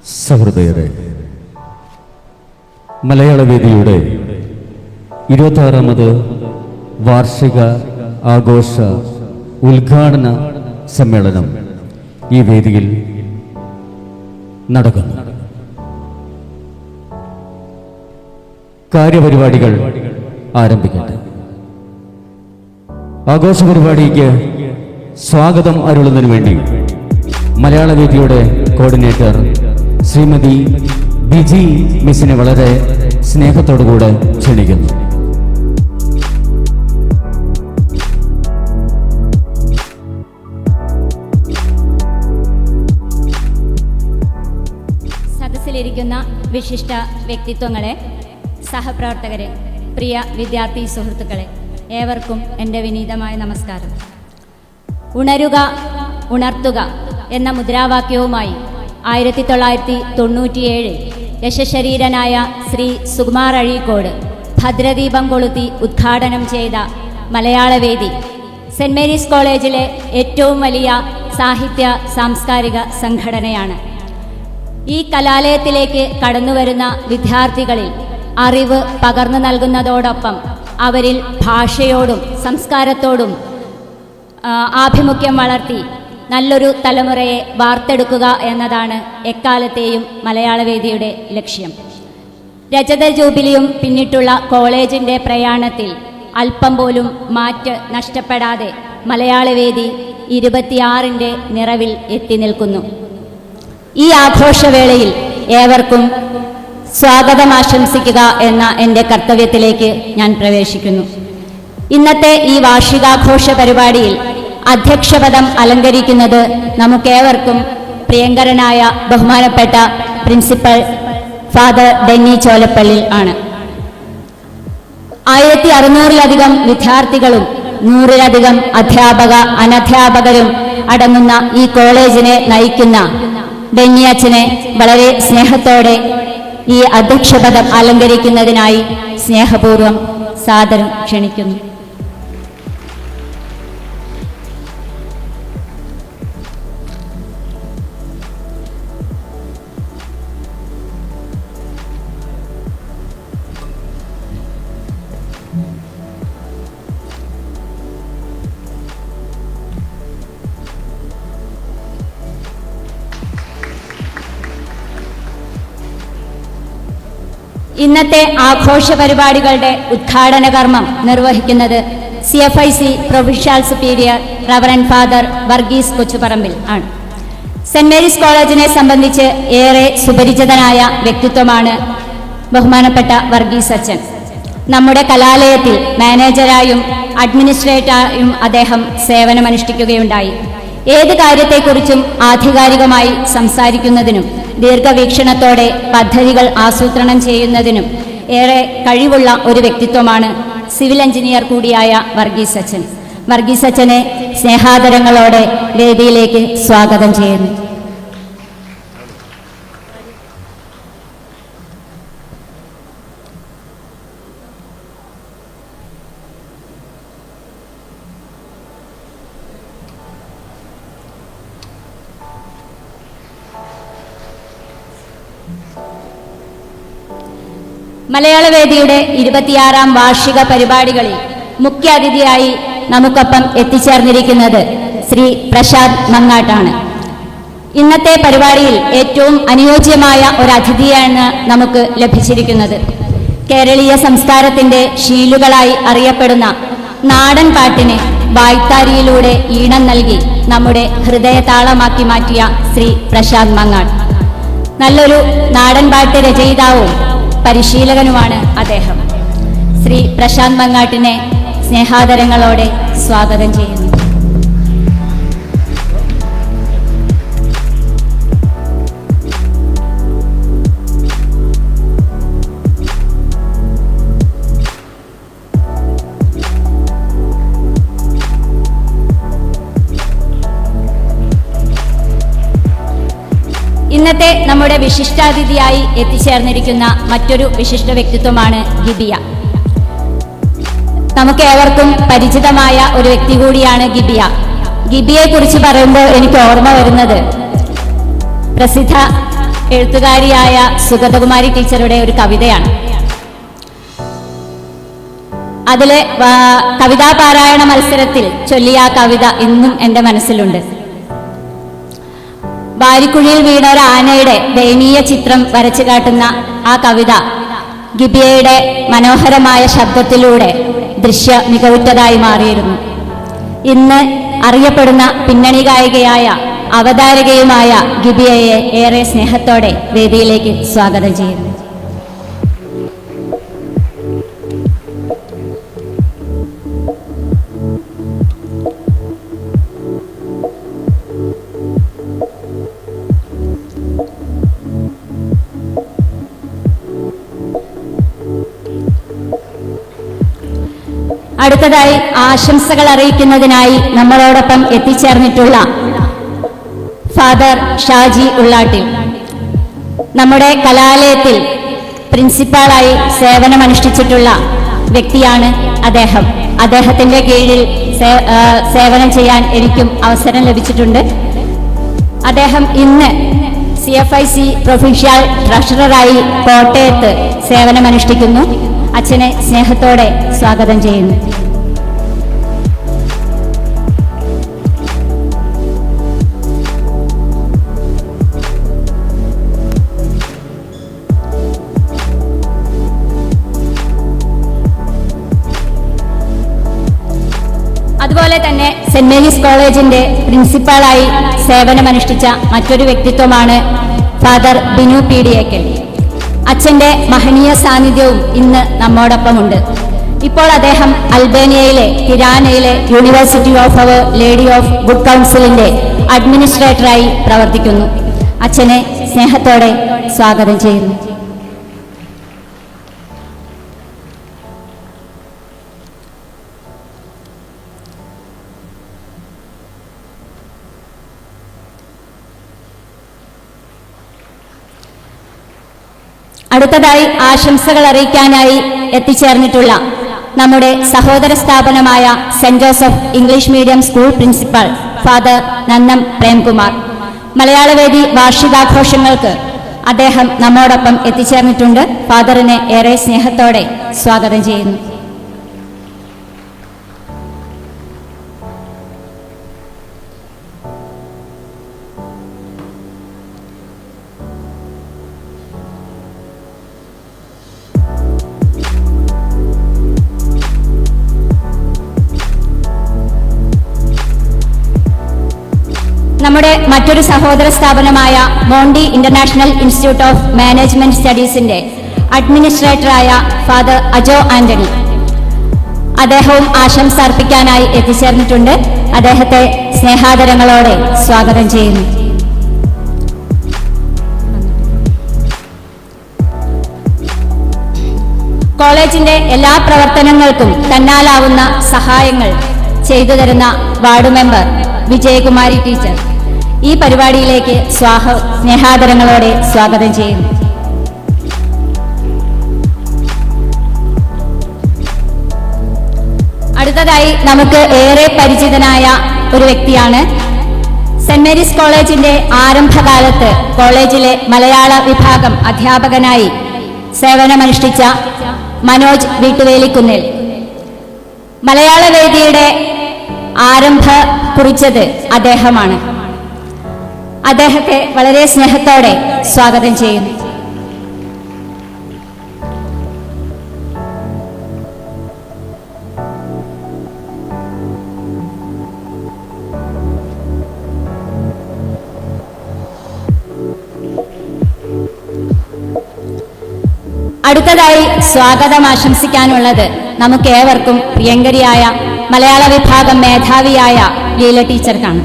സഹൃദയരെ, മലയാളവേദിയുടെ 26ാമത് വാർഷിക ആഘോഷ ഉദ്ഘാടന സമ്മേളനം ഈ വേദിയിൽ നടക്കുന്നു. കാര്യപരിപാടികൾ ആരംഭിക്കട്ടെ. ആഘോഷ പരിപാടിക്ക് സ്വാഗതം അരുളുന്നതിനു വേണ്ടി മലയാളവേദിയുടെ കോർഡിനേറ്റർ ശ്രീമതി ബിജി മിസ്സിനെ വളരെ സ്നേഹത്തോടുകൂടെ ക്ഷണിക്കുന്നു. സദസ്സിലിരിക്കുന്ന വിശിഷ്ട വ്യക്തിത്വങ്ങളെ, സഹപ്രവർത്തകരെ, പ്രിയ വിദ്യാർത്ഥി സുഹൃത്തുക്കളെ, ഏവർക്കും എൻ്റെ വിനീതമായ നമസ്കാരം. ഉണരുക, ഉണർത്തുക എന്ന മുദ്രാവാക്യവുമായി 1997 യശശരീരനായ ശ്രീ സുകുമാർ അഴീക്കോട് ഭദ്രദീപം കൊളുത്തി ഉദ്ഘാടനം ചെയ്ത മലയാളവേദി സെൻറ് മേരീസ് കോളേജിലെ ഏറ്റവും വലിയ സാഹിത്യ സാംസ്കാരിക സംഘടനയാണ്. ഈ കലാലയത്തിലേക്ക് കടന്നുവരുന്ന വിദ്യാർത്ഥികളിൽ അറിവ് പകർന്നു നൽകുന്നതോടൊപ്പം അവരിൽ ഭാഷയോടും സംസ്കാരത്തോടും ആഭിമുഖ്യം വളർത്തി നല്ലൊരു തലമുറയെ വാർത്തെടുക്കുക എന്നതാണ് എക്കാലത്തെയും മലയാളവേദിയുടെ ലക്ഷ്യം. രജത ജൂബിലിയും പിന്നിട്ടുള്ള കോളേജിൻ്റെ പ്രയാണത്തിൽ അല്പം പോലും മാറ്റ് നഷ്ടപ്പെടാതെ മലയാളവേദി 26ൻ്റെ നിറവിൽ എത്തി നിൽക്കുന്നു. ഈ ആഘോഷവേളയിൽ ഏവർക്കും സ്വാഗതം ആശംസിക്കുക എന്ന എൻ്റെ കർത്തവ്യത്തിലേക്ക് ഞാൻ പ്രവേശിക്കുന്നു. ഇന്നത്തെ ഈ വാർഷികാഘോഷ പരിപാടിയിൽ അധ്യക്ഷപദം അലങ്കരിക്കുന്നത് നമുക്കേവർക്കും പ്രിയങ്കരനായ ബഹുമാനപ്പെട്ട പ്രിൻസിപ്പൽ ഫാദർ ഡെന്നി ചോലപ്പള്ളി ആണ്. 1600-ലധികം വിദ്യാർത്ഥികളും 100-ലധികം അധ്യാപക അനധ്യാപകരും അടങ്ങുന്ന ഈ കോളേജിനെ നയിക്കുന്ന ഡെന്നി അച്ഛനെ വളരെ സ്നേഹത്തോടെ ഈ അധ്യക്ഷപദം അലങ്കരിക്കുന്നതിനായി സ്നേഹപൂർവ്വം സാദരം ക്ഷണിക്കുന്നു. ഇന്നത്തെ ആഘോഷ പരിപാടികളുടെ ഉദ്ഘാടന കർമ്മം നിർവഹിക്കുന്നത് CFIC provincial superior reverend father Varghese Kochuparambil ആണ്. സെൻറ് മേരീസ് കോളേജിനെ സംബന്ധിച്ച് ഏറെ സുപരിചിതനായ വ്യക്തിത്വമാണ് ബഹുമാനപ്പെട്ട വർഗീസ് അച്ഛൻ. നമ്മുടെ കലാലയത്തിൽ മാനേജരായും അഡ്മിനിസ്ട്രേറ്ററായും അദ്ദേഹം സേവനമനുഷ്ഠിക്കുകയുണ്ടായി. ഏത് കാര്യത്തെക്കുറിച്ചും ആധികാരികമായി സംസാരിക്കുന്നതിനും ദീർഘവീക്ഷണത്തോടെ പദ്ധതികൾ ആസൂത്രണം ചെയ്യുന്നതിനും ഏറെ കഴിവുള്ള ഒരു വ്യക്തിത്വമാണ് സിവിൽ എഞ്ചിനീയർ കൂടിയായ വർഗീസ് അച്ഛൻ. വർഗീസ് അച്ഛനെ സ്നേഹാദരങ്ങളോടെ വേദിയിലേക്ക് സ്വാഗതം ചെയ്യുന്നു. മലയാളവേദിയുടെ 26ാം വാർഷിക പരിപാടികളിൽ മുഖ്യ അതിഥിയായി നമുക്കൊപ്പം എത്തിച്ചേർന്നിരിക്കുന്നത് ശ്രീ പ്രശാന്ത് മങ്ങാട്ടാണ്. ഇന്നത്തെ പരിപാടിയിൽ ഏറ്റവും അനുയോജ്യമായ ഒരു അതിഥിയാണ് നമുക്ക് ലഭിച്ചിരിക്കുന്നത്. കേരളീയ സംസ്കാരത്തിൻ്റെ ശീലുകളായി അറിയപ്പെടുന്ന നാടൻ പാട്ടിന് വായ്ത്താരിയിലൂടെ ഈണം നൽകി നമ്മുടെ ഹൃദയതാളമാക്കി മാറ്റിയ ശ്രീ പ്രശാന്ത് മങ്ങാട്ട്. നല്ലൊരു നാടൻ പാട്ട് രചയിതാവും പരിശീലകനുമാണ് അദ്ദേഹം. ശ്രീ പ്രശാന്ത് മങ്ങാട്ടിനെ സ്നേഹാദരങ്ങളോടെ സ്വാഗതം ചെയ്യുന്നു. ഇന്നത്തെ നമ്മുടെ വിശിഷ്ടാതിഥിയായി എത്തിച്ചേർന്നിരിക്കുന്ന മറ്റൊരു വിശിഷ്ട വ്യക്തിത്വമാണ് ഗിബിയ. നമുക്ക് ഏവർക്കും പരിചിതമായ ഒരു വ്യക്തി കൂടിയാണ് ഗിബിയ. ഗിബിയെ കുറിച്ച് പറയുമ്പോൾ എനിക്ക് ഓർമ്മ വരുന്നത് പ്രസിദ്ധ എഴുത്തുകാരിയായ സുഗതകുമാരി ടീച്ചറുടെ ഒരു കവിതയാണ്. അതിലെ കവിതാ പാരായണ മത്സരത്തിൽ ചൊല്ലിയ ആ കവിത ഇന്നും എൻ്റെ മനസ്സിലുണ്ട്. വാരിക്കുഴിയിൽ വീണ ഒരു ആനയുടെ ദയനീയ ചിത്രം വരച്ചു കാട്ടുന്ന ആ കവിത ഗിബിയയുടെ മനോഹരമായ ശബ്ദത്തിലൂടെ ദൃശ്യ മികവുറ്റതായി മാറിയിരുന്നു. ഇന്ന് അറിയപ്പെടുന്ന പിന്നണി ഗായികയായ അവതാരകയുമായ ഗിബിയയെ ഏറെ സ്നേഹത്തോടെ വേദിയിലേക്ക് സ്വാഗതം ചെയ്യുന്നു. അടുത്തതായി ആശംസകൾ അറിയിക്കുന്നതിനായി നമ്മളോടൊപ്പം എത്തിച്ചേർന്നിട്ടുള്ള ഫാദർ ഷാജി ഉള്ളാട്ടിൽ, നമ്മുടെ കലാലയത്തിൽ പ്രിൻസിപ്പാളായി സേവനമനുഷ്ഠിച്ചിട്ടുള്ള വ്യക്തിയാണ് അദ്ദേഹം. അദ്ദേഹത്തിന്റെ കീഴിൽ സേവനം ചെയ്യാൻ എനിക്കും അവസരം ലഭിച്ചിട്ടുണ്ട്. അദ്ദേഹം ഇന്ന് CFIC പ്രൊവിൻഷ്യൽ ട്രഷററായി കോട്ടയത്ത് സേവനമനുഷ്ഠിക്കുന്നു. അച്ഛനെ സ്നേഹത്തോടെ സ്വാഗതം ചെയ്യുന്നു. അതുപോലെ തന്നെ സെന്റ് മേരീസ് കോളേജിന്റെ പ്രിൻസിപ്പാളായി സേവനമനുഷ്ഠിച്ച മറ്റൊരു വ്യക്തിത്വമാണ് ഫാദർ ബിനു പീഡിയക്കൽ. അച്ഛന്റെ മഹനീയ സാന്നിധ്യവും ഇന്ന് നമ്മോടൊപ്പമുണ്ട്. ഇപ്പോൾ അദ്ദേഹം അൽബേനിയയിലെ തിരാനയിലെ university of our lady of good കൗൺസിലിന്റെ അഡ്മിനിസ്ട്രേറ്ററായി പ്രവർത്തിക്കുന്നു. അച്ഛനെ സ്നേഹത്തോടെ സ്വാഗതം ചെയ്യുന്നു. അടുത്തതായി ആശംസകൾ അറിയിക്കാനായി എത്തിച്ചേർന്നിട്ടുള്ള നമ്മുടെ സഹോദര സ്ഥാപനമായ saint Joseph English medium school principal father നന്നം പ്രേംകുമാർ. മലയാളവേദി വാർഷികാഘോഷങ്ങൾക്ക് അദ്ദേഹം നമ്മോടൊപ്പം എത്തിച്ചേർന്നിട്ടുണ്ട്. ഫാദറിനെ ഏറെ സ്നേഹത്തോടെ സ്വാഗതം ചെയ്യുന്നു. നമ്മുടെ മറ്റൊരു സഹോദര സ്ഥാപനമായ Monti international institute of management സ്റ്റഡീസിന്റെ അഡ്മിനിസ്ട്രേറ്ററായ ഫാദർ അജോ ആന്റണി, അദ്ദേഹവും ആശംസ അർപ്പിക്കാനായി എത്തിച്ചേർന്നിട്ടുണ്ട്. അദ്ദേഹത്തെ സ്നേഹാദരങ്ങളോടെ സ്വാഗതം ചെയ്യുന്നു. കോളേജിന്റെ എല്ലാ പ്രവർത്തനങ്ങൾക്കും തന്നാലാവുന്ന സഹായങ്ങൾ ചെയ്തു തരുന്ന വാർഡ് മെമ്പർ വിജയകുമാരി ടീച്ചർ ഈ പരിപാടിയിലേക്ക് സ്നേഹാദരങ്ങളോടെ സ്വാഗതം ചെയ്യുന്നു. അടുത്തതായി നമുക്ക് ഏറെ പരിചിതനായ ഒരു വ്യക്തിയാണ്. സെന്റ് മേരീസ് കോളേജിന്റെ ആരംഭകാലത്ത് കോളേജിലെ മലയാള വിഭാഗം അധ്യാപകനായി സേവനമനുഷ്ഠിച്ച മനോജ് വീട്ടുവേലിക്കുന്നിൽ. മലയാളവേദിയുടെ ആരംഭ കുറിച്ചത് അദ്ദേഹമാണ്. അദ്ദേഹത്തെ വളരെ സ്നേഹത്തോടെ സ്വാഗതം ചെയ്യുന്നു. അടുത്തതായി സ്വാഗതം ആശംസിക്കാനുള്ളത് നമുക്കേവർക്കും പ്രിയങ്കരിയായ മലയാള വിഭാഗം മേധാവിയായ ലീല ടീച്ചർക്കാണ്.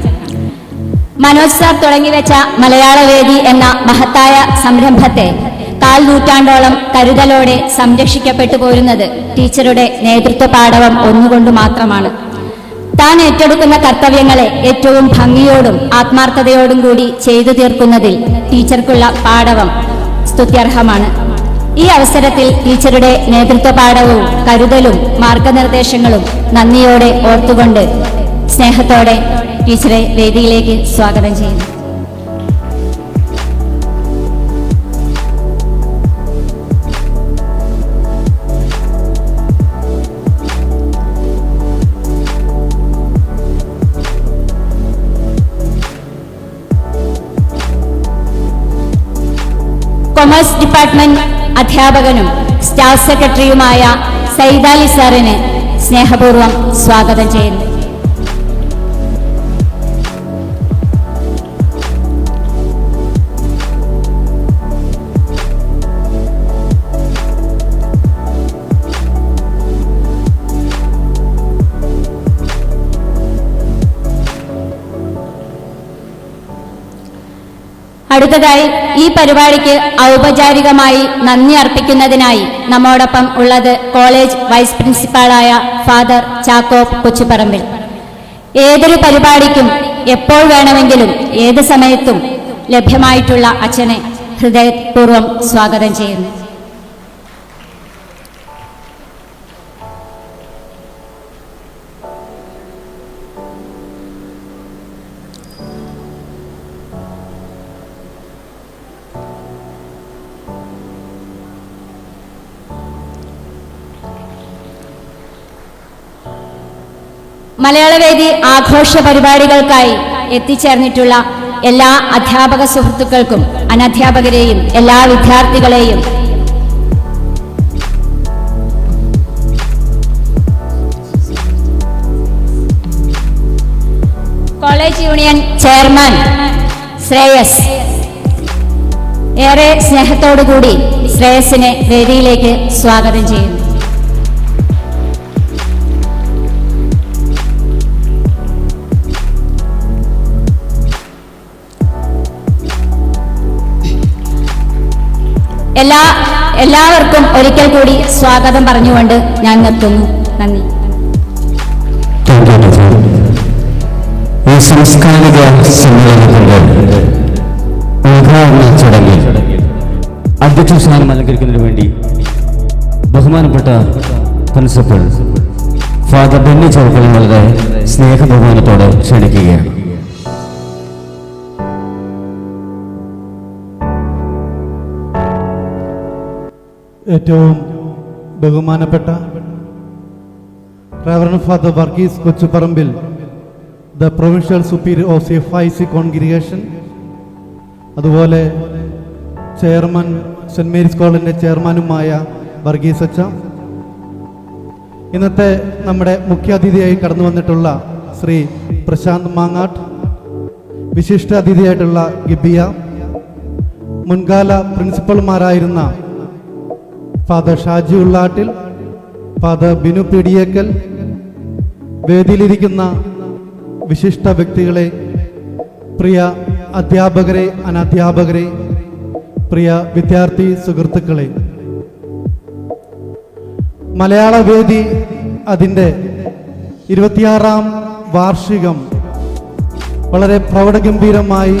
മനോജ് സാർ തുടങ്ങിവെച്ച മലയാളവേദി എന്ന മഹത്തായ സംരംഭത്തെ 4 നൂറ്റാണ്ടോളം കരുതലോടെ സംരക്ഷിക്കപ്പെട്ടു പോരുന്നത് ടീച്ചറുടെ നേതൃത്വ പാടവം ഒന്നുകൊണ്ട് മാത്രമാണ്. താൻ ഏറ്റെടുക്കുന്ന കർത്തവ്യങ്ങളെ ഏറ്റവും ഭംഗിയോടും ആത്മാർത്ഥതയോടും കൂടി ചെയ്തു തീർക്കുന്നതിൽ ടീച്ചർക്കുള്ള പാടവം സ്തുത്യർഹമാണ്. ഈ അവസരത്തിൽ ടീച്ചറുടെ നേതൃത്വ പാഠവും കരുതലും മാർഗനിർദ്ദേശങ്ങളും നന്ദിയോടെ ഓർത്തുകൊണ്ട് സ്നേഹത്തോടെ ടീച്ചറെ വേദിയിലേക്ക് സ്വാഗതം ചെയ്യുന്നു. കൊമേഴ്സ് ഡിപ്പാർട്ട്മെന്റ് അധ്യാപകനും സ്റ്റാഫ് സെക്രട്ടറിയുമായ സൈദാലി സാറിന് സ്നേഹപൂർവ്വം സ്വാഗതം ചെയ്യുന്നു. അടുത്തതായി ഈ പരിപാടിക്ക് ഔപചാരികമായി നന്ദി അർപ്പിക്കുന്നതിനായി നമ്മോടൊപ്പം ഉള്ളത് കോളേജ് വൈസ് പ്രിൻസിപ്പാളായ ഫാദർ ചാക്കോബ് കൊച്ചുപറമ്പിൽ. ഏതൊരു പരിപാടിക്കും എപ്പോൾ വേണമെങ്കിലും ഏത് സമയത്തും ലഭ്യമായിട്ടുള്ള അച്ഛനെ ഹൃദയപൂർവ്വം സ്വാഗതം ചെയ്യുന്നു. മലയാളവേദി ആഘോഷ പരിപാടികൾക്കായി എത്തിച്ചേർന്നിട്ടുള്ള എല്ലാ അധ്യാപക സുഹൃത്തുക്കൾക്കും അനധ്യാപകരെയും എല്ലാ വിദ്യാർത്ഥികളെയും കോളേജ് യൂണിയൻ ചെയർമാൻ ശ്രേയസ് ഏറെ സ്നേഹത്തോടുകൂടി ശ്രേയസിനെ വേദിയിലേക്ക് സ്വാഗതം ചെയ്യുന്നു. എല്ലാവർക്കും ഒരിക്കൽ കൂടി സ്വാഗതം പറഞ്ഞുകൊണ്ട് ഞാൻ നിർത്തുന്നു. നന്ദി. ഈ സാംസ്കാരിക സമ്മേളനത്തിന്റെ ഉദ്ഘാടന ചടങ്ങിൽ അധ്യക്ഷ സ്ഥാനം അലങ്കരിക്കുന്നതിന് വേണ്ടി ബഹുമാനപ്പെട്ട പ്രിൻസിപ്പൽ ഫാദർ ബെന്നി ചൗക്കൽ വളരെ സ്നേഹബഹുമാനത്തോടെ ക്ഷണിക്കുകയാണ്. ഏറ്റവും ബഹുമാനപ്പെട്ട reverend father Varghese Kochuparambil, the provincial superior of CFIC congregation, അതുപോലെ ചെയർമാൻ സെൻറ് മേരീസ് കോളേജിൻ്റെ ചെയർമാനുമായ വർഗീസ് അച്ഛ, ഇന്നത്തെ നമ്മുടെ മുഖ്യാതിഥിയായി കടന്നു വന്നിട്ടുള്ള ശ്രീ പ്രശാന്ത് മാങ്ങാട്ട്, വിശിഷ്ട അതിഥിയായിട്ടുള്ള ഗിബിയ, മുൻകാല പ്രിൻസിപ്പൽമാരായിരുന്ന ഫാദർ ഷാജി ഉള്ളാട്ടിൽ, ഫാദർ ബിനു പിടിയേക്കൽ, വേദിയിലിരിക്കുന്ന വിശിഷ്ട വ്യക്തികളെ, പ്രിയ അധ്യാപകരെ, അനധ്യാപകരെ, പ്രിയ വിദ്യാർത്ഥി സുഹൃത്തുക്കളെ, മലയാള വേദി അതിൻ്റെ 26ാം വാർഷികം വളരെ പ്രൗഢഗംഭീരമായി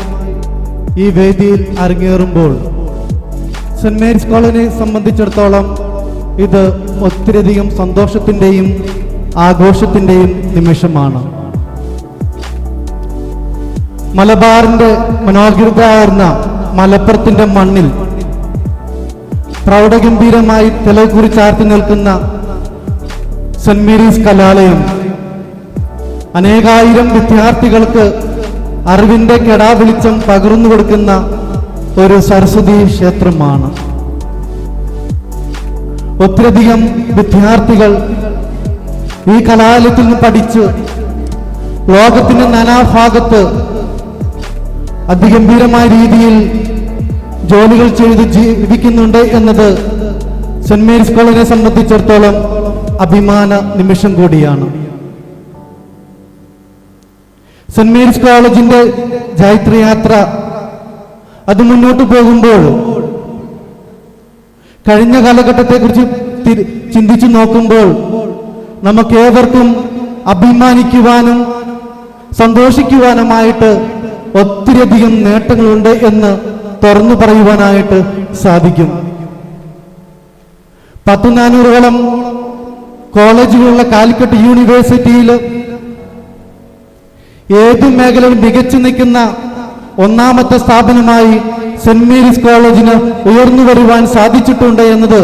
ഈ വേദിയിൽ അരങ്ങേറുമ്പോൾ സെൻറ് മേരീസ് കോളേജിനെ സംബന്ധിച്ചിടത്തോളം ഇത് ഒത്തിരിയധികം സന്തോഷത്തിൻ്റെയും ആഘോഷത്തിൻ്റെയും നിമിഷമാണ്. മലബാറിൻ്റെ മനോഹരിതയാർന്ന മലപ്പുറത്തിൻ്റെ മണ്ണിൽ പ്രൗഢഗംഭീരമായി തെളിവ് ചാർത്തി നിൽക്കുന്ന സെൻറ് മേരീസ് കലാലയം അനേകായിരം വിദ്യാർത്ഥികൾക്ക് അറിവിൻ്റെ കെടാവെളിച്ചം പകർന്നു കൊടുക്കുന്ന ഒരു സരസ്വതി ക്ഷേത്രമാണ്. ഒത്തിരിയധികം വിദ്യാർത്ഥികൾ ഈ കലാലയത്തിൽ നിന്ന് പഠിച്ച് ലോകത്തിന്റെ നാനാഭാഗത്ത് അതിഗംഭീരമായ രീതിയിൽ ജോലികൾ ചെയ്ത് ജീവിക്കുന്നുണ്ട് എന്നത് സെൻറ് മേരീസ് കോളേജിനെ സംബന്ധിച്ചിടത്തോളം അഭിമാന നിമിഷം കൂടിയാണ്. സെൻറ് മേരീസ് കോളേജിന്റെ ജൈത്രയാത്ര അത് മുന്നോട്ട് പോകുമ്പോൾ കഴിഞ്ഞ കാലഘട്ടത്തെക്കുറിച്ച് ചിന്തിച്ചു നോക്കുമ്പോൾ നമുക്കേവർക്കും അഭിമാനിക്കുവാനും സന്തോഷിക്കുവാനുമായിട്ട് ഒത്തിരിയധികം നേട്ടങ്ങളുണ്ട് എന്ന് തുറന്നു പറയുവാനായിട്ട് സാധിക്കും. 400ഓളം കോളേജുകളുള്ള കാലിക്കറ്റ് യൂണിവേഴ്സിറ്റിയിൽ ഏതു മേഖലയിൽ മികച്ചു നിൽക്കുന്ന ഒന്നാമത്തെ സ്ഥാപനമായി സെൻറ് മേരീസ് കോളേജിന് ഉയർന്നു വരുവാൻ സാധിച്ചിട്ടുണ്ട് എന്നത്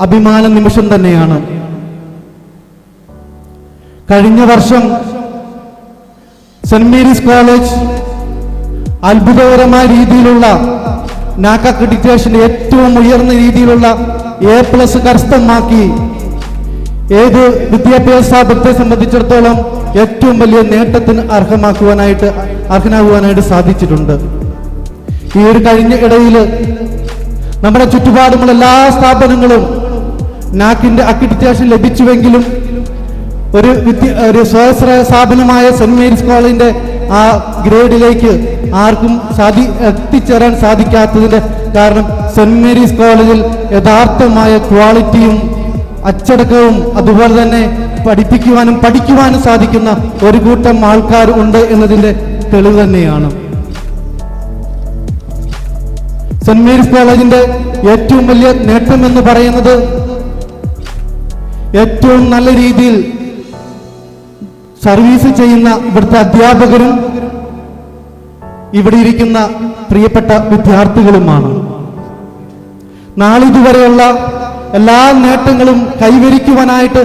അഭിമാന നിമിഷം തന്നെയാണ്. കഴിഞ്ഞ വർഷം സെൻറ് മേരീസ് കോളേജ് അത്ഭുതകരമായ രീതിയിലുള്ള നാക് അക്രഡിറ്റേഷന്റെ ഏറ്റവും ഉയർന്ന രീതിയിലുള്ള A+ കരസ്ഥമാക്കി ഏത് വിദ്യാഭ്യാസ സ്ഥാപനത്തെ സംബന്ധിച്ചിടത്തോളം ഏറ്റവും വലിയ നേട്ടത്തിന് അർഹനാകുവാനായിട്ട് സാധിച്ചിട്ടുണ്ട്. ഈ ഒരു കഴിഞ്ഞ ഇടയിൽ നമ്മുടെ ചുറ്റുപാടുമുള്ള എല്ലാ സ്ഥാപനങ്ങളും നാക്കിന്റെ അക്രഡിറ്റേഷൻ ലഭിച്ചുവെങ്കിലും ഒരു സ്വാശ്രയ സ്ഥാപനമായ സെന്റ് മേരീസ് കോളേജിന്റെ ആ ഗ്രേഡിലേക്ക് ആർക്കും എത്തിച്ചേരാൻ സാധിക്കാത്തതിന്റെ കാരണം സെന്റ് മേരീസ് കോളേജിൽ യഥാർത്ഥമായ ക്വാളിറ്റിയും അച്ചടക്കവും അതുപോലെ തന്നെ പഠിക്കുവാനും സാധിക്കുന്ന ഒരു കൂട്ടം ആൾക്കാർ ഉണ്ട് എന്നതിന്റെ തെളിവ് തന്നെയാണ്. സെന്റ് മേരീസ് കോളേജിന്റെ ഏറ്റവും വലിയ നേട്ടം എന്ന് പറയുന്നത് ഏറ്റവും നല്ല രീതിയിൽ സർവീസ് ചെയ്യുന്ന ഇവിടുത്തെ അധ്യാപകരും ഇവിടെ ഇരിക്കുന്ന പ്രിയപ്പെട്ട വിദ്യാർത്ഥികളുമാണ്. നാളിതുവരെയുള്ള എല്ലാ നേട്ടങ്ങളും കൈവരിക്കുവാനായിട്ട്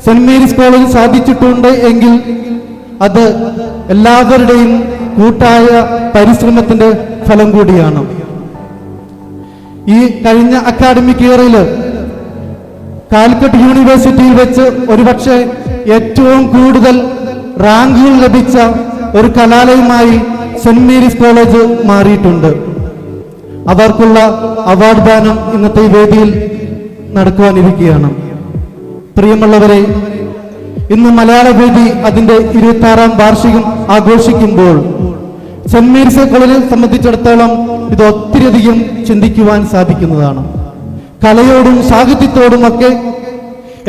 സെന്റ് മേരീസ് കോളേജ് സാധിച്ചിട്ടുണ്ട് എങ്കിൽ അത് എല്ലാവരുടെയും കൂട്ടായ പരിശ്രമത്തിന്റെ ഫലം കൂടിയാണ്. ഈ കഴിഞ്ഞ അക്കാഡമിക് ഇയറിൽ കാലിക്കറ്റ് യൂണിവേഴ്സിറ്റിയിൽ വെച്ച് ഒരുപക്ഷെ ഏറ്റവും കൂടുതൽ റാങ്കുകൾ ലഭിച്ച ഒരു കലാലയമായി സെന്റ് മേരീസ് കോളേജ് മാറിയിട്ടുണ്ട്. അവർക്കുള്ള അവാർഡ് ദാനം ഇന്നത്തെ വേദിയിൽ നടക്കുവാനിരിക്കുകയാണ്. പ്രിയമുള്ളവരെ, ഇന്ന് മലയാള വേദി അതിന്റെ 26ാം വാർഷികം ആഘോഷിക്കുമ്പോൾ സെന്റ് മേരീസ് കോളേജിനെ സംബന്ധിച്ചിടത്തോളം ഇത് ഒത്തിരിയധികം ചിന്തിക്കുവാൻ സാധിക്കുന്നതാണ്. കലയോടും സാഹിത്യത്തോടുമൊക്കെ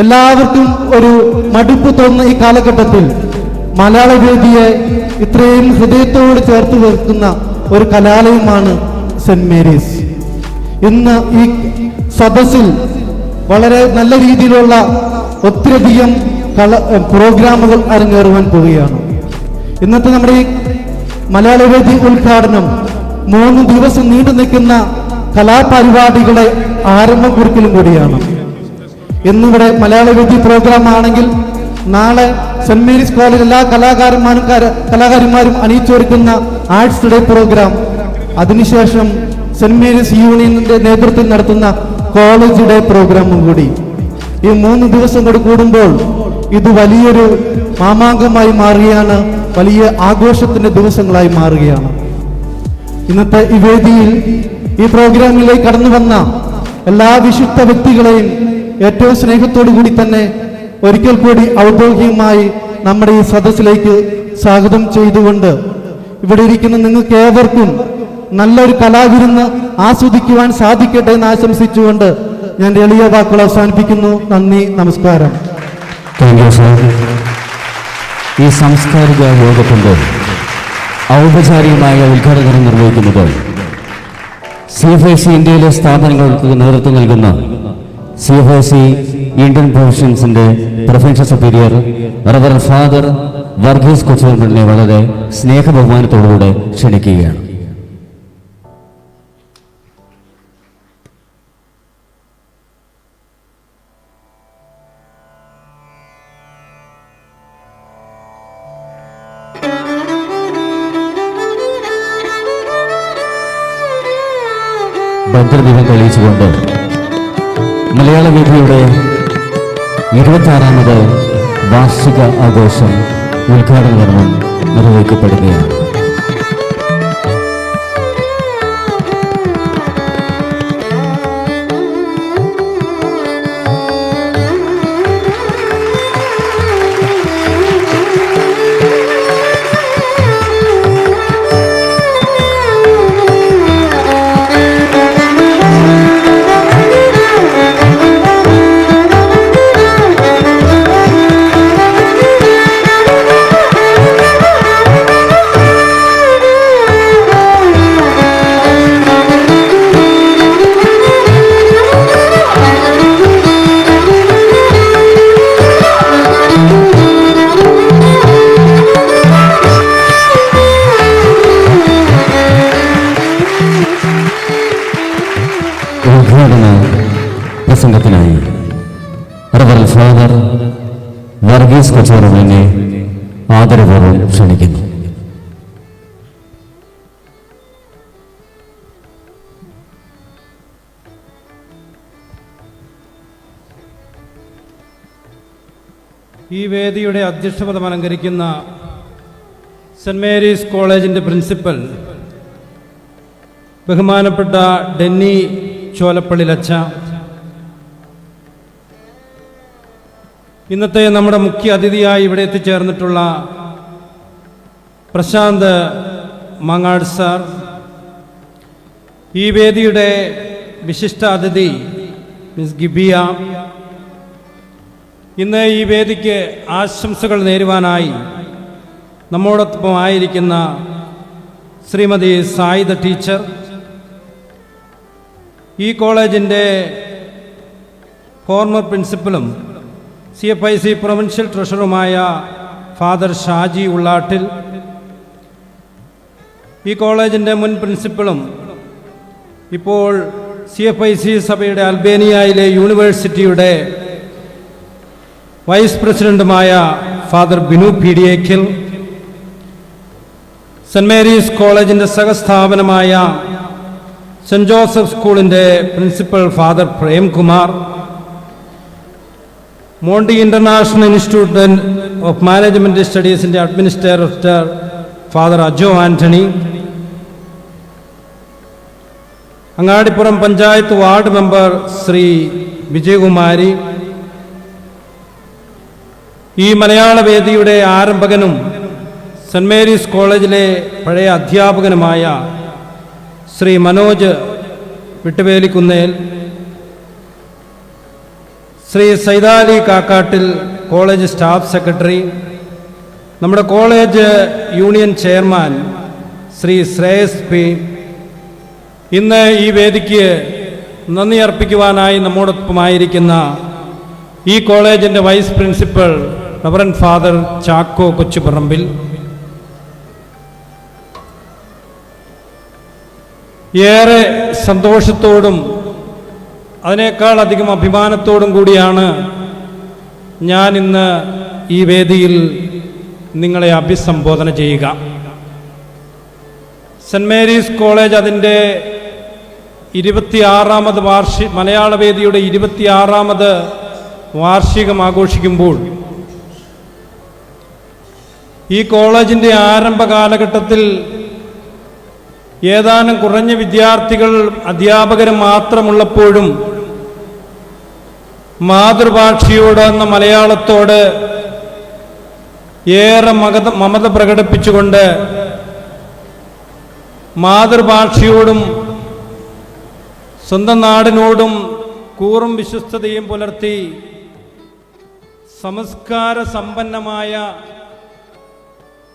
എല്ലാവർക്കും ഒരു മടുപ്പ് തോന്നുന്ന ഈ കാലഘട്ടത്തിൽ മലയാള വേദിയെ ഇത്രയും ഹൃദയത്തോട് ചേർത്ത് വെക്കുന്ന ഒരു കലാലയമാണ് സെന്റ് മേരീസ്. ഇന്ന് ഈ സദസ്സിൽ വളരെ നല്ല രീതിയിലുള്ള ഒത്തിരിയധികം പ്രോഗ്രാമുകൾ അരങ്ങേറുവാൻ പോവുകയാണ്. ഇന്നത്തെ നമ്മുടെ ഈ മലയാള വേദി ഉദ്ഘാടനം 3 ദിവസം നീണ്ടു നിൽക്കുന്ന കലാപരിപാടികളുടെ ആരംഭം കുറിക്കലും കൂടിയാണ്. ഇന്നിവിടെ മലയാള വേദി പ്രോഗ്രാം ആണെങ്കിൽ നാളെ സെന്റ് മേരീസ് കോളേജ് എല്ലാ കലാകാരന്മാരും അണിയിച്ചൊരുക്കുന്ന ആർട്സ് ഡേ പ്രോഗ്രാം, അതിനുശേഷം സെന്റ് മേരീസ് യൂണിയന്റെ നേതൃത്വത്തിൽ നടത്തുന്ന കോളേജ് ഡേ പ്രോഗ്രാമും കൂടി. ഈ 3 ദിവസം കൂടി കൂടുമ്പോൾ ഇത് വലിയൊരു മാമാങ്കമായി മാറുകയാണ്, വലിയ ആഘോഷത്തിന്റെ ദിവസങ്ങളായി മാറുകയാണ്. ഇന്നത്തെ ഈ വേദിയിൽ ഈ പ്രോഗ്രാമിലേക്ക് കടന്നു വന്ന എല്ലാ വിശുദ്ധ വ്യക്തികളെയും ഏറ്റവും സ്നേഹത്തോടു കൂടി തന്നെ ഒരിക്കൽ കൂടി ഔദ്യോഗികമായി നമ്മുടെ ഈ സദസ്സിലേക്ക് സ്വാഗതം ചെയ്തുകൊണ്ട് ഇവിടെ ഇരിക്കുന്ന നിങ്ങൾക്ക് ഏവർക്കും നല്ലൊരു കലാവിരുന്ന് ആസ്വദിക്കുവാൻ സാധിക്കട്ടെ എന്ന് ആശംസിച്ചുകൊണ്ട് ഞാൻ എളിയ വാക്കുകൾ അവസാനിപ്പിക്കുന്നു. നന്ദി, നമസ്കാരം. ഈ സാംസ്കാരിക യോഗത്തിന്റെ ഔപചാരികമായ ഉദ്ഘാടനം നിർവഹിക്കുന്നത് CFIC ഇന്ത്യയിലെ സ്ഥാപനങ്ങൾക്ക് നേതൃത്വം നൽകുന്ന CFIC ഇന്ത്യൻ പ്രൊഫഷൻസിന്റെ provincial superior reverend father Varghese കൊച്ചുവെമ്പലിനെ വളരെ സ്നേഹബഹുമാനത്തോടുകൂടെ ക്ഷണിക്കുകയാണ്. ഭദ്രദീപം തെളിയിച്ചുകൊണ്ട് മലയാള വേദിയുടെ 26ാമത് വാർഷിക ആഘോഷം ഉദ്ഘാടന കർമ്മം നിർവഹിക്കപ്പെടുകയാണ്. ഉദ്ഘാടന പ്രസംഗത്തിനായി റവറൻ ഫാദർ വർഗീസ് കൊച്ചുവെമ്പലിനെ ആദരപൂർവ്വം ക്ഷണിക്കുന്നു. ഈ വേദിയുടെ അധ്യക്ഷപദം അലങ്കരിക്കുന്ന സെൻറ് മേരീസ് കോളേജിൻ്റെ പ്രിൻസിപ്പൽ ബഹുമാനപ്പെട്ട ഡെന്നി ചോലപ്പള്ളിലച്ച, ഇന്നത്തെ നമ്മുടെ മുഖ്യ അതിഥിയായി ഇവിടെ എത്തിച്ചേർന്നിട്ടുള്ള പ്രശാന്ത് മാങ്ങാട് സാർ, ഈ വേദിയുടെ വിശിഷ്ട അതിഥി മിസ് ഗിബിയ, ഇന്ന് ഈ വേദിക്ക് ആശംസകൾ നേരുവാനായി നമ്മോടൊപ്പം ആയിരിക്കുന്ന ശ്രീമതി സായിദ ടീച്ചർ, ഈ കോളേജിൻ്റെ ഫോർമർ പ്രിൻസിപ്പലും CFIC പ്രൊവിൻഷ്യൽ ട്രഷററുമായ ഫാദർ ഷാജി ഉള്ളാട്ടിൽ, ഈ കോളേജിൻ്റെ മുൻ പ്രിൻസിപ്പലും ഇപ്പോൾ CFIC സഭയുടെ അൽബേനിയയിലെ യൂണിവേഴ്സിറ്റിയുടെ വൈസ് പ്രസിഡന്റുമായ father Binu Pediyekkal, saint Mary's കോളേജിൻ്റെ സഹസ്ഥാപനമായ സെൻറ് ജോസഫ് സ്കൂളിൻ്റെ principal father Premkumar, Monti international institute of management സ്റ്റഡീസിൻ്റെ administrator father Ajo Antony, Angadippuram panchayat ward member Shri Vijayakumari, ഈ മലയാള വേദിയുടെ ആരംഭകനും സെൻറ് മേരീസ് കോളേജിലെ പഴയ അധ്യാപകനുമായ Shri Manoj Vittuvelikkunnel, Shri Saidali Kakkattil college staff secretary, നമ്മുടെ college union chairman Shri Shreyas P, ഇന്ന് ഈ വേദിക്ക് നന്ദി അർപ്പിക്കുവാനായി നമ്മോടൊപ്പമായിരിക്കുന്ന ഈ കോളേജിൻ്റെ vice principal reverend father Chacko Kochuparambil, ഏറെ സന്തോഷത്തോടും അതിനേക്കാൾ അധികം അഭിമാനത്തോടും കൂടിയാണ് ഞാൻ ഇന്ന് ഈ വേദിയിൽ നിങ്ങളെ അഭിസംബോധന ചെയ്യുക. സെൻറ് മേരീസ് കോളേജ് അതിൻ്റെ 26ാമത് മലയാള വേദിയുടെ 26ാമത് വാർഷികം ആഘോഷിക്കുമ്പോൾ ഈ കോളേജിൻ്റെ ആരംഭ കാലഘട്ടത്തിൽ ഏതാനും കുറഞ്ഞ വിദ്യാർത്ഥികൾ അധ്യാപകരും മാത്രമുള്ളപ്പോഴും മാതൃഭാഷയോട് എന്ന മലയാളത്തോട് ഏറെ മമത പ്രകടിപ്പിച്ചുകൊണ്ട് മാതൃഭാഷയോടും സ്വന്തം നാടിനോടും കൂറും വിശ്വസ്തതയും പുലർത്തി സംസ്കാര സമ്പന്നമായ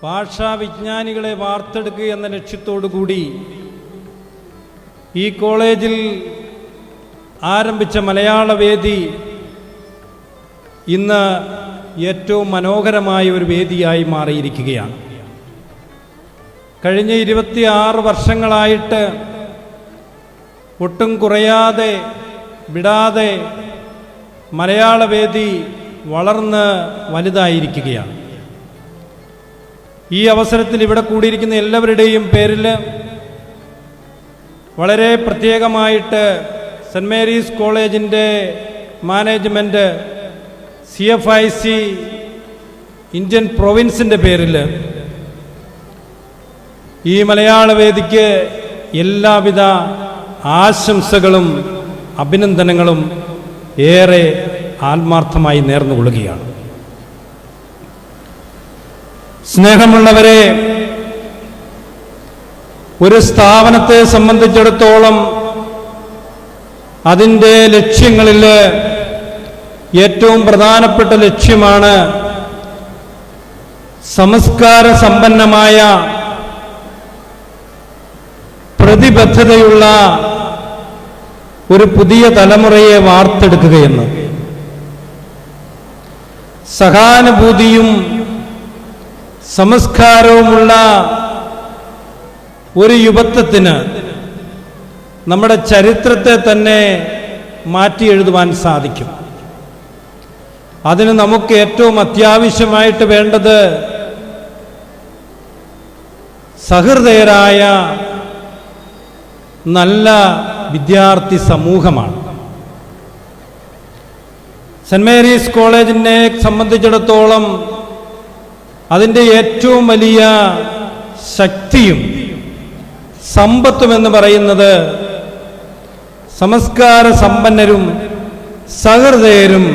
ഭാഷാവിജ്ഞാനികളെ വാർത്തെടുക്കുക എന്ന ലക്ഷ്യത്തോടു കൂടി ഈ കോളേജിൽ ആരംഭിച്ച മലയാള വേദി ഇന്ന് ഏറ്റവും മനോഹരമായ ഒരു വേദിയായി മാറിയിരിക്കുകയാണ്. കഴിഞ്ഞ 26 വർഷങ്ങളായിട്ട് ഒട്ടും കുറയാതെ വിടാതെ മലയാള വേദി വളർന്ന് വലുതായിരിക്കുകയാണ്. ഈ അവസരത്തിൽ ഇവിടെ കൂടിയിരിക്കുന്ന എല്ലാവരുടെയും പേരിൽ വളരെ പ്രത്യേകമായിട്ട് സെൻറ് മേരീസ് കോളേജിൻ്റെ മാനേജ്മെൻറ്റ്, CFIC ഇന്ത്യൻ പ്രൊവിൻസിൻ്റെ പേരിൽ ഈ മലയാള വേദിക്ക് എല്ലാവിധ ആശംസകളും അഭിനന്ദനങ്ങളും ഏറെ ആത്മാർത്ഥമായി നേർന്നുകൊള്ളുകയാണ്. സ്നേഹമുള്ളവരെ, ഒരു സ്ഥാപനത്തെ സംബന്ധിച്ചിടത്തോളം അതിൻ്റെ ലക്ഷ്യങ്ങളിൽ ഏറ്റവും പ്രധാനപ്പെട്ട ലക്ഷ്യമാണ് സംസ്കാര സമ്പന്നമായ പ്രതിബദ്ധതയുള്ള ഒരു പുതിയ തലമുറയെ വാർത്തെടുക്കുകയെന്ന്. സഹാനുഭൂതിയും സംസ്കാരവുമുള്ള ഒരു യുവത്വത്തിന് നമ്മുടെ ചരിത്രത്തെ തന്നെ മാറ്റി എഴുതുവാൻ സാധിക്കും. അതിന് നമുക്ക് ഏറ്റവും അത്യാവശ്യമായിട്ട് വേണ്ടത് സഹൃദയരായ നല്ല വിദ്യാർത്ഥി സമൂഹമാണ്. സെൻറ് മേരീസ് കോളേജിനെ സംബന്ധിച്ചിടത്തോളം അതിൻ്റെ ഏറ്റവും വലിയ ശക്തിയും സമ്പത്തുമെന്ന് പറയുന്നത് സംസ്കാര സമ്പന്നരും സഹൃദയരും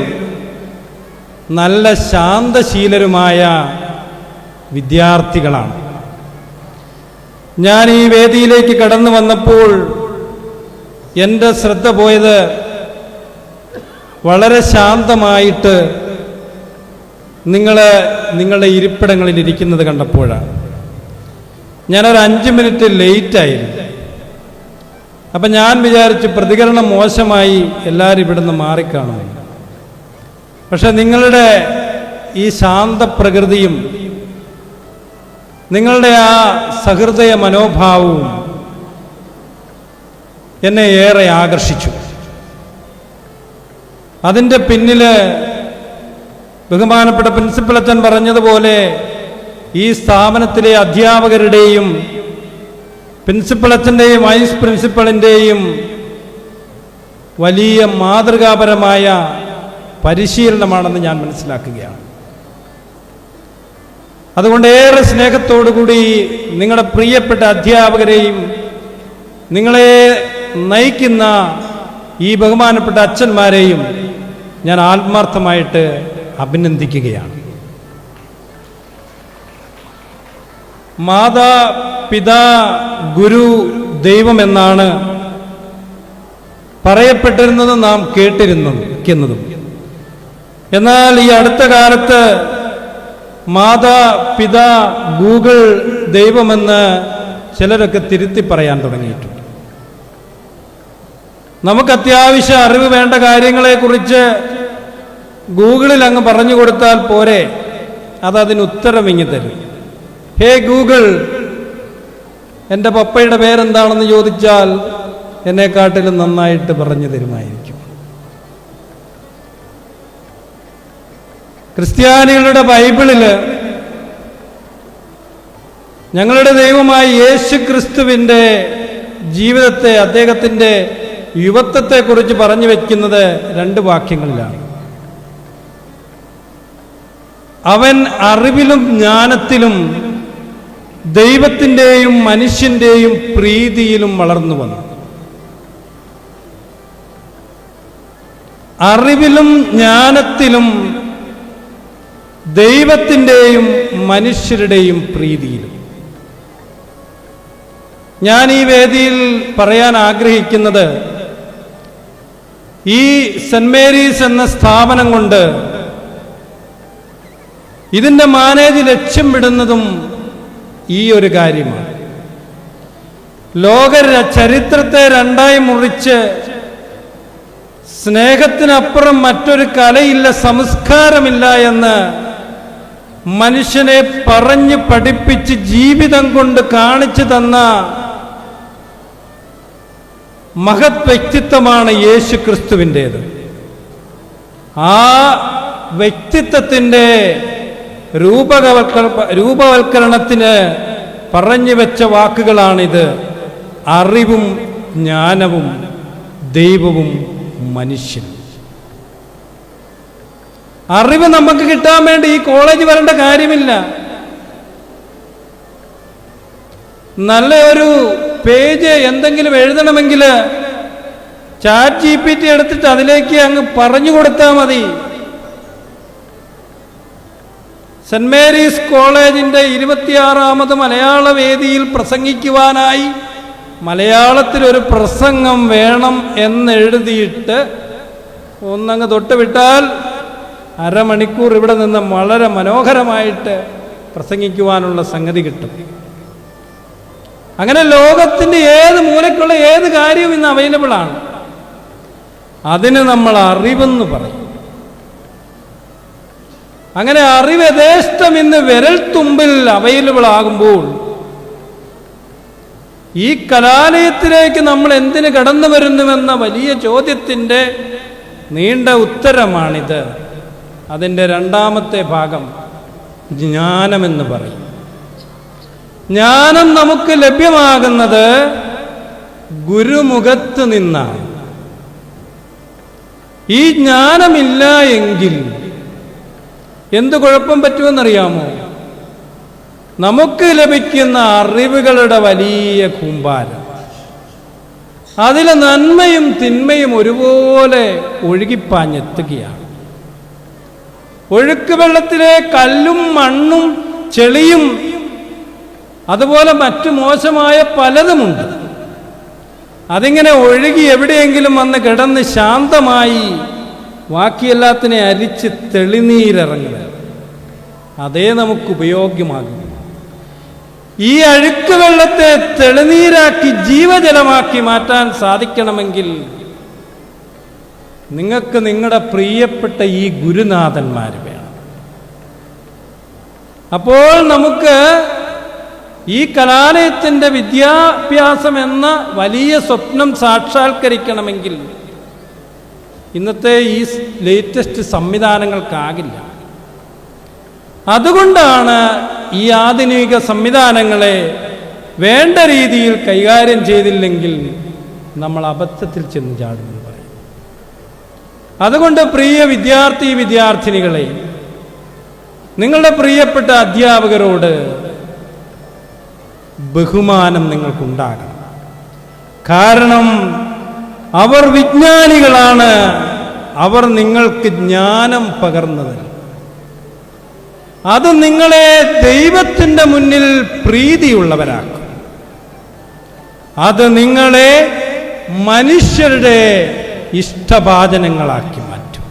നല്ല ശാന്തശീലരുമായ വിദ്യാർത്ഥികളാണ്. ഞാൻ ഈ വേദിയിലേക്ക് കടന്നു വന്നപ്പോൾ എൻ്റെ ശ്രദ്ധ പോയത് വളരെ ശാന്തമായിട്ട് നിങ്ങളുടെ ഇരിപ്പിടങ്ങളിൽ ഇരിക്കുന്നത് കണ്ടപ്പോഴാണ്. ഞാനൊരു 5 മിനിറ്റ് ലേറ്റായിരുന്നു. അപ്പം ഞാൻ വിചാരിച്ചു പ്രതികരണം മോശമായി എല്ലാവരും ഇവിടുന്ന് മാറിക്കാണുമെന്ന്. പക്ഷെ നിങ്ങളുടെ ഈ ശാന്തപ്രകൃതിയും നിങ്ങളുടെ ആ സഹൃദയ മനോഭാവവും എന്നെ ഏറെ ആകർഷിച്ചു. അതിൻ്റെ പിന്നിൽ ബഹുമാനപ്പെട്ട പ്രിൻസിപ്പൽ അച്ഛൻ പറഞ്ഞതുപോലെ ഈ സ്ഥാപനത്തിലെ അധ്യാപകരുടെയും പ്രിൻസിപ്പൽ അച്ഛൻ്റെയും വൈസ് പ്രിൻസിപ്പളിൻ്റെയും വലിയ മാതൃകാപരമായ പരിശീലനമാണെന്ന് ഞാൻ മനസ്സിലാക്കുകയാണ്. അതുകൊണ്ട് ഏറെ സ്നേഹത്തോടുകൂടി നിങ്ങളുടെ പ്രിയപ്പെട്ട അധ്യാപകരെയും നിങ്ങളെ നയിക്കുന്ന ഈ ബഹുമാനപ്പെട്ട അച്ഛന്മാരെയും ഞാൻ ആത്മാർത്ഥമായിട്ട് അഭിനന്ദിക്കുകയാണ്. മാതാ പിതാ ഗുരു ദൈവം എന്നാണ് പറയപ്പെട്ടിരുന്നത്, നാം കേട്ടിരുന്നതും. എന്നാൽ ഈ അടുത്ത കാലത്ത് മാതാ പിതാ ഗൂഗിൾ ദൈവമെന്ന് ചിലരൊക്കെ തിരുത്തി പറയാൻ തുടങ്ങിയിട്ടുണ്ട്. നമുക്ക് അത്യാവശ്യം അറിവ് വേണ്ട കാര്യങ്ങളെക്കുറിച്ച് ഗൂഗിളിൽ അങ്ങ് പറഞ്ഞു കൊടുത്താൽ പോരെ, അതതിന് ഉത്തരം ഇങ്ങി തരും. ഹേ ഗൂഗിൾ, എൻ്റെ പപ്പയുടെ പേരെന്താണെന്ന് ചോദിച്ചാൽ എന്നെക്കാട്ടിലും നന്നായിട്ട് പറഞ്ഞു തരുമായിരിക്കും. ക്രിസ്ത്യാനികളുടെ ബൈബിളിൽ ഞങ്ങളുടെ ദൈവമായ യേശു ക്രിസ്തുവിൻ്റെ ജീവിതത്തെ, അദ്ദേഹത്തിൻ്റെ യുവത്വത്തെക്കുറിച്ച് പറഞ്ഞു വയ്ക്കുന്നത് 2 വാക്യങ്ങളിലാണ്. അവൻ അറിവിലും ജ്ഞാനത്തിലും ദൈവത്തിൻ്റെയും മനുഷ്യൻ്റെയും പ്രീതിയിലും വളർന്നു വന്നു. അറിവിലും ജ്ഞാനത്തിലും ദൈവത്തിൻ്റെയും മനുഷ്യരുടെയും പ്രീതിയിലും. ഞാൻ ഈ വേദിയിൽ പറയാൻ ആഗ്രഹിക്കുന്നത്, ഈ സെന്റ് മേരീസ് എന്ന സ്ഥാപനം കൊണ്ട് ഇതിൻ്റെ മാനേജ് ലക്ഷ്യം വിടുന്നതും ഈ ഒരു കാര്യമാണ്. ലോക ചരിത്രത്തെ 2ആയി മുറിച്ച് സ്നേഹത്തിനപ്പുറം മറ്റൊരു കലയില്ല, സംസ്കാരമില്ല എന്ന് മനുഷ്യനെ പറഞ്ഞ് പഠിപ്പിച്ച് ജീവിതം കൊണ്ട് കാണിച്ചു തന്ന മഹത് വ്യക്തിത്വമാണ് യേശു ക്രിസ്തുവിൻ്റേത്. ആ വ്യക്തിത്വത്തിൻ്റെ രൂപവൽക്കരണത്തിന് പറഞ്ഞു വെച്ച വാക്കുകളാണിത്. അറിവും ജ്ഞാനവും ദൈവവും മനുഷ്യനും. അറിവ് നമുക്ക് കിട്ടാൻ വേണ്ടി ഈ കോളേജ് വരേണ്ട കാര്യമില്ല. നല്ല ഒരു പേജ് എന്തെങ്കിലും എഴുതണമെങ്കിൽ ചാറ്റ് GPT എടുത്തിട്ട് അതിലേക്ക് അങ്ങ് പറഞ്ഞു കൊടുത്താൽ മതി. സെന്റ് മേരീസ് കോളേജിൻ്റെ 26ാമത് മലയാള വേദിയിൽ പ്രസംഗിക്കുവാനായി മലയാളത്തിലൊരു പ്രസംഗം വേണം എന്നെഴുതിയിട്ട് ഒന്നങ്ങ് തൊട്ടുവിട്ടാൽ അരമണിക്കൂർ ഇവിടെ നിന്ന് വളരെ മനോഹരമായിട്ട് പ്രസംഗിക്കുവാനുള്ള സംഗതി കിട്ടും. അങ്ങനെ ലോകത്തിൻ്റെ ഏത് മൂലയ്ക്കുള്ള ഏത് കാര്യവും ഇന്ന് അവൈലബിൾ ആണ്. അതിന് നമ്മൾ അറിവെന്ന് പറയും. അങ്ങനെ അറിവ് യഥേഷ്ടം ഇന്ന് വിരൽ തുമ്പിൽ അവൈലബിൾ ആകുമ്പോൾ ഈ കലാലയത്തിലേക്ക് നമ്മൾ എന്തിന് കടന്നു വരുന്നുവെന്ന വലിയ ചോദ്യത്തിൻ്റെ നീണ്ട ഉത്തരമാണിത്. അതിൻ്റെ 2ാമത്തെ ഭാഗം ജ്ഞാനമെന്ന് പറയും. ജ്ഞാനം നമുക്ക് ലഭ്യമാകുന്നത് ഗുരുമുഖത്ത് നിന്നാണ്. ഈ ജ്ഞാനമില്ല എങ്കിൽ എന്ത് കുഴപ്പം പറ്റുമെന്നറിയാമോ? നമുക്ക് ലഭിക്കുന്ന അറിവുകളുടെ വലിയ കൂമ്പാരം, അതിൽ നന്മയും തിന്മയും ഒരുപോലെ ഒഴുകിപ്പാഞ്ഞെത്തുകയാണ്. ഒഴുക്ക് വെള്ളത്തിലെ കല്ലും മണ്ണും ചെളിയും അതുപോലെ മറ്റു മോശമായ പലതുമുണ്ട്. അതിങ്ങനെ ഒഴുകി എവിടെയെങ്കിലും വന്ന് കിടന്ന് ശാന്തമായി ബാക്കിയെല്ലാത്തിനെ അരിച്ച് തെളിനീരിറങ്ങുക, അതേ നമുക്ക് ഉപയോഗ്യമാകും. ഈ അഴുക്ക് വെള്ളത്തെ തെളിനീരാക്കി ജീവജലമാക്കി മാറ്റാൻ സാധിക്കണമെങ്കിൽ നിങ്ങൾക്ക് നിങ്ങളുടെ പ്രിയപ്പെട്ട ഈ ഗുരുനാഥന്മാർ വേണം. അപ്പോൾ നമുക്ക് ഈ കലാലയത്തിൻ്റെ വിദ്യാഭ്യാസം എന്ന വലിയ സ്വപ്നം സാക്ഷാത്കരിക്കണമെങ്കിൽ ഇന്നത്തെ ഈ ലേറ്റസ്റ്റ് സംവിധാനങ്ങൾക്കാകില്ല. അതുകൊണ്ടാണ് ഈ ആധുനിക സംവിധാനങ്ങളെ വേണ്ട രീതിയിൽ കൈകാര്യം ചെയ്തില്ലെങ്കിൽ നമ്മൾ അബദ്ധത്തിൽ ചെന്ന് ചാടുമെന്ന് പറയും. അതുകൊണ്ട് പ്രിയ വിദ്യാർത്ഥിനികളെ, നിങ്ങളുടെ പ്രിയപ്പെട്ട അധ്യാപകരോട് ബഹുമാനം നിങ്ങൾക്കുണ്ടാകണം. കാരണം അവർ വിജ്ഞാനികളാണ്. അവർ നിങ്ങൾക്ക് ജ്ഞാനം പകർന്നത്, അത് നിങ്ങളെ ദൈവത്തിൻ്റെ മുന്നിൽ പ്രീതിയുള്ളവരാക്കും. അത് നിങ്ങളെ മനുഷ്യരുടെ ഇഷ്ടഭാജനങ്ങളാക്കി മാറ്റും.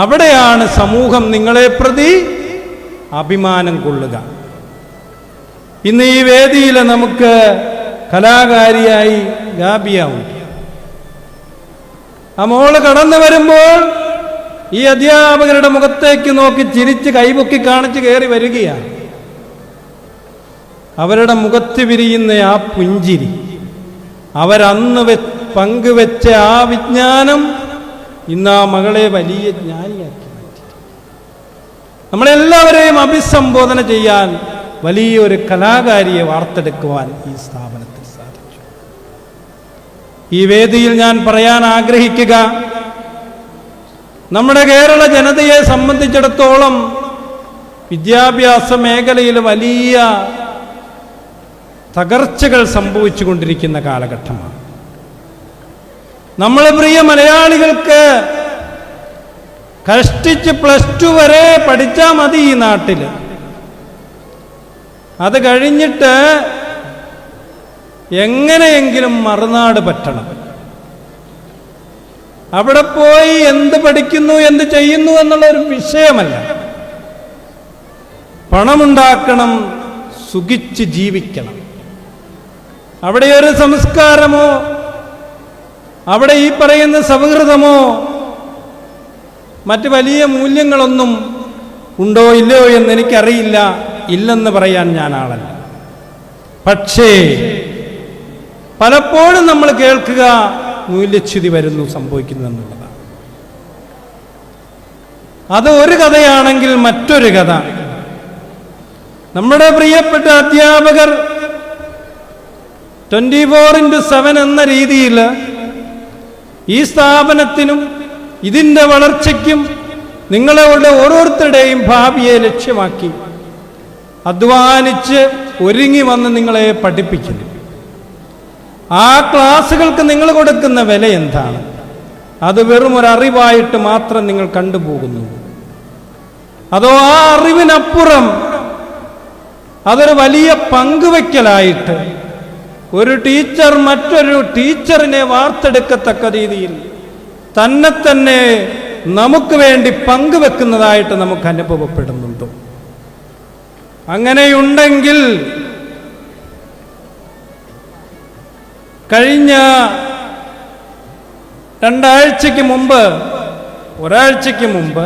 അവിടെയാണ് സമൂഹം നിങ്ങളെ പ്രതി അഭിമാനം കൊള്ളുക. ഇന്ന് ഈ വേദിയിൽ നമുക്ക് കലാകാരിയായി ഗാബിയ ഉണ്ട്. ആ മോള് കടന്നു വരുമ്പോൾ ഈ അധ്യാപകരുടെ മുഖത്തേക്ക് നോക്കി ചിരിച്ച് കൈപൊക്കി കാണിച്ച് കയറി വരികയാണ്. അവരുടെ മുഖത്ത് വിരിയുന്ന ആ പുഞ്ചിരി, അവരന്ന് പങ്കുവെച്ച ആ വിജ്ഞാനം ഇന്ന് ആ മകളെ വലിയ ജ്ഞാനിയാക്കി മാറ്റി. നമ്മളെല്ലാവരെയും അഭിസംബോധന ചെയ്യാൻ വലിയൊരു കലാകാരിയെ വാർത്തെടുക്കുവാൻ ഈ സ്ഥാപനത്തിൽ സാധിച്ചു. ഈ വേദിയിൽ ഞാൻ പറയാൻ ആഗ്രഹിക്കുക, നമ്മുടെ കേരള ജനതയെ സംബന്ധിച്ചിടത്തോളം വിദ്യാഭ്യാസ മേഖലയിൽ വലിയ തകർച്ചകൾ സംഭവിച്ചുകൊണ്ടിരിക്കുന്ന കാലഘട്ടമാണ്. നമ്മളെ പ്രിയ മലയാളികൾക്ക് കഷ്ടിച്ച് +2 വരെ പഠിച്ചാൽ മതി ഈ നാട്ടിൽ. അത് കഴിഞ്ഞിട്ട് എങ്ങനെയെങ്കിലും മറുനാട് പറ്റണം. അവിടെ പോയി എന്ത് പഠിക്കുന്നു എന്ത് ചെയ്യുന്നു എന്നുള്ളൊരു വിഷയമല്ല. പണമുണ്ടാക്കണം, സുഖിച്ച് ജീവിക്കണം. അവിടെ ഒരു സംസ്കാരമോ അവിടെ ഈ പറയുന്ന സൗഹൃദമോ മറ്റ് വലിയ മൂല്യങ്ങളൊന്നും ഉണ്ടോ ഇല്ലയോ എന്ന് എനിക്കറിയില്ല. ഇല്ലെന്ന് പറയാൻ ഞാൻ ആളല്ല. പക്ഷേ പലപ്പോഴും നമ്മൾ കേൾക്കുക മൂല്യച്യുതി വരുന്നു, സംഭവിക്കുന്നു എന്നുള്ളതാണ്. അത് ഒരു കഥയാണെങ്കിൽ മറ്റൊരു കഥ. നമ്മുടെ പ്രിയപ്പെട്ട അധ്യാപകർ 24/7 എന്ന രീതിയിൽ ഈ സ്ഥാപനത്തിനും ഇതിൻ്റെ വളർച്ചയ്ക്കും നിങ്ങളുടെ ഓരോരുത്തരുടെയും ഭാവിയെ ലക്ഷ്യമാക്കി അധ്വാനിച്ച് ഒരുങ്ങി വന്ന് നിങ്ങളെ പഠിപ്പിക്കുന്നു. ആ ക്ലാസ്സുകൾക്ക് നിങ്ങൾ കൊടുക്കുന്ന വില എന്താണ്? അത് വെറും ഒരു അറിവായിട്ട് മാത്രം നിങ്ങൾ കണ്ടുപോകുന്നു? അതോ ആ അറിവിനപ്പുറം അതൊരു വലിയ പങ്കുവയ്ക്കലായിട്ട് ഒരു ടീച്ചർ മറ്റൊരു ടീച്ചറിനെ വാർത്തെടുക്കത്തക്ക രീതിയിൽ തന്നെ നമുക്ക് വേണ്ടി പങ്കുവെക്കുന്നതായിട്ട് നമുക്ക് അനുഭവപ്പെടുന്നുണ്ടോ? അങ്ങനെയുണ്ടെങ്കിൽ കഴിഞ്ഞ ഒരാഴ്ചയ്ക്ക് മുമ്പ്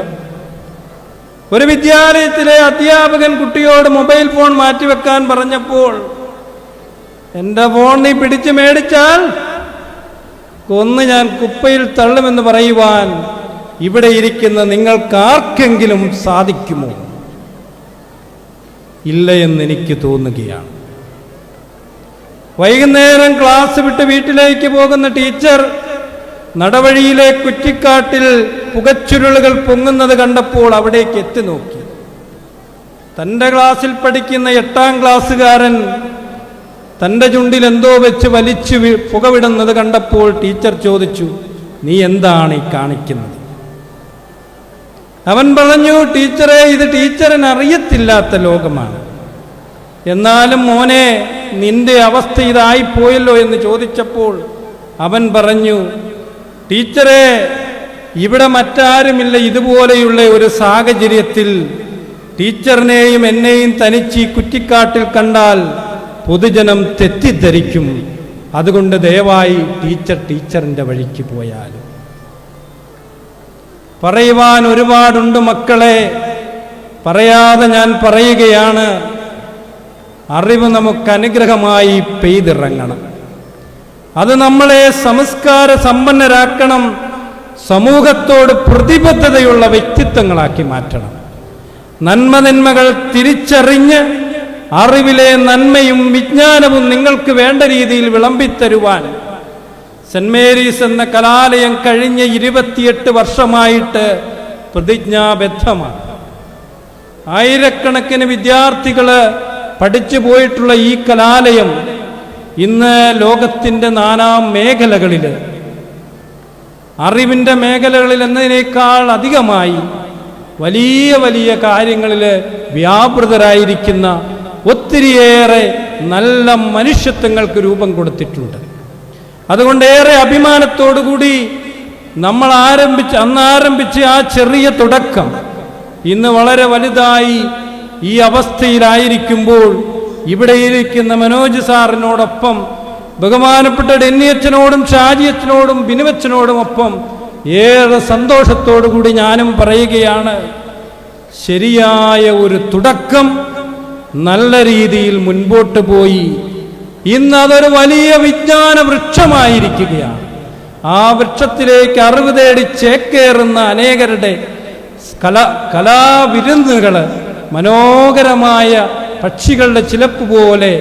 ഒരു വിദ്യാലയത്തിലെ അധ്യാപകൻ കുട്ടിയോട് മൊബൈൽ ഫോൺ മാറ്റിവെക്കാൻ പറഞ്ഞപ്പോൾ, എൻ്റെ ഫോൺ നീ പിടിച്ചു മേടിച്ചാൽ കൊന്ന് ഞാൻ കുപ്പയിൽ തള്ളുമെന്ന് പറയുവാൻ ഇവിടെ ഇരിക്കുന്ന നിങ്ങൾക്കാർക്കെങ്കിലും സാധിക്കുമോ? ഇല്ല എന്നെനിക്ക് തോന്നുകയാണ്. വൈകുന്നേരം ക്ലാസ് വിട്ട് വീട്ടിലേക്ക് പോകുന്ന ടീച്ചർ നടവഴിയിലെ കുറ്റിക്കാട്ടിൽ പുകച്ചുരുളുകൾ പൊങ്ങുന്നത് കണ്ടപ്പോൾ അവിടേക്ക് എത്തി നോക്കി. തൻ്റെ ക്ലാസ്സിൽ പഠിക്കുന്ന 8ാം ക്ലാസ്സുകാരൻ തൻ്റെ ചുണ്ടിൽ എന്തോ വെച്ച് വലിച്ചു പുകവിടുന്നത് കണ്ടപ്പോൾ ടീച്ചർ ചോദിച്ചു, നീ എന്താണ് ഈ കാണിക്കുന്നത്? അവൻ പറഞ്ഞു, ടീച്ചറെ, ഇത് ടീച്ചറിന് അറിയത്തില്ലാത്ത ലോകമാണ്. എന്നാലും മോനെ, നിന്റെ അവസ്ഥ ഇതായിപ്പോയല്ലോ എന്ന് ചോദിച്ചപ്പോൾ അവൻ പറഞ്ഞു, ടീച്ചറെ, ഇവിടെ മറ്റാരുമില്ല. ഇതുപോലെയുള്ള ഒരു സാഹചര്യത്തിൽ ടീച്ചറിനെയും എന്നെയും തനിച്ച് ഈ കുറ്റിക്കാട്ടിൽ കണ്ടാൽ പൊതുജനം തെറ്റിദ്ധരിക്കും. അതുകൊണ്ട് ദയവായി ടീച്ചറിൻ്റെ വഴിക്ക് പോയാലും. പറയുവാൻ ഒരുപാടുണ്ട് മക്കളെ, പറയാതെ ഞാൻ പറയുകയാണ്. അറിവ് നമുക്ക് അനുഗ്രഹമായി പെയ്തിറങ്ങണം. അത് നമ്മളെ സംസ്കാര സമ്പന്നരാക്കണം. സമൂഹത്തോട് പ്രതിബദ്ധതയുള്ള വ്യക്തിത്വങ്ങളാക്കി മാറ്റണം. നന്മകൾ തിരിച്ചറിഞ്ഞ് അറിവിലെ നന്മയും വിജ്ഞാനവും നിങ്ങൾക്ക് വേണ്ട രീതിയിൽ വിളമ്പിത്തരുവാൻ സെന്റ് മേരീസ് എന്ന കലാലയം കഴിഞ്ഞ 28 വർഷമായിട്ട് പ്രതിജ്ഞാബദ്ധമാണ്. ആയിരക്കണക്കിന് വിദ്യാർത്ഥികൾ പഠിച്ചു പോയിട്ടുള്ള ഈ കലാലയം ഇന്ന് ലോകത്തിൻ്റെ നാനാ മേഖലകളിൽ, അറിവിൻ്റെ മേഖലകളിൽ എന്നതിനേക്കാൾ അധികമായി വലിയ വലിയ കാര്യങ്ങളിൽ വ്യാപൃതരായിരിക്കുന്ന ഒത്തിരിയേറെ നല്ല മനുഷ്യത്വങ്ങൾക്ക് രൂപം കൊടുത്തിട്ടുണ്ട്. അതുകൊണ്ട് ഏറെ അഭിമാനത്തോടുകൂടി നമ്മൾ അന്ന് ആരംഭിച്ച ആ ചെറിയ തുടക്കം ഇന്ന് വളരെ വലുതായി ഈ അവസ്ഥയിലായിരിക്കുമ്പോൾ ഇവിടെ ഇരിക്കുന്ന മനോജ് സാറിനോടൊപ്പം ബഹുമാനപ്പെട്ട ഡെന്നിയച്ചനോടും ഷാജിയച്ചനോടും ബിനുവച്ചനോടും ഒപ്പം ഏറെ സന്തോഷത്തോടുകൂടി ഞാനും പറയുകയാണ്, ശരിയായ ഒരു തുടക്കം നല്ല രീതിയിൽ മുൻപോട്ട് പോയി. ഇന്ന് അതൊരു വലിയ വിജ്ഞാന വൃക്ഷമായിരിക്കുകയാണ്. ആ വൃക്ഷത്തിലേക്ക് അറിവ് തേടി ചേക്കേറുന്ന അനേകരുടെ കലാവിരുന്നുകൾ മനോഹരമായ പക്ഷികളുടെ ചിലപ്പ് പോലെ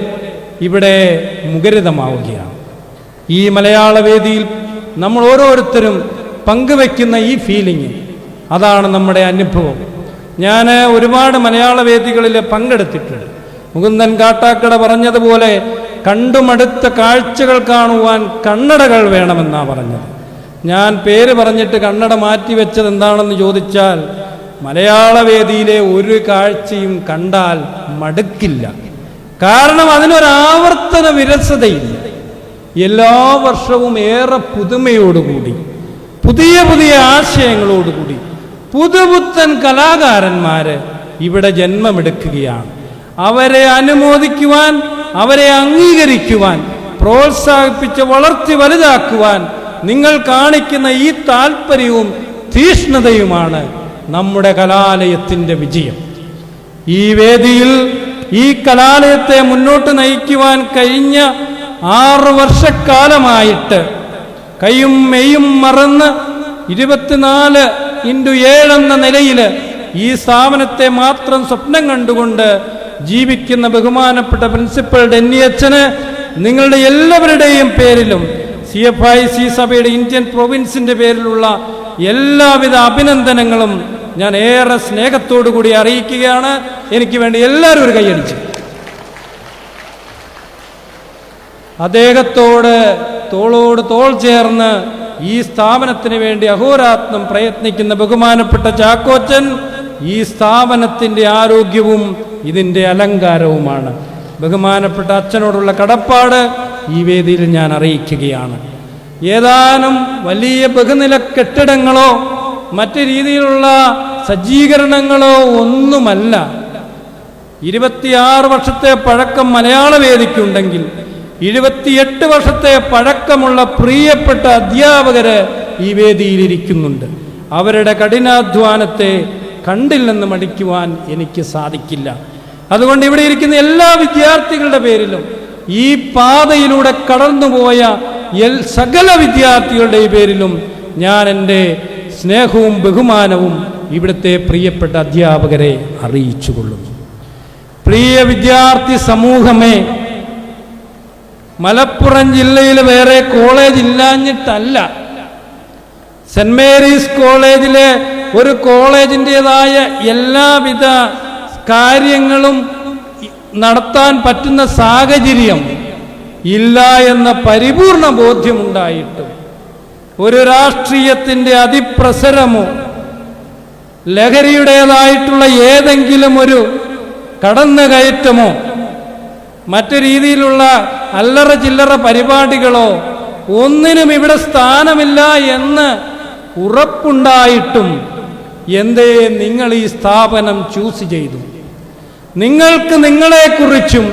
ഇവിടെ മുഖരിതമാവുകയാണ്. ഈ മലയാള വേദിയിൽ നമ്മൾ ഓരോരുത്തരും പങ്കുവെക്കുന്ന ഈ ഫീലിംഗ്, അതാണ് നമ്മുടെ അനുഭവം. ഞാൻ ഒരുപാട് മലയാള വേദികളിൽ പങ്കെടുത്തിട്ടുണ്ട്. മുകുന്ദൻ കാട്ടാക്കട പറഞ്ഞതുപോലെ കണ്ടുമടുത്ത കാഴ്ചകൾ കാണുവാൻ കണ്ണടകൾ വേണമെന്നാണ് പറഞ്ഞത്. ഞാൻ പേര് പറഞ്ഞിട്ട് കണ്ണട മാറ്റിവെച്ചത് എന്താണെന്ന് ചോദിച്ചാൽ, മലയാള വേദിയിലെ ഒരു കാഴ്ചയും കണ്ടാൽ മടുക്കില്ല. കാരണം അതിനൊരാവർത്തന വിരസതയില്ല. എല്ലാ വർഷവും ഏറെ പുതുമയോടുകൂടി, പുതിയ പുതിയ ആശയങ്ങളോടുകൂടി പുതുപുത്തൻ കലാകാരന്മാര് ഇവിടെ ജന്മമെടുക്കുകയാണ്. അവരെ അനുമോദിക്കുവാൻ, അവരെ അംഗീകരിക്കുവാൻ, പ്രോത്സാഹിപ്പിച്ച് വളർത്തി വലുതാക്കുവാൻ നിങ്ങൾ കാണിക്കുന്ന ഈ താല്പര്യവും തീഷ്ണതയുമാണ് നമ്മുടെ കലാലയത്തിൻ്റെ വിജയം. ഈ വേദിയിൽ ഈ കലാലയത്തെ മുന്നോട്ട് നയിക്കുവാൻ കഴിഞ്ഞ 6 വർഷക്കാലമായിട്ട് കൈയും മെയ്യും മറന്ന് 24x7 എന്ന നിലയിൽ ഈ സ്ഥാപനത്തെ മാത്രം സ്വപ്നം കണ്ടുകൊണ്ട് ജീവിക്കുന്ന ബഹുമാനപ്പെട്ട പ്രിൻസിപ്പൽ ഡെന്നിയച്ചന് നിങ്ങളുടെ എല്ലാവരുടെയും പേരിലും CFIC സഭയുടെ ഇന്ത്യൻ പ്രൊവിൻസിൻ്റെ പേരിലുള്ള എല്ലാവിധ അഭിനന്ദനങ്ങളും ഞാൻ ഏറെ സ്നേഹത്തോടു കൂടി അറിയിക്കുകയാണ്. എനിക്ക് വേണ്ടി എല്ലാവരും ഒരു കൈയടിച്ചു. അദ്ദേഹത്തോട് തോളോട് തോൾ ചേർന്ന് ഈ സ്ഥാപനത്തിന് വേണ്ടി അഹോരാത്രം പ്രയത്നിക്കുന്ന ബഹുമാനപ്പെട്ട ചാക്കോച്ചൻ ഈ സ്ഥാപനത്തിൻ്റെ ആരോഗ്യവും ഇതിൻ്റെ അലങ്കാരവുമാണ്. ബഹുമാനപ്പെട്ട അച്ഛനോടുള്ള കടപ്പാട് ഈ വേദിയിൽ ഞാൻ അറിയിക്കുകയാണ്. ഏതാനും വലിയ ബഹുനില കെട്ടിടങ്ങളോ മറ്റു രീതിയിലുള്ള സജ്ജീകരണങ്ങളോ ഒന്നുമല്ല. 26 വർഷത്തെ പഴക്കം മലയാള വേദിക്കുണ്ടെങ്കിൽ 28 വർഷത്തെ പഴക്കമുള്ള പ്രിയപ്പെട്ട അധ്യാപകര് ഈ വേദിയിലിരിക്കുന്നുണ്ട്. അവരുടെ കഠിനാധ്വാനത്തെ കണ്ടില്ലെന്ന് മടിക്കുവാൻ എനിക്ക് സാധിക്കില്ല. അതുകൊണ്ട് ഇവിടെ ഇരിക്കുന്ന എല്ലാ വിദ്യാർത്ഥികളുടെ പേരിലും ഈ പാതയിലൂടെ കടന്നുപോയ സകല വിദ്യാർത്ഥികളുടെ പേരിലും ഞാൻ എൻ്റെ സ്നേഹവും ബഹുമാനവും ഇവിടുത്തെ പ്രിയപ്പെട്ട അധ്യാപകരെ അറിയിച്ചുകൊള്ളുന്നു. പ്രിയ വിദ്യാർത്ഥി സമൂഹമേ, മലപ്പുറം ജില്ലയിൽ വേറെ കോളേജ് ഇല്ലാഞ്ഞിട്ടല്ല, സെന്റ് മേരീസ് കോളേജിലെ ഒരു കോളേജിൻ്റെതായ എല്ലാവിധ കാര്യങ്ങളും നടത്താൻ പറ്റുന്ന സാഹചര്യം ഇല്ല എന്ന പരിപൂർണ ബോധ്യമുണ്ടായിട്ടും ഒരു രാഷ്ട്രീയത്തിൻ്റെ അതിപ്രസരമോ ലഹരിയുടേതായിട്ടുള്ള ഏതെങ്കിലും ഒരു കടന്നുകയറ്റമോ മറ്റു രീതിയിലുള്ള അല്ലറ ചില്ലറ പരിപാടികളോ ഒന്നിനും ഇവിടെ സ്ഥാനമില്ല എന്ന് ഉറപ്പുണ്ടായിട്ടും എന്തേ നിങ്ങൾ ഈ സ്ഥാപനം ചൂസ് ചെയ്തു? നിങ്ങൾക്ക് നിങ്ങളെക്കുറിച്ചും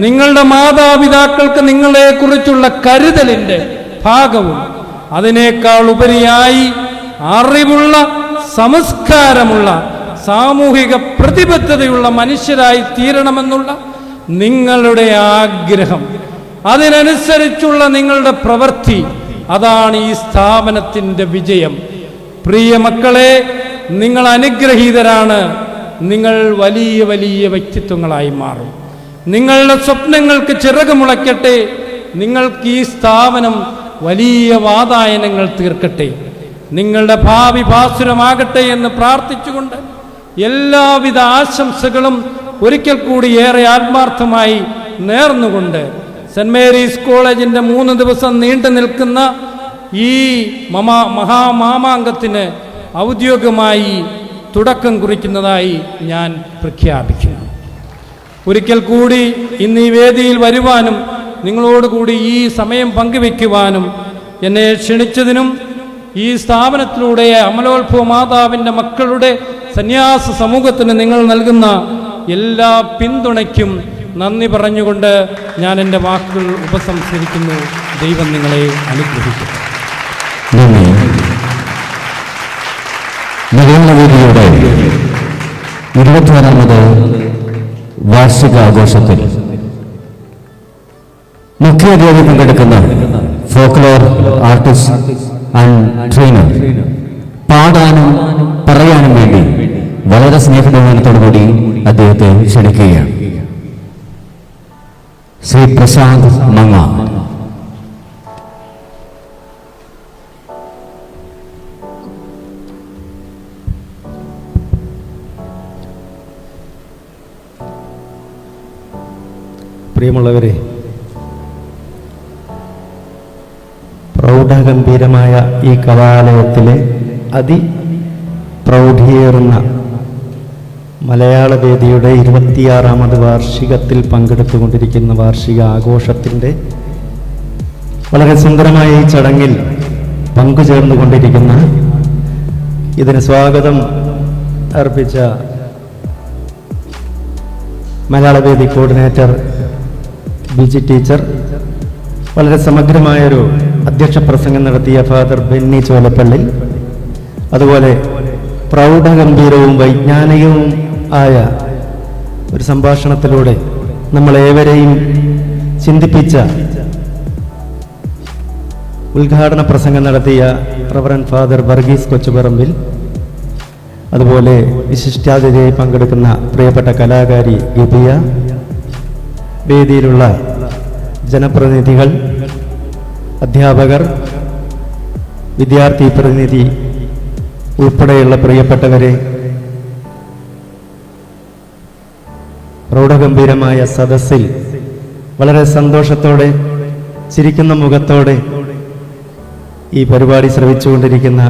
നിങ്ങളുടെ മാതാപിതാക്കൾക്ക് നിങ്ങളെക്കുറിച്ചുള്ള കരുതലിൻ്റെ ഭാഗവും അതിനേക്കാൾ ഉപരിയായി അറിവുള്ള, സംസ്കാരമുള്ള, സാമൂഹിക പ്രതിബദ്ധതയുള്ള മനുഷ്യരായി തീരണമെന്നുള്ള നിങ്ങളുടെ ആഗ്രഹം, അതിനനുസരിച്ചുള്ള നിങ്ങളുടെ പ്രവൃത്തി, അതാണ് ഈ സ്ഥാപനത്തിൻ്റെ വിജയം. പ്രിയ മക്കളെ, നിങ്ങൾ അനുഗ്രഹീതരാണ്. നിങ്ങൾ വലിയ വലിയ വ്യക്തിത്വങ്ങളായി മാറും. നിങ്ങളുടെ സ്വപ്നങ്ങൾക്ക് ചിറക് മുളയ്ക്കട്ടെ. നിങ്ങൾക്ക് ഈ സ്ഥാപനം വലിയ വാതായനങ്ങൾ തീർക്കട്ടെ. നിങ്ങളുടെ ഭാവി ഭാസുരമാകട്ടെ എന്ന് പ്രാർത്ഥിച്ചുകൊണ്ട് എല്ലാവിധ ആശംസകളും ഒരിക്കൽ കൂടി ഏറെ ആത്മാർത്ഥമായി നേർന്നുകൊണ്ട് സെന്റ് മേരീസ് കോളേജിൻ്റെ 3 ദിവസം നീണ്ടു നിൽക്കുന്ന ഈ മഹാമാമാങ്കത്തിന് ഔദ്യോഗികമായി തുടക്കം കുറിക്കുന്നതായി ഞാൻ പ്രഖ്യാപിക്കുന്നു. ഒരിക്കൽ കൂടി ഇന്ന് ഈ വേദിയിൽ വരുവാനും നിങ്ങളോടുകൂടി ഈ സമയം പങ്കുവെക്കുവാനും എന്നെ ക്ഷണിച്ചതിനും ഈ സ്ഥാപനത്തിലൂടെ അമലോത്ഭവ മാതാവിൻ്റെ മക്കളുടെ സന്യാസ സമൂഹത്തിന് നിങ്ങൾ നൽകുന്ന എല്ലാ പിന്തുണയ്ക്കും നന്ദി പറഞ്ഞുകൊണ്ട് ഞാൻ എൻ്റെ വാക്കുകൾ ഉപസംഹരിക്കുന്നു. ദൈവം നിങ്ങളെ അനുഗ്രഹിക്കട്ടെ. നവീനവേദിയുടെ 26ാമത് വാർഷിക ആഘോഷത്തിൽ മുഖ്യാതിഥിയായി പങ്കെടുക്കുന്ന ഫോക്ലോർ ആർട്ടിസ്റ്റ് ആൻഡ് ട്രെയിനർ പാടാനും പറയാനും വേണ്ടി വളരെ സ്നേഹബഹുമാനത്തോടുകൂടി അദ്ദേഹത്തെ ക്ഷണിക്കുകയാണ്. ശ്രീ പ്രശാന്ത് മങ്ങ. പ്രിയമുള്ളവരെ, പ്രൗഢഗംഭീരമായ ഈ കലാലയത്തിലെ അതിപ്രൗഢിയേറുന്ന മലയാള വേദിയുടെ 26ാമത് വാർഷികത്തിൽ പങ്കെടുത്തുകൊണ്ടിരിക്കുന്ന വാർഷിക ആഘോഷത്തിൻ്റെ വളരെ സുന്ദരമായ ഈ ചടങ്ങിൽ പങ്കുചേർന്നുകൊണ്ടിരിക്കുന്ന ഇതിന് സ്വാഗതം അർപ്പിച്ച മലയാള വേദി കോർഡിനേറ്റർ ബിജി ടീച്ചർ, വളരെ സമഗ്രമായൊരു അധ്യക്ഷ പ്രസംഗം നടത്തിയ ഫാദർ ബെന്നി ചോലപ്പള്ളി, അതുപോലെ പ്രൗഢഗംഭീരവും വൈജ്ഞാനികവും ആയ ഒരു സംഭാഷണത്തിലൂടെ നമ്മളേവരെയും ചിന്തിപ്പിച്ച ഉദ്ഘാടന പ്രസംഗം നടത്തിയ റവറൻഡ് ഫാദർ വർഗീസ് കൊച്ചുപറമ്പിൽ, അതുപോലെ വിശിഷ്ടാതിഥിയായി പങ്കെടുക്കുന്ന പ്രിയപ്പെട്ട കലാകാരി ഗിബിയ, വേദിയിലുള്ള ജനപ്രതിനിധികൾ, അധ്യാപകർ, വിദ്യാർത്ഥി പ്രതിനിധി ഉൾപ്പെടെയുള്ള പ്രിയപ്പെട്ടവരെ, പ്രൗഢഗംഭീരമായ സദസ്സിൽ വളരെ സന്തോഷത്തോടെ ചിരിക്കുന്ന മുഖത്തോടെ ഈ പരിപാടി ശ്രവിച്ചുകൊണ്ടിരിക്കുന്ന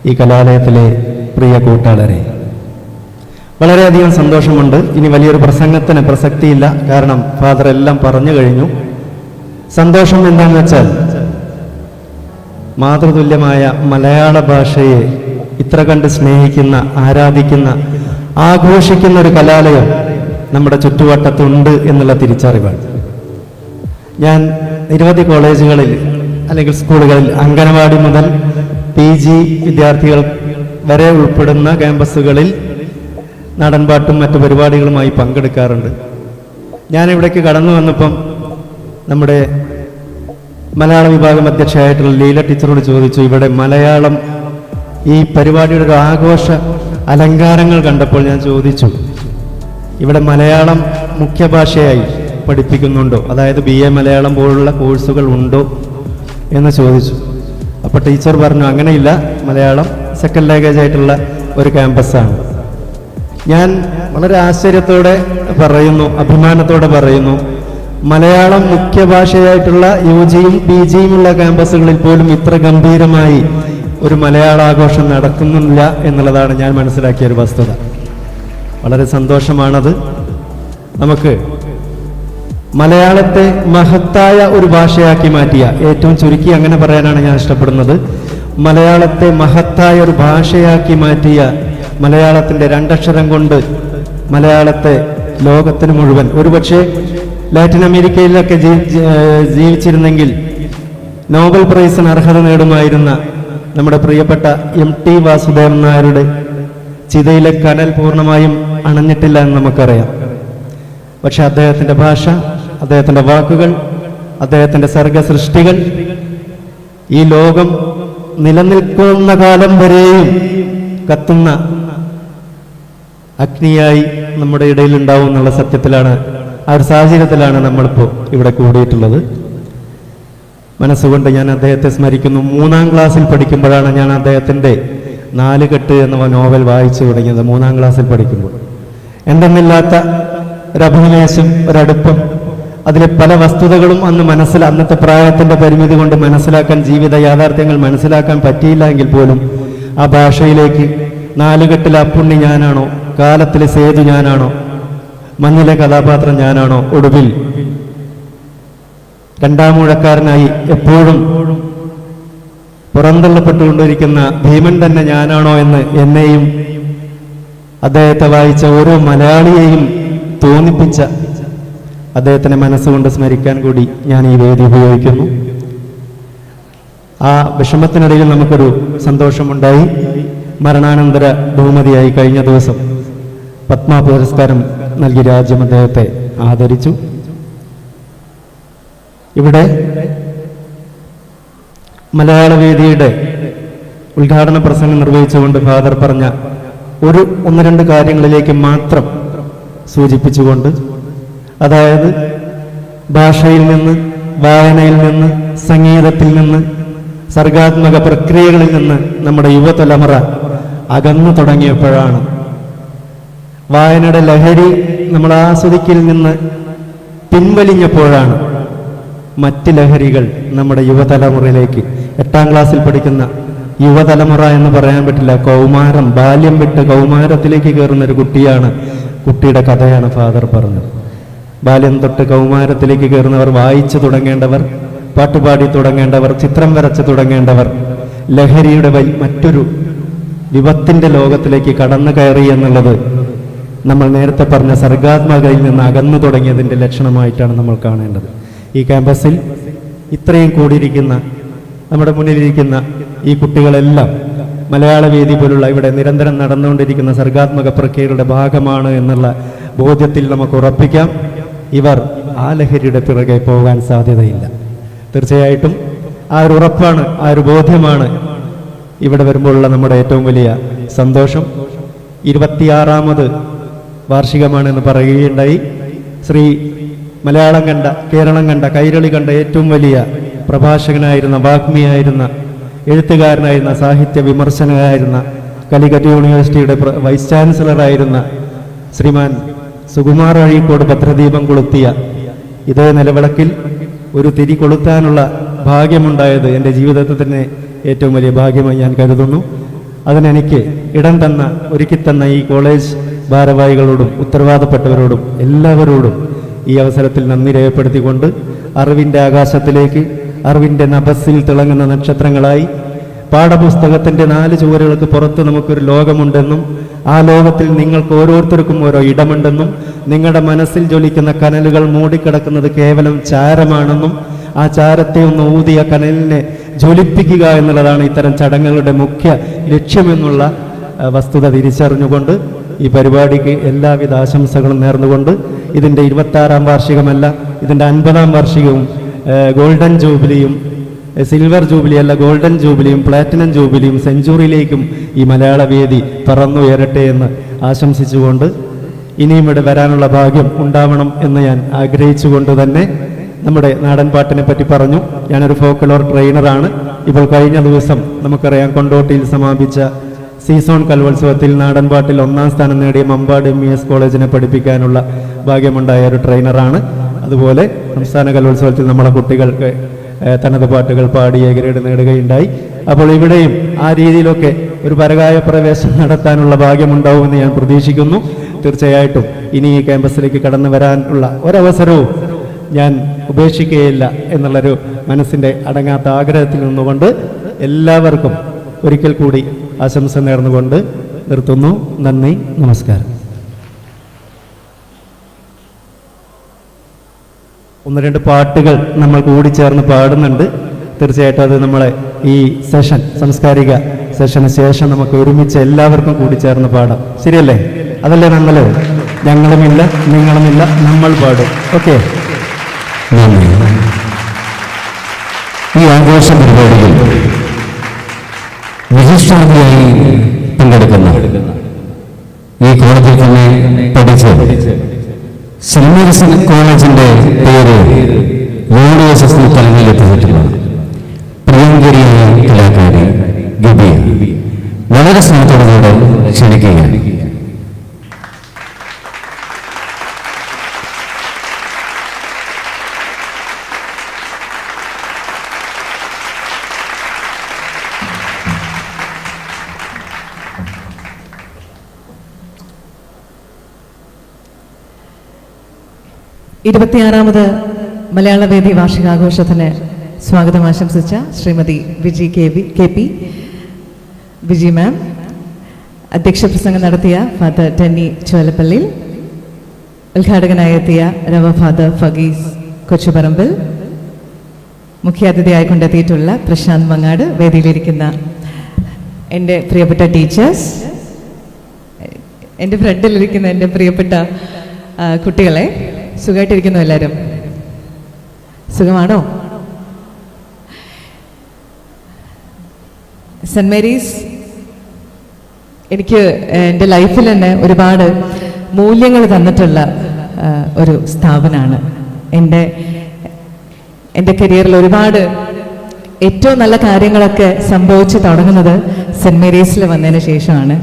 ഈ കലാലയത്തിലെ പ്രിയ കൂട്ടാളരെ, വളരെയധികം സന്തോഷമുണ്ട്. ഇനി വലിയൊരു പ്രസംഗത്തിന് പ്രസക്തിയില്ല, കാരണം ഫാദർ എല്ലാം പറഞ്ഞു കഴിഞ്ഞു. സന്തോഷം എന്താണെന്ന് വെച്ചാൽ മാതൃതുല്യമായ മലയാള ഭാഷയെ ഇത്ര കണ്ട് സ്നേഹിക്കുന്ന, ആരാധിക്കുന്ന, ആഘോഷിക്കുന്ന ഒരു കലാലയം നമ്മുടെ ചുറ്റുവട്ടത്തുണ്ട് എന്നുള്ള തിരിച്ചറിവാണ്. ഞാൻ നിരവധി കോളേജുകളിൽ അല്ലെങ്കിൽ സ്കൂളുകളിൽ അംഗനവാടി മുതൽ PG വിദ്യാർത്ഥികൾ വരെ ഉൾപ്പെടുന്ന ക്യാമ്പസുകളിൽ നാടൻപാട്ടും മറ്റു പരിപാടികളുമായി പങ്കെടുക്കാറുണ്ട്. ഞാനിവിടേക്ക് കടന്നു വന്നപ്പം നമ്മുടെ മലയാള വിഭാഗം അധ്യക്ഷയായിട്ടുള്ള ലീല ടീച്ചറോട് ചോദിച്ചു, ഇവിടെ മലയാളം ഈ പരിപാടിയുടെ ഒരു ആഘോഷ അലങ്കാരങ്ങൾ കണ്ടപ്പോൾ ഞാൻ ചോദിച്ചു, ഇവിടെ മലയാളം മുഖ്യ ഭാഷയായി പഠിപ്പിക്കുന്നുണ്ടോ, അതായത് BA മലയാളം പോലുള്ള കോഴ്സുകൾ ഉണ്ടോ എന്ന് ചോദിച്ചു. അപ്പോൾ അപ്പോൾ ടീച്ചർ പറഞ്ഞു അങ്ങനെയില്ല, മലയാളം സെക്കൻഡ് ലാംഗ്വേജ് ആയിട്ടുള്ള ഒരു ക്യാമ്പസാണ്. ഞാൻ വളരെ ആശ്ചര്യത്തോടെ പറയുന്നു, അഭിമാനത്തോടെ പറയുന്നു, മലയാളം മുഖ്യ ഭാഷയായിട്ടുള്ള UGയും PGയും ഉള്ള ക്യാമ്പസുകളിൽ പോലും ഇത്ര ഗംഭീരമായി ഒരു മലയാള ആഘോഷം നടക്കുന്നില്ല എന്നുള്ളതാണ് ഞാൻ മനസ്സിലാക്കിയ ഒരു വസ്തുത. വളരെ സന്തോഷമാണത്. നമുക്ക് മലയാളത്തെ മഹത്തായ ഒരു ഭാഷയാക്കി മാറ്റിയ, ഏറ്റവും ചുരുക്കി അങ്ങനെ പറയാനാണ് ഞാൻ ഇഷ്ടപ്പെടുന്നത്, മലയാളത്തെ മഹത്തായ ഒരു ഭാഷയാക്കി മാറ്റിയ, മലയാളത്തിൻ്റെ രണ്ടക്ഷരം കൊണ്ട് മലയാളത്തെ ലോകത്തിന് മുഴുവൻ, ഒരുപക്ഷെ ലാറ്റിൻ അമേരിക്കയിലൊക്കെ ജീവിച്ചിരുന്നെങ്കിൽ നോബൽ പ്രൈസിന് അർഹത നേടുമായിരുന്ന നമ്മുടെ പ്രിയപ്പെട്ട MT വാസുദേവൻ നായരുടെ ചിതയിലെ കനൽ പൂർണ്ണമായും അണഞ്ഞിട്ടില്ല എന്ന് നമുക്കറിയാം. പക്ഷെ അദ്ദേഹത്തിൻ്റെ ഭാഷ, അദ്ദേഹത്തിൻ്റെ വാക്കുകൾ, അദ്ദേഹത്തിൻ്റെ സർഗസൃഷ്ടികൾ ഈ ലോകം നിലനിൽക്കുന്ന കാലം വരെയും കത്തുന്ന അഗ്നിയായി നമ്മുടെ ഇടയിൽ ഉണ്ടാവും എന്നുള്ള സത്യത്തിലാണ്, ആ ഒരു സാഹചര്യത്തിലാണ് നമ്മളിപ്പോൾ ഇവിടെ കൂടിയിട്ടുള്ളത്. മനസ്സുകൊണ്ട് ഞാൻ അദ്ദേഹത്തെ സ്മരിക്കുന്നു. 3ാം ക്ലാസ്സിൽ പഠിക്കുമ്പോഴാണ് ഞാൻ അദ്ദേഹത്തിൻ്റെ 4 കെട്ട് എന്ന നോവൽ വായിച്ചു തുടങ്ങിയത്. 3ാം ക്ലാസ്സിൽ പഠിക്കുമ്പോൾ എന്തെന്നില്ലാത്ത ഒരഭിനിവേശം, ഒരടുപ്പം, അതിലെ പല വസ്തുതകളും അന്നത്തെ പ്രായത്തിൻ്റെ പരിമിതി കൊണ്ട് മനസ്സിലാക്കാൻ, ജീവിത യാഥാർത്ഥ്യങ്ങൾ മനസ്സിലാക്കാൻ പറ്റിയില്ല എങ്കിൽ പോലും ആ ഭാഷയിലേക്ക് 4 കെട്ടിലെ അപ്പുണ്ണി ഞാനാണോ, കാലത്തിലെ സേതു ഞാനാണോ, മഞ്ഞിലെ കഥാപാത്രം ഞാനാണോ, ഒടുവിൽ 2ാമൂഴക്കാരനായി എപ്പോഴും പുറന്തള്ളപ്പെട്ടുകൊണ്ടിരിക്കുന്ന ഭീമൻ തന്നെ ഞാനാണോ എന്ന് എന്നെയും അദ്ദേഹത്തെ വായിച്ച ഓരോ മലയാളിയെയും തോന്നിപ്പിച്ച അദ്ദേഹത്തിനെ മനസ്സുകൊണ്ട് സ്മരിക്കാൻ കൂടി ഞാൻ ഈ വേദി ഉപയോഗിക്കുന്നു. ആ വിഷമത്തിനിടയിൽ നമുക്കൊരു സന്തോഷമുണ്ടായി. മരണാനന്തര ബഹുമതിയായി കഴിഞ്ഞ ദിവസം പത്മ പുരസ്കാരം നൽകി രാജ്യം അദ്ദേഹത്തെ ആദരിച്ചു. ഇവിടെ മലയാള വേദിയുടെ ഉദ്ഘാടന പ്രസംഗം നിർവഹിച്ചുകൊണ്ട് ഫാദർ പറഞ്ഞ 1-2 കാര്യങ്ങളിലേക്ക് മാത്രം സൂചിപ്പിച്ചുകൊണ്ട്, അതായത് ഭാഷയിൽ നിന്ന്, വായനയിൽ നിന്ന്, സംഗീതത്തിൽ നിന്ന്, സർഗാത്മക പ്രക്രിയകളിൽ നിന്ന് നമ്മുടെ യുവതലമുറ അകന്നു തുടങ്ങിയപ്പോഴാണ്, വായനയുടെ ലഹരി നമ്മൾ ആസ്വദിക്കൽ നിന്ന് പിൻവലിഞ്ഞപ്പോഴാണ് മറ്റ് ലഹരികൾ നമ്മുടെ യുവതലമുറയിലേക്ക്, 8ാം ക്ലാസ്സിൽ പഠിക്കുന്ന യുവതലമുറ എന്ന് പറയാൻ പറ്റില്ല, കൗമാരം, ബാല്യം വിട്ട് കൗമാരത്തിലേക്ക് കയറുന്ന ഒരു കുട്ടിയുടെ കഥയാണ് ഫാദർ പറഞ്ഞത്. ബാല്യം തൊട്ട് കൗമാരത്തിലേക്ക് കയറുന്നവർ, വായിച്ചു തുടങ്ങേണ്ടവർ, പാട്ടുപാടി തുടങ്ങേണ്ടവർ, ചിത്രം വരച്ച് തുടങ്ങേണ്ടവർ, ലഹരിയുടെ മറ്റൊരു വിപത്തിൻ്റെ ലോകത്തിലേക്ക് കടന്നു കയറി എന്നുള്ളത് നമ്മൾ നേരത്തെ പറഞ്ഞ സർഗാത്മകതയിൽ നിന്ന് അകന്നു തുടങ്ങിയതിൻ്റെ ലക്ഷണമായിട്ടാണ് നമ്മൾ കാണേണ്ടത്. ഈ ക്യാമ്പസിൽ ഇത്രയും കൂടിയിരിക്കുന്ന, നമ്മുടെ മുന്നിലിരിക്കുന്ന ഈ കുട്ടികളെല്ലാം മലയാള വേദി പോലുള്ള ഇവിടെ നിരന്തരം നടന്നുകൊണ്ടിരിക്കുന്ന സർഗാത്മക പ്രക്രിയയുടെ ഭാഗമാണ് എന്നുള്ള ബോധ്യത്തിൽ നമുക്ക് ഉറപ്പിക്കാം. ഇവർ ആ ലഹരിയുടെ പിറകെ പോകാൻ സാധ്യതയില്ല. തീർച്ചയായിട്ടും ആ ഒരു ഉറപ്പാണ്, ആ ഒരു ബോധ്യമാണ് ഇവിടെ വരുമ്പോഴുള്ള നമ്മുടെ ഏറ്റവും വലിയ സന്തോഷം. 26ാമത് വാർഷികമാണെന്ന് പറയുകയുണ്ടായി. ശ്രീ മലയാളം കണ്ട, കേരളം കണ്ട, കൈരളി കണ്ട ഏറ്റവും വലിയ പ്രഭാഷകനായിരുന്ന, വാഗ്മിയായിരുന്ന, എഴുത്തുകാരനായിരുന്ന, സാഹിത്യ വിമർശകനായിരുന്ന, കാലിക്കറ്റ് യൂണിവേഴ്സിറ്റിയുടെ വൈസ് ചാൻസലറായിരുന്ന ശ്രീമാൻ സുകുമാർ അഴീക്കോട് ഭദ്രദീപം കൊളുത്തിയ ഇതേ നിലവിളക്കിൽ ഒരു തിരി കൊളുത്താനുള്ള ഭാഗ്യമുണ്ടായത് എൻ്റെ ജീവിതത്തിൽ തന്നെ ഏറ്റവും വലിയ ഭാഗ്യമായി ഞാൻ കരുതുന്നു. അതിനെനിക്ക് ഇടം തന്ന, ഒരുക്കി തന്ന ഈ കോളേജ് ഭാരവാഹികളോടും ഉത്തരവാദപ്പെട്ടവരോടും എല്ലാവരോടും ഈ അവസരത്തിൽ നന്ദി രേഖപ്പെടുത്തിക്കൊണ്ട്, അറിവിൻ്റെ ആകാശത്തിലേക്ക്, അറിവിൻ്റെ നഭസിൽ തിളങ്ങുന്ന നക്ഷത്രങ്ങളായി, പാഠപുസ്തകത്തിൻ്റെ 4 ചുവരുകൾക്ക് പുറത്ത് നമുക്കൊരു ലോകമുണ്ടെന്നും ആ ലോകത്തിൽ നിങ്ങൾക്ക് ഓരോരുത്തർക്കും ഓരോ ഇടമുണ്ടെന്നും നിങ്ങളുടെ മനസ്സിൽ ജ്വലിക്കുന്ന കനലുകൾ മൂടിക്കിടക്കുന്നത് കേവലം ചാരമാണെന്നും ആ ചാരത്തെ ഒന്ന് ഊതിയ കനലിനെ ജ്വലിപ്പിക്കുക എന്നുള്ളതാണ് ഇത്തരം ചടങ്ങുകളുടെ മുഖ്യ ലക്ഷ്യമെന്നുള്ള വസ്തുത തിരിച്ചറിഞ്ഞുകൊണ്ട് ഈ പരിപാടിക്ക് എല്ലാവിധ ആശംസകളും നേർന്നുകൊണ്ട്, ഇതിൻ്റെ 26ാം വാർഷികമല്ല, ഇതിൻ്റെ 50ാം വാർഷികവും ഗോൾഡൻ ജൂബിലിയും, സിൽവർ ജൂബിലി അല്ല, ഗോൾഡൻ ജൂബിലിയും പ്ലാറ്റിനം ജൂബിലിയും സെഞ്ചുറിയിലേക്കും ഈ മലയാള വേദി പറന്നുയരട്ടെ എന്ന് ആശംസിച്ചുകൊണ്ട്, ഇനിയും ഇവിടെ വരാനുള്ള ഭാഗ്യം ഉണ്ടാവണം എന്ന് ഞാൻ ആഗ്രഹിച്ചുകൊണ്ട് തന്നെ നമ്മുടെ നാടൻ പാട്ടിനെ പറ്റി പറഞ്ഞു. ഞാനൊരു ഫോക്ലോർ ട്രെയിനറാണ്. ഇപ്പോൾ കഴിഞ്ഞ ദിവസം നമുക്കറിയാം കൊണ്ടോട്ടിയിൽ സമാപിച്ച സീസോൺ കലോത്സവത്തിൽ നാടൻപാട്ടിൽ 1ാം സ്ഥാനം നേടിയ മമ്പാട് MES കോളേജിനെ പഠിപ്പിക്കാനുള്ള ഭാഗ്യമുണ്ടായ ഒരു ട്രെയിനറാണ്. അതുപോലെ സംസ്ഥാന കലോത്സവത്തിൽ നമ്മളെ കുട്ടികൾക്ക് തനത് പാട്ടുകൾ പാടി A ഗ്രേഡ് നേടുകയുണ്ടായി. അപ്പോൾ ഇവിടെയും ആ രീതിയിലൊക്കെ ഒരു പരകായ പ്രവേശനം നടത്താനുള്ള ഭാഗ്യമുണ്ടാവുമെന്ന് ഞാൻ പ്രതീക്ഷിക്കുന്നു. തീർച്ചയായിട്ടും ഇനി ഈ ക്യാമ്പസിലേക്ക് കടന്നു വരാനുള്ള ഒരവസരവും ഞാൻ ഉപേക്ഷിക്കുകയില്ല എന്നുള്ളൊരു മനസ്സിൻ്റെ അടങ്ങാത്ത ആഗ്രഹത്തിൽ നിന്നുകൊണ്ട് എല്ലാവർക്കും ഒരിക്കൽ കൂടി ആശംസ നേർന്നുകൊണ്ട് നിർത്തുന്നു. നന്ദി, നമസ്കാരം. 1-2 പാട്ടുകൾ നമ്മൾ കൂടിച്ചേർന്ന് പാടുന്നുണ്ട്. തീർച്ചയായിട്ടും അത് നമ്മളെ ഈ സെഷൻ, സാംസ്കാരിക സെഷന് ശേഷം നമുക്ക് ഒരുമിച്ച് എല്ലാവർക്കും കൂടിച്ചേർന്ന് പാടാം. ശരിയല്ലേ? അതല്ലേ നല്ലത്? ഞങ്ങളുമില്ല, നിങ്ങളുമില്ല, നമ്മൾ പാടും. ഓക്കെ. ഈ ആഘോഷ പരിപാടിയിൽ വിശിഷ്ടാതിഥിയായി പങ്കെടുക്കുന്ന ഈ കോളേജിൽ തന്നെ പഠിച്ച് സെന്റ് മേരീസ് കോളേജിന്റെ പേര് യൂണിവേഴ്സിറ്റി തലങ്ങളിലെത്തിച്ചിട്ടുള്ള പ്രിയങ്കരിയായ കലാകാരി ഗബിയ വളരെ സ്നേഹത്തോടുകൂടെ ക്ഷണിക്കുകയാണ്. ഇരുപത്തിയാറാമത് മലയാളവേദി വാർഷികാഘോഷത്തിന് സ്വാഗതം ആശംസിച്ച ശ്രീമതി വിജി കെ പി വിജി മാം, അധ്യക്ഷ പ്രസംഗം നടത്തിയ ഫാദർ ടെന്നി ചോലപ്പള്ളി, ഉദ്ഘാടകനായി എത്തിയ രവ ഫാദർ ഫഗീസ് കൊച്ചുപറമ്പിൽ, മുഖ്യാതിഥിയായി കൊണ്ടെത്തിയിട്ടുള്ള പ്രശാന്ത് മങ്ങാട്, വേദിയിലിരിക്കുന്ന എൻ്റെ പ്രിയപ്പെട്ട ടീച്ചേഴ്സ്, എൻ്റെ ഫ്രണ്ടിലിരിക്കുന്ന എൻ്റെ പ്രിയപ്പെട്ട കുട്ടികളെ, സുഖമായിട്ടിരിക്കുന്നു എല്ലാവരും? സുഖമാണോ? സെന്റ് മേരീസ് എനിക്ക് എൻ്റെ ലൈഫിൽ തന്നെ ഒരുപാട് മൂല്യങ്ങൾ തന്നിട്ടുള്ള ഒരു സ്ഥാപനമാണ്. എൻ്റെ കരിയറിൽ ഒരുപാട് ഏറ്റവും നല്ല കാര്യങ്ങളൊക്കെ സംഭവിച്ചു തുടങ്ങുന്നത് സെന്റ് മേരീസിൽ വന്നതിന് ശേഷമാണ്.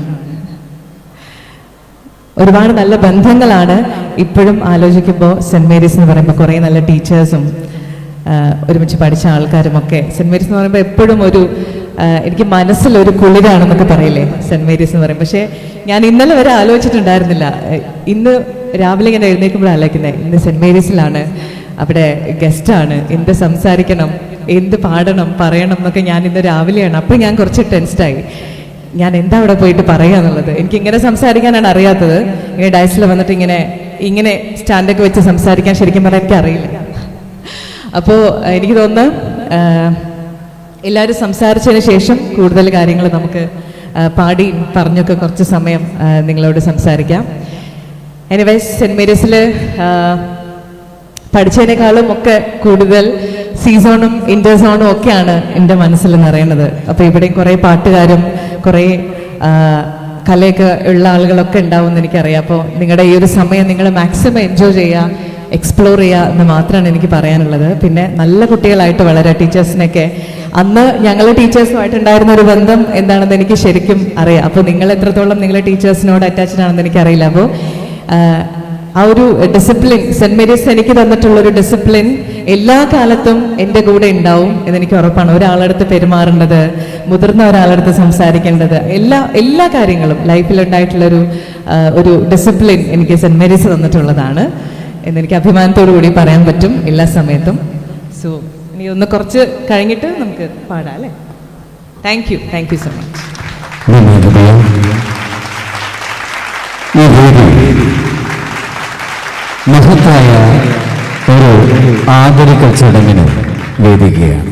ഒരുപാട് നല്ല ബന്ധങ്ങളാണ് ഇപ്പോഴും ആലോചിക്കുമ്പോൾ സെന്റ് മേരീസ് എന്ന് പറയുമ്പോൾ. കുറേ നല്ല ടീച്ചേഴ്സും ഒരുമിച്ച് പഠിച്ച ആൾക്കാരുമൊക്കെ. സെന്റ് മേരീസ് എന്ന് പറയുമ്പോൾ എപ്പോഴും ഒരു എനിക്ക് മനസ്സിലൊരു കുളിരാണെന്നൊക്കെ പറയില്ലേ സെന്റ് മേരീസ് എന്ന് പറയും. പക്ഷേ ഞാൻ ഇന്നലെ വരെ ആലോചിച്ചിട്ടുണ്ടായിരുന്നില്ല. ഇന്ന് രാവിലെ ഇങ്ങനെ എഴുന്നേൽക്കുമ്പോഴാണ് ആലോചിക്കുന്നത്, ഇന്ന് സെന്റ് മേരീസിലാണ്, അവിടെ ഗസ്റ്റാണ്, എന്ത് സംസാരിക്കണം, എന്ത് പാടണം, പറയണം എന്നൊക്കെ ഞാൻ ഇന്ന് രാവിലെയാണ്. അപ്പോൾ ഞാൻ കുറച്ച് ടെൻസ്ഡായി. ഞാൻ എന്താ അവിടെ പോയിട്ട് പറയുക എന്നുള്ളത്. എനിക്കിങ്ങനെ സംസാരിക്കാനാണ് അറിയാത്തത്. ഇങ്ങനെ ഡയസിൽ വന്നിട്ട് ഇങ്ങനെ സ്റ്റാൻഡൊക്കെ വെച്ച് സംസാരിക്കാൻ ശരിക്കും പറയാൻ എനിക്കറിയില്ല. അപ്പോൾ എനിക്ക് തോന്നുന്നു എല്ലാവരും സംസാരിച്ചതിന് ശേഷം കൂടുതൽ കാര്യങ്ങൾ നമുക്ക് പാടി പറഞ്ഞൊക്കെ കുറച്ച് സമയം നിങ്ങളോട് സംസാരിക്കാം. എനിവേസ്, സെന്റ് മേരീസിൽ പഠിച്ചതിനേക്കാളും ഒക്കെ കൂടുതൽ സീസോണും ഇന്റർസോണും ഒക്കെയാണ് എൻ്റെ മനസ്സിൽ നിറയുന്നത്. അപ്പോൾ ഇവിടെയും കുറേ പാട്ടുകാരും കുറേ കലയൊക്കെ ഉള്ള ആളുകളൊക്കെ ഉണ്ടാവും എന്ന് എനിക്കറിയാം. അപ്പോൾ നിങ്ങളുടെ ഈ ഒരു സമയം നിങ്ങൾ മാക്സിമം എൻജോയ് ചെയ്യുക, എക്സ്പ്ലോർ ചെയ്യുക എന്ന് മാത്രമാണ് എനിക്ക് പറയാനുള്ളത്. പിന്നെ നല്ല കുട്ടികളായിട്ട് വളരെ ടീച്ചേഴ്സിനൊക്കെ അന്ന് ഞങ്ങൾ ടീച്ചേഴ്സുമായിട്ടുണ്ടായിരുന്ന ഒരു ബന്ധം എന്താണെന്ന് എനിക്ക് ശരിക്കും അറിയാം. അപ്പോൾ നിങ്ങൾ എത്രത്തോളം നിങ്ങൾ ടീച്ചേഴ്സിനോട് അറ്റാച്ച്ഡ് ആണെന്ന് എനിക്കറിയില്ല. അപ്പോൾ ആ ഒരു ഡിസിപ്ലിൻ, സെന്റ് മേരീസ് എനിക്ക് തന്നിട്ടുള്ളൊരു ഡിസിപ്ലിൻ എല്ലാ കാലത്തും എൻ്റെ കൂടെ ഉണ്ടാവും എന്നെനിക്ക് ഉറപ്പാണ്. ഒരാളടുത്ത് പെരുമാറേണ്ടത്, മുതിർന്ന ഒരാളടുത്ത് സംസാരിക്കേണ്ടത്, എല്ലാ കാര്യങ്ങളും ലൈഫിലുണ്ടായിട്ടുള്ളൊരു ഒരു ഡിസിപ്ലിൻ എനിക്ക് സെന്റ് മേരീസ് തന്നിട്ടുള്ളതാണ് എന്നെനിക്ക് അഭിമാനത്തോടു കൂടി പറയാൻ പറ്റും എല്ലാ സമയത്തും. സോ ഇനി ഒന്ന് കുറച്ച് കഴിഞ്ഞിട്ട് നമുക്ക് പാടാം അല്ലേ? Thank you so much. മഹത്തായ ഒരു ആദരിക്കൽ ചടങ്ങിന് വേദിക്കുകയാണ്.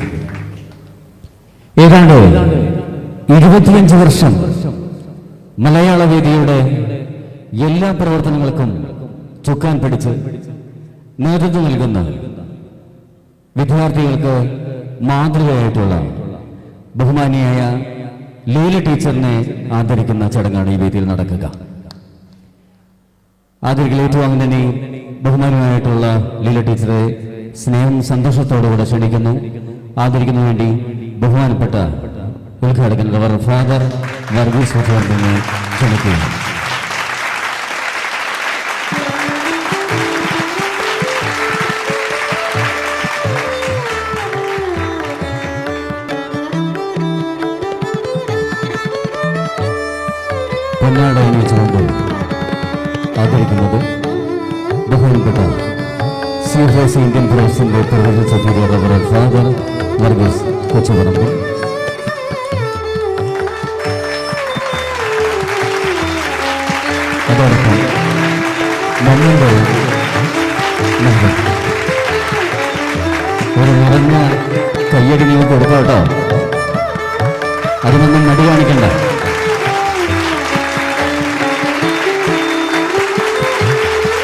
ഏതാണ്ട് 25 വർഷം മലയാള വേദിയുടെ എല്ലാ പ്രവർത്തനങ്ങൾക്കും ചുക്കാൻ പിടിച്ച് നേതൃത്വം നൽകുന്ന വിദ്യാർത്ഥികൾക്ക് മാതൃകയായിട്ടുള്ള ബഹുമാനിയായ ലീല ടീച്ചറിനെ ആദരിക്കുന്ന ചടങ്ങാണ് ഈ വേദിയിൽ നടക്കുക. ആദരിക്കൽ ഏറ്റുവാങ്ങുന്നതിനെ ബഹുമാനിയായിട്ടുള്ള ലീല ടീച്ചറെ സ്നേഹം സന്തോഷത്തോടുകൂടെ ക്ഷണിക്കുന്നു. ആദരിക്കുന്നതിന് വേണ്ടി ബഹുമാനപ്പെട്ട ഉദ്ഘാടകൻ റവർ ഫാദർ വർഗീസ് ഫുട്ബോളിനെ ക്ഷണിക്കുകയാണ്. പൊന്നാട അണിയിച്ചുകൊണ്ട് ആദരിക്കുന്നത് ബഹുമാനപ്പെട്ട CFS ഇന്ത്യൻ പ്രൊഫസിന്റെ പ്രൊഫസർ സത്യയുടെ റവർ ഫാദർ വർഗീസ് കൊച്ചുപറമ്പ്. അതോടൊപ്പം നമ്മളുടെ ഒരു നിറഞ്ഞ കയ്യടി നിങ്ങൾ കൊടുക്കാം കേട്ടോ. അതിനൊന്നും മടി കാണിക്കണ്ട.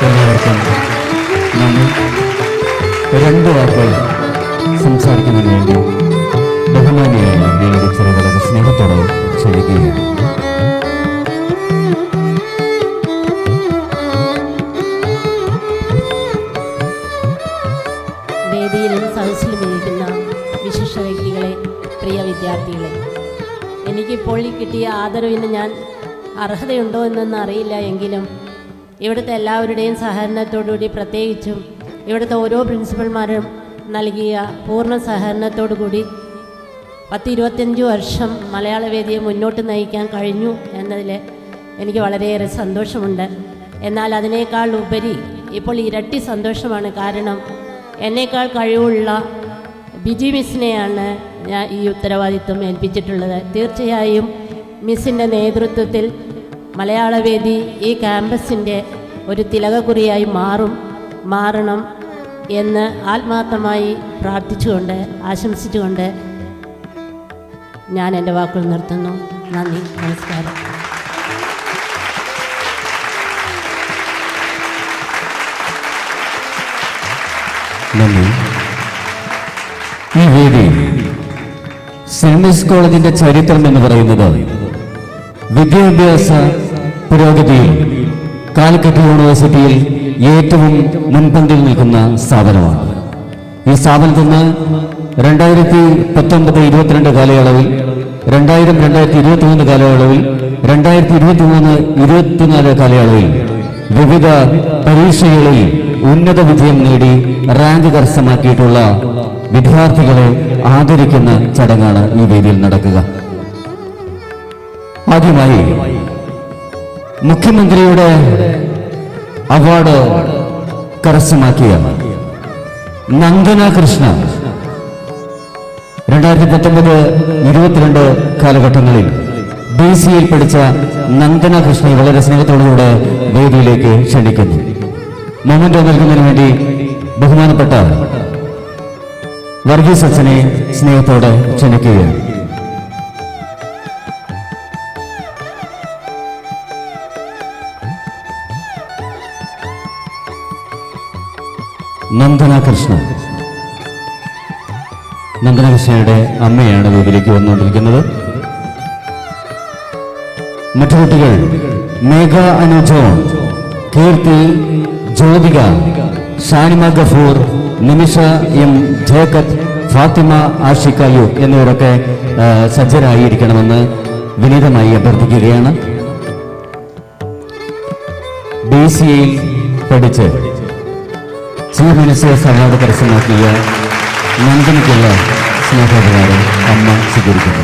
എല്ലാവർക്കും നന്ദി. രണ്ട് വാക്കുകൾ സംസാരിക്കുന്നതിന് വേണ്ടി ബഹുമാനിയായ ലീലടിച്ചത് വളരെ സ്നേഹത്തോടെ ക്ഷണിക്കുകയാണ്. വേദിയിലും സദസ്സിലും ഇരിക്കുന്ന വിശിഷ്ട വ്യക്തികളെ, പ്രിയ വിദ്യാർത്ഥികളെ, എനിക്കിപ്പോൾ കിട്ടിയ ആദരവിന് ഞാൻ അർഹതയുണ്ടോ എന്നൊന്നും അറിയില്ല. എങ്കിലും ഇവിടുത്തെ എല്ലാവരുടെയും സഹകരണത്തോടുകൂടി, പ്രത്യേകിച്ചും ഇവിടുത്തെ ഓരോ പ്രിൻസിപ്പൽമാരും നൽകിയ പൂർണ്ണ സഹകരണത്തോടുകൂടി 10-25 വർഷം മലയാള വേദിയെ മുന്നോട്ട് നയിക്കാൻ കഴിഞ്ഞു എന്നതിൽ എനിക്ക് വളരെയേറെ സന്തോഷമുണ്ട്. എന്നാൽ അതിനേക്കാൾ ഉപരി ഇപ്പോൾ ഇരട്ടി സന്തോഷമാണ്. കാരണം എന്നേക്കാൾ കഴിവുള്ള ബിജി മിസ്സിനെയാണ് ഞാൻ ഈ ഉത്തരവാദിത്വം ഏൽപ്പിച്ചിട്ടുള്ളത്. തീർച്ചയായും മിസ്സിൻ്റെ നേതൃത്വത്തിൽ മലയാളവേദി ഈ ക്യാമ്പസിൻ്റെ ഒരു തിലകക്കുറിയായി മാറണം എന്ന് ആത്മാർത്ഥമായി പ്രാർത്ഥിച്ചുകൊണ്ട്, ആശംസിച്ചുകൊണ്ട് ഞാൻ എൻ്റെ വാക്കുകൾ നിർത്തുന്നു. നന്ദി, നമസ്കാരം. നന്ദി. ഈ വേദി സെന്റ് മേരീസ് കോളേജിന്റെ ചരിത്രം എന്ന് പറയുന്നത് വിദ്യാഭ്യാസ പുരോഗതിയിൽ കാലിക്കറ്റ് യൂണിവേഴ്സിറ്റിയിൽ ഏറ്റവും മുൻപന്തിയിൽ നിൽക്കുന്ന സ്ഥാപനമാണ്. ഈ സ്ഥാപനത്തിൽ നിന്ന് 2019-22 കാലയളവിൽ, 2000-2023 കാലയളവിൽ, 2023-24 കാലയളവിൽ വിവിധ പരീക്ഷകളിൽ ഉന്നത വിജയം നേടി റാങ്ക് കരസ്ഥമാക്കിയിട്ടുള്ള വിദ്യാർത്ഥികളെ ആദരിക്കുന്ന ചടങ്ങാണ് ഈ വേദിയിൽ നടക്കുക. ആദ്യമായി മുഖ്യമന്ത്രിയുടെ അവാർഡ് കരസ്ഥമാക്കിയ നന്ദന കൃഷ്ണ 2019-22 കാലഘട്ടങ്ങളിൽ BCAയിൽ പഠിച്ച നന്ദന കൃഷ്ണയെ വളരെ സ്നേഹത്തോടുകൂടെ വേദിയിലേക്ക് ക്ഷണിക്കുന്നു. മൊമെന്റോ നൽകുന്നതിന് വേണ്ടി ബഹുമാനപ്പെട്ട വർഗീസ് അച്ഛനെ സ്നേഹത്തോടെ ക്ഷണിക്കുകയാണ്. നന്ദനകൃഷ്ണയുടെ അമ്മയാണ് വേദിയിലേക്ക് വന്നുകൊണ്ടിരിക്കുന്നത്. മറ്റു കുട്ടികൾ മേഘ അനു ജോൺ, കീർത്തി, ജ്യോതിക, ഷാനിമ ഗഫൂർ, നിമിഷ M, Jacob, Fathima Ashiqa U എന്നിവരൊക്കെ സജ്ജരായിരിക്കണമെന്ന് വിനീതമായി അഭ്യർത്ഥിക്കുകയാണ്. BCAയിൽ പഠിച്ച് ചീഫ് മിനിസ്റ്റേഴ്സ് അവാർഡ് കരസ്ഥമാക്കിയ നന്ദനയ്ക്കുള്ള സ്നേഹോപകാരം അമ്മ സ്വീകരിക്കുന്നു.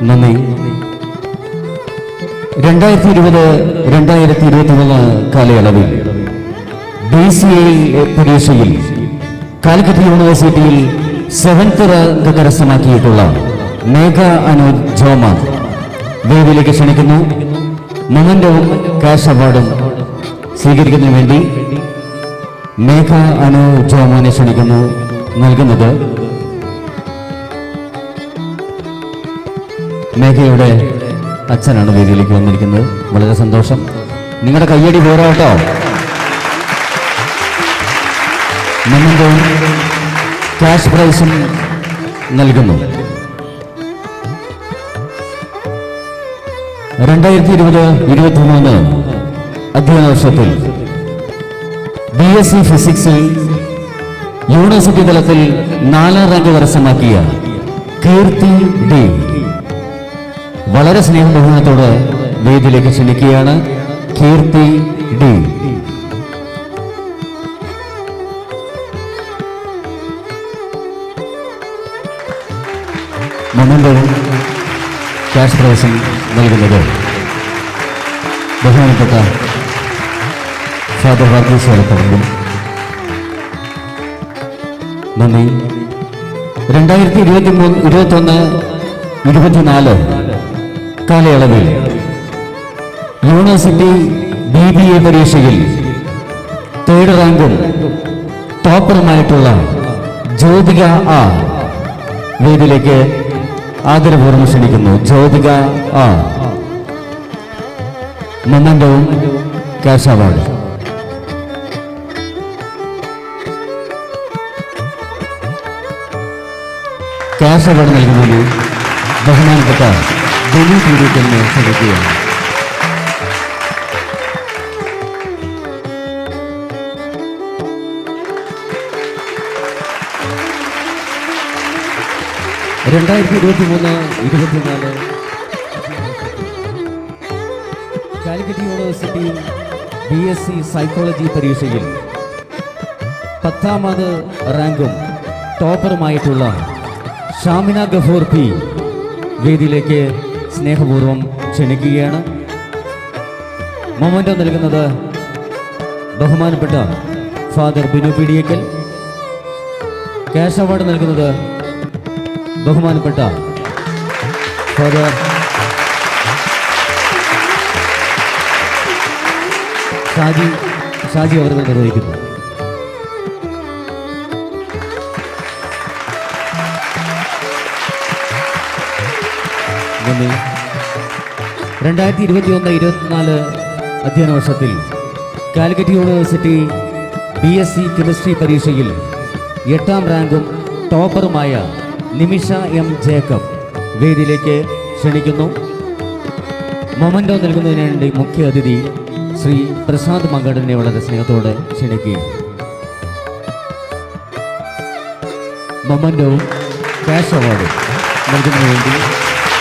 നന്ദി. 2020-2023 കാലയളവിൽ BCA പരീക്ഷയിൽ കാലിക്കറ്റ് യൂണിവേഴ്സിറ്റിയിൽ 7th റാങ്ക് കരസ്ഥമാക്കിയിട്ടുള്ള മേഘ അനു ജോമ വേദിയിലേക്ക് ക്ഷണിക്കുന്നു. മൊമെന്റവും ക്യാഷ് അവാർഡും സ്വീകരിക്കുന്നതിന് വേണ്ടി മേഘ അനു ജോമോനെ ക്ഷണിക്കുന്നു. നൽകുന്നത് മേഘയുടെ അച്ഛനാണ് വേദിയിലേക്ക് വന്നിരിക്കുന്നത്. വളരെ സന്തോഷം. നിങ്ങളുടെ കയ്യടി പോരാട്ടോ. മൊമെന്റവും ക്യാഷ് പ്രൈസും നൽകുന്നു. 2020-23 അധ്യയന വർഷത്തിൽ BSc ഫിസിക്സിൽ യൂണിവേഴ്സിറ്റി തലത്തിൽ 4ാം റാങ്ക് കരസ്ഥമാക്കിയ കീർത്തി ഡി വളരെ സ്നേഹബഹുമാനത്തോടെ വേദിയിലേക്ക് ക്ഷണിക്കുകയാണ്. കീർത്തി ഡി. മൊമെന്റവും ക്യാഷ് പ്രൈസും നൽകുന്നത് ബഹുമാനപ്പെട്ട ഫാദർ വർഗീസ് വലപ്പറമ്പും. നന്ദി. 2021-24 കാലയളവിൽ യൂണിവേഴ്സിറ്റി BBA പരീക്ഷയിൽ 3rd റാങ്കും ടോപ്പറുമായിട്ടുള്ള ജ്യോതിക ആർ വേദിയിലേക്ക് ആദരപൂർവ്വം ക്ഷണിക്കുന്നു. ജ്യോതിക ആർ. മൊമെന്റവും ക്യാഷ് അവാർഡ്. ക്യാഷ് അവാർഡ് നൽകുന്നതിന് ബഹുമാനപ്പെട്ട ബിനു പീഡിക്കലിനെ ക്ഷണിക്കുകയാണ്. കാലിക്കറ്റ് യൂണിവേഴ്സിറ്റി BSc സൈക്കോളജി പരീക്ഷയിൽ 10ാമത് റാങ്കും ടോപ്പറുമായിട്ടുള്ള ഷാമിന ഗഫൂർ പി വേദിയിലേക്ക് സ്നേഹപൂർവ്വം ക്ഷണിക്കുകയാണ്. മൊമെന്റോ നൽകുന്നത് ബഹുമാനപ്പെട്ട father Binu Peediyakkal. Cash award നൽകുന്നത് ബഹുമാനപ്പെട്ട ഫാദർ ഷാജി അവർ നിർവഹിക്കുന്നു. നന്ദി. 2021-24 അധ്യയന വർഷത്തിൽ കാലിക്കറ്റ് യൂണിവേഴ്സിറ്റി BSc കെമിസ്ട്രി പരീക്ഷയിൽ 8ാം റാങ്കും ടോപ്പറുമായ നിമിഷ M ജേക്കബ് വേദിയിലേക്ക് ക്ഷണിക്കുന്നു. മൊമെന്റോ നൽകുന്നതിന് വേണ്ടി മുഖ്യ അതിഥി ശ്രീ പ്രസാദ് മങ്കടനെ വളരെ സ്നേഹത്തോടെ ക്ഷണിക്കുകയാണ്. മൊമെന്റോവും ക്യാഷ് അവാർഡും നൽകുന്നതിന് വേണ്ടി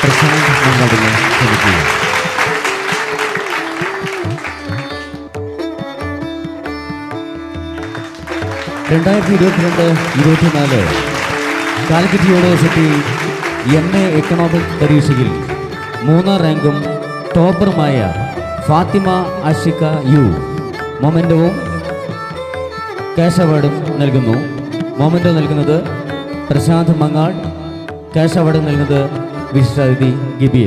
പ്രസാദ് മങ്കടനെ ക്ഷണിക്കുകയാണ്. കാലിക്കറ്റ് യൂണിവേഴ്സിറ്റി MA എക്കണോമിക്സ് പരീക്ഷയിൽ 3ാം റാങ്കും ടോപ്പറുമായ ഫാത്തിമ അഷിക യു മൊമെന്റവും ക്യാഷ് അവാർഡും നൽകുന്നു. മൊമെന്റോ നൽകുന്നത് പ്രശാന്ത് മങ്ങാട്. ക്യാഷ് അവാർഡ് നൽകുന്നത് വിശിഷ്ടാതിഥി ഗിബിയ.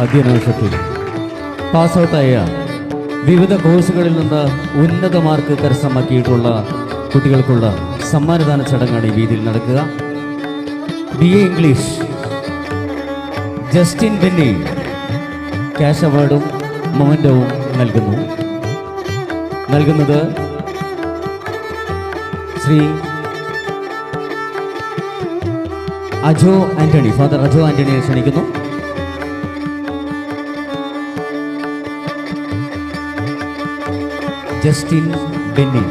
അധ്യയന വർഷത്തിൽ പാസ് ഔട്ടായ വിവിധ കോഴ്സുകളിൽ നിന്ന് ഉന്നത മാർക്ക് കരസ്ഥമാക്കിയിട്ടുള്ള കുട്ടികൾക്കുള്ള സമ്മാനദാന ചടങ്ങാണ് ഈ വേദിയിൽ നടക്കുക. BA English Justin Benny cash അവാർഡും മൊമെന്റവും നൽകുന്നത് ശ്രീ അജോ ആന്റണി. ഫാദർ അജോ ആന്റണിയെ ക്ഷണിക്കുന്നു. ജസ്റ്റിൻ ബെന്നി.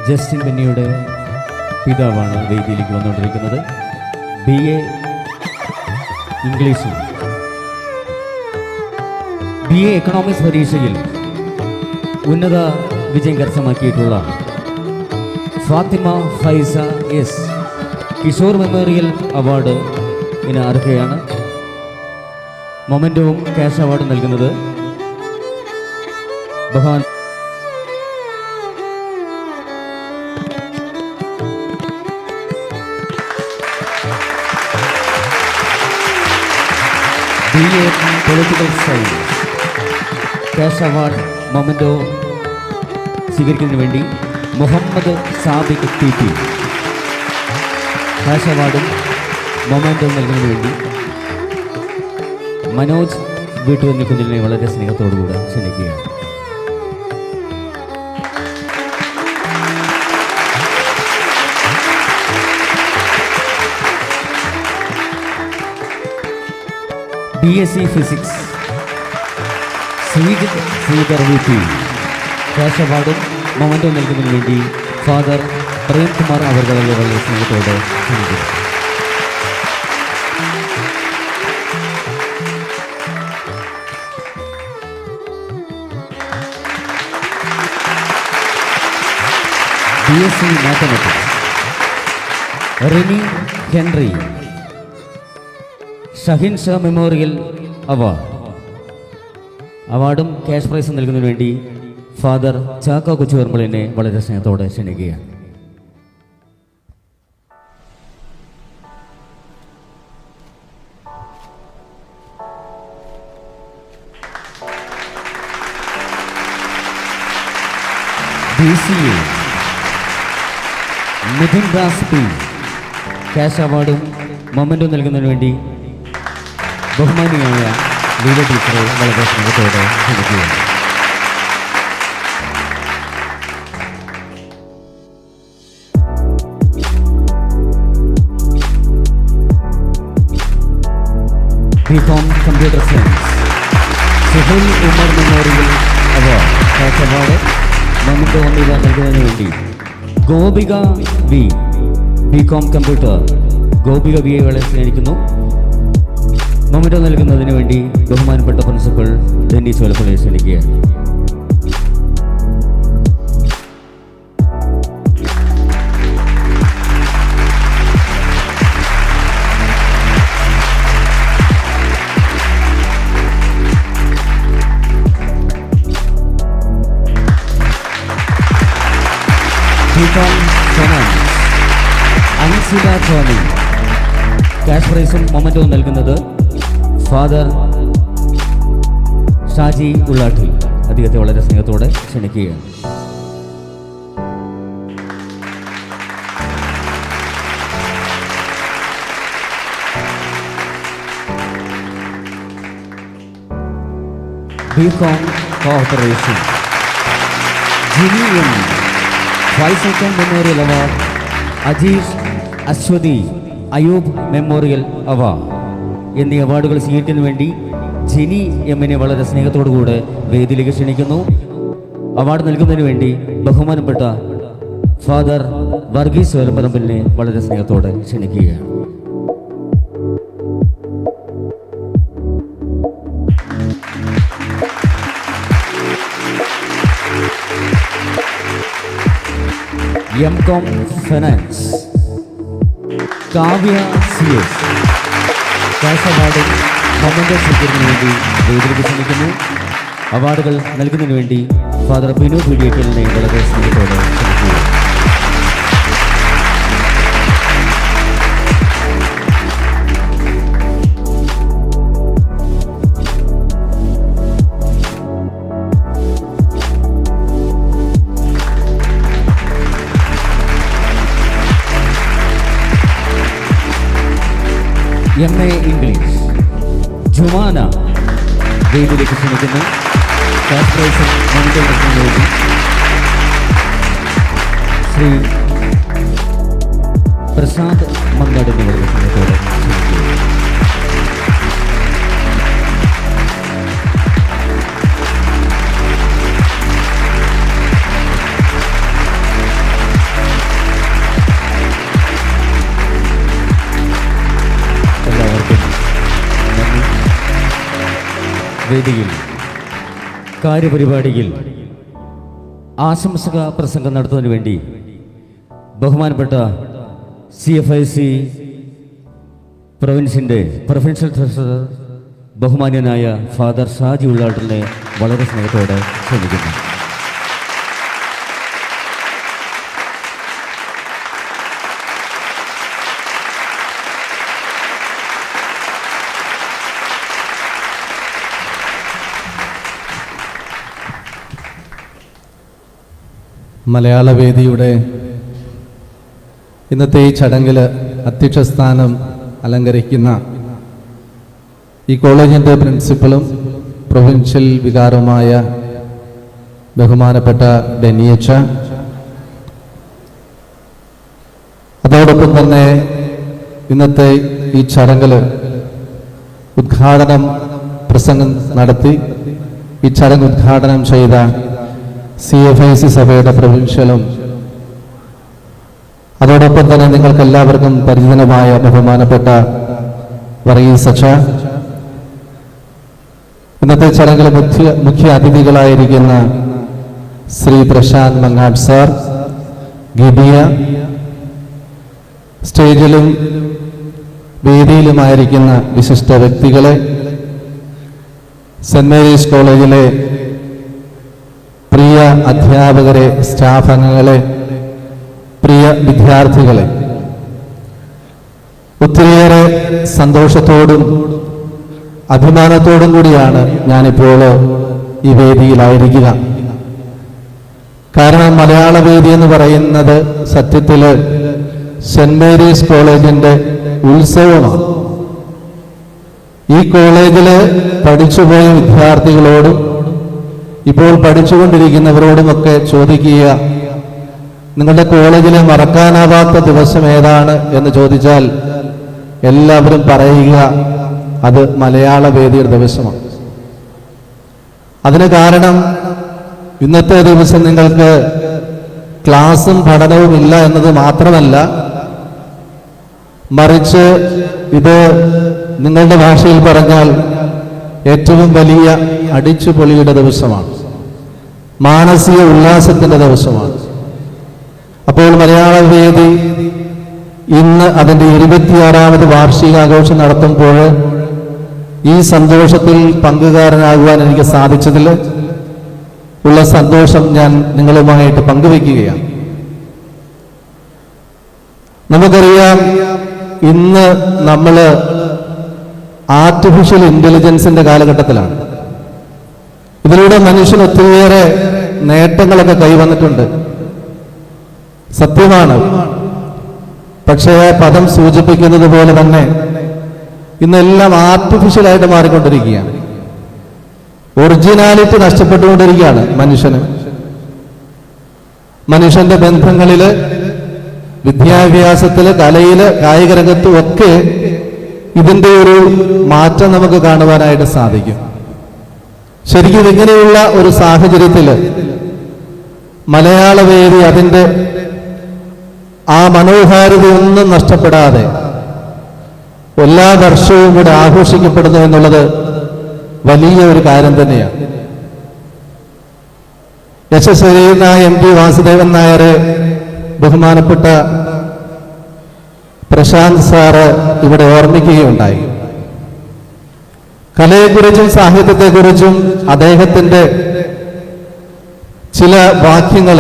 ജസ്റ്റിൻ ബെന്നിയുടെ പിതാവാണ് വേദിയിലേക്ക് വന്നുകൊണ്ടിരിക്കുന്നത്. BA ഇംഗ്ലീഷിൽ BA എക്കണോമിക്സ് പരീക്ഷയിൽ ഉന്നത വിജയം കരസ്ഥമാക്കിയിട്ടുള്ള Fathima Faiza S Kishore memorial award അർഹയാണ്. മൊമെന്റവും ക്യാഷ് അവാർഡ് നൽകുന്നത് ബഹാൻ BA political science cash award memento സ്വീകരിക്കുന്നതിന് വേണ്ടി മുഹമ്മദ് സാബിഖ് TT ക്യാഷ് അവാർഡും മൊമെന്റോ നൽകുന്നതിന് വേണ്ടി മനോജ് വീട്ടുവന്നിക്കുന്നിനെ വളരെ സ്നേഹത്തോടുകൂടെ ക്ഷണിക്കുകയാണ്. BSc physics Sreejith Sreedhar VP cash അവാർഡും മൊമെന്റോ നൽകുന്നതിന് വേണ്ടി ഫാദർ പ്രേംകുമാർ അവർകളെ വളരെ സ്നേഹത്തോടെ ക്ഷണിക്കുന്നു. BSc mathematics Rini Henry Shahin Shah memorial അവാർഡും ക്യാഷ് പ്രൈസും നൽകുന്നതിന് വേണ്ടി ഫാദർ ചാക്കോ കൊച്ചുവർമ്മളിനെ വളരെ സ്നേഹത്തോടെ ക്ഷണിക്കുകയാണ്. BCA Mithun Das P cash അവാർഡും മൊമെന്റോ നൽകുന്നതിന് വേണ്ടി ബഹുമാനിയായ ലീല ടീച്ചറെ വളരെ സ്നേഹത്തോടെ ക്ഷണിക്കുകയാണ്. BCom computer science Suhail Umar memorial award cash award memento എന്നിവ നൽകുന്നതിന് വേണ്ടി Gopika V BCom computer Gopika VA കളെ സ്നേഹിക്കുന്നു. മൊമെന്റോ നൽകുന്നതിന് വേണ്ടി ബഹുമാനപ്പെട്ട പ്രിൻസിപ്പൽ ഡെന്നീസ് വലപ്പള്ളി ക്ഷണിക്കുകയാണ്. BCom finance Ansila Tomy cash പ്രൈസും മൊമെന്റോ നൽകുന്നത് ഫാദർ ഷാജി ഉള്ളാട്ടിൽ അദ്ദേഹത്തെ വളരെ സ്നേഹത്തോടെ ക്ഷണിക്കുകയാണ്. BCom corporation Jini M Faisal memorial award Ajeesh Aswathy Ayoob memorial award എന്നീ അവാർഡുകൾ സ്വീകരിക്കുന്നതിന് വേണ്ടി ജിനി എമ്മിനെ വളരെ സ്നേഹത്തോടുകൂടെ വേദിയിലേക്ക് ക്ഷണിക്കുന്നു. അവാർഡ് നൽകുന്നതിന് വേണ്ടി ബഹുമാനപ്പെട്ട ഫാദർ വർഗീസ് വേലപ്പറമ്പിലിനെ വളരെ സ്നേഹത്തോടെ ക്ഷണിക്കുകയാണ്. MCom finance Kavya CS cash അവാർഡും മൊമെന്റോ സ്വീകരിക്കുന്നതിന് വേണ്ടി വേദിയിലേക്ക് ക്ഷണിക്കുന്നു. അവാർഡുകൾ നൽകുന്നതിന് വേണ്ടി ഫാദർ ബിനു പീഡിയക്കലിനെ വളരെ സ്നേഹത്തോടെ ക്ഷണിക്കുന്നു. MA ഇംഗ്ലീഷ് ജുമാന വേദിയിലേക്ക് ക്ഷണിക്കുന്നു. ക്യാഷ് പ്രൈസും മൊമെന്റോ നൽകുന്നതിന് വേണ്ടി ശ്രീ പ്രസാദ് മങ്ങാടിനെ വളരെ സ്നേഹത്തോടെ ക്ഷണിക്കുന്നു. എല്ലാവർക്കും നന്ദി. വേദിയിൽ കാര്യപരിപാടിയിൽ ആശംസക പ്രസംഗം നടത്തുന്നതിന് വേണ്ടി ബഹുമാനപ്പെട്ട CFIC പ്രൊവിൻസിൻ്റെ പ്രൊഫൻഷ്യൽ ട്രഷറർ ബഹുമാന്യനായ ഫാദർ ഷാജി ഉള്ളാട്ടിനെ വളരെ സ്നേഹത്തോടെ ക്ഷണിക്കുന്നു. മലയാളവേദിയുടെ ഇന്നത്തെ ഈ ചടങ്ങിൽ അധ്യക്ഷ സ്ഥാനം അലങ്കരിക്കുന്ന ഈ കോളേജിൻ്റെ പ്രിൻസിപ്പലും പ്രൊവിൻഷ്യൽ വികാരവുമായ ബഹുമാനപ്പെട്ട ഡെന്നിയച്ച, അതോടൊപ്പം തന്നെ ഇന്നത്തെ ഈ ചടങ്ങിൽ ഉദ്ഘാടനം പ്രസംഗം നടത്തി ഈ ചടങ്ങ് ഉദ്ഘാടനം ചെയ്ത CFIC സഭയുടെ പ്രൊവിൻഷ്യലും അതോടൊപ്പം തന്നെ നിങ്ങൾക്ക് എല്ലാവർക്കും പരിചിതമായ ബഹുമാനപ്പെട്ട വർഗീസ് അച്ഛ, ഇന്നത്തെ ചടങ്ങിൽ മുഖ്യ അതിഥികളായിരിക്കുന്ന ശ്രീ പ്രശാന്ത് മങ്ങാട് സാർ, ഗിബിയ, സ്റ്റേജിലും വേദിയിലുമായിരിക്കുന്ന വിശിഷ്ട വ്യക്തികളെ, സെന്റ് മേരീസ് കോളേജിലെ പ്രിയ അധ്യാപകരെ, സ്റ്റാഫ് അംഗങ്ങളെ, പ്രിയ വിദ്യാർത്ഥികളെ, ഒത്തിരിയേറെ സന്തോഷത്തോടും അഭിമാനത്തോടും കൂടിയാണ് ഞാനിപ്പോൾ ഈ വേദിയിലായിരിക്കുക. കാരണം മലയാള വേദി എന്ന് പറയുന്നത് സത്യത്തിൽ സെന്റ് മേരീസ് കോളേജിൻ്റെ ഉത്സവമാണ്. ഈ കോളേജിൽ പഠിച്ചുപോയ വിദ്യാർത്ഥികളോടും ഇപ്പോൾ പഠിച്ചുകൊണ്ടിരിക്കുന്നവരോടുമൊക്കെ ചോദിക്കുക, നിങ്ങളുടെ കോളേജിലെ മറക്കാനാവാത്ത ദിവസം ഏതാണ് എന്ന് ചോദിച്ചാൽ എല്ലാവരും പറയുക അത് മലയാള വേദിയുടെ ദിവസമാണ്. അതിന് കാരണം ഇന്നത്തെ ദിവസം നിങ്ങൾക്ക് ക്ലാസും പഠനവും ഇല്ല എന്നത് മാത്രമല്ല, മറിച്ച് ഇത് നിങ്ങളുടെ ഭാഷയിൽ പറഞ്ഞാൽ ഏറ്റവും വലിയ അടിച്ചുപൊളിയുടെ ദിവസമാണ്, മാനസിക ഉല്ലാസത്തിൻ്റെ ദിവസമാണ്. അപ്പോൾ മലയാള വേദി ഇന്ന് അതിൻ്റെ 26ാമത് വാർഷികാഘോഷം നടത്തുമ്പോൾ ഈ സന്തോഷത്തിൽ പങ്കുകാരനാകുവാൻ എനിക്ക് സാധിച്ചതിൽ ഉള്ള സന്തോഷം ഞാൻ നിങ്ങളുമായിട്ട് പങ്കുവെക്കുകയാണ്. നമുക്കറിയാം, ഇന്ന് നമ്മൾ ആർട്ടിഫിഷ്യൽ ഇന്റലിജൻസിന്റെ കാലഘട്ടത്തിലാണ്. ഇതിലൂടെ മനുഷ്യന് ഒത്തിരിയേറെ നേട്ടങ്ങളൊക്കെ കൈവന്നിട്ടുണ്ട്, സത്യമാണ്. പക്ഷേ പദം സൂചിപ്പിക്കുന്നത് പോലെ തന്നെ ഇന്നെല്ലാം ആർട്ടിഫിഷ്യലായിട്ട് മാറിക്കൊണ്ടിരിക്കുകയാണ്. ഒറിജിനാലിറ്റി നഷ്ടപ്പെട്ടുകൊണ്ടിരിക്കുകയാണ് മനുഷ്യന്റെ ബന്ധങ്ങളില്, വിദ്യാഭ്യാസത്തില്, കലയില്, കായിക രംഗത്തും ഒക്കെ ഇതിൻ്റെ ഒരു മാറ്റം നമുക്ക് കാണുവാനായിട്ട് സാധിക്കും. ശരിക്കും ഇങ്ങനെയുള്ള ഒരു സാഹചര്യത്തിൽ മലയാള വേദി അതിൻ്റെ ആ മനോഹാരിത ഒന്നും നഷ്ടപ്പെടാതെ എല്ലാ വർഷവും കൂടെ ആഘോഷിക്കപ്പെടുന്നു എന്നുള്ളത് വലിയ ഒരു കാര്യം തന്നെയാണ്. യശസ്വരീയനായ MP വാസുദേവൻ നായരെ ബഹുമാനപ്പെട്ട പ്രശാന്ത് സാറ് ഇവിടെ ഓർമ്മിക്കുകയുണ്ടായി. കലയെക്കുറിച്ചും സാഹിത്യത്തെക്കുറിച്ചും അദ്ദേഹത്തിൻ്റെ ചില വാക്യങ്ങൾ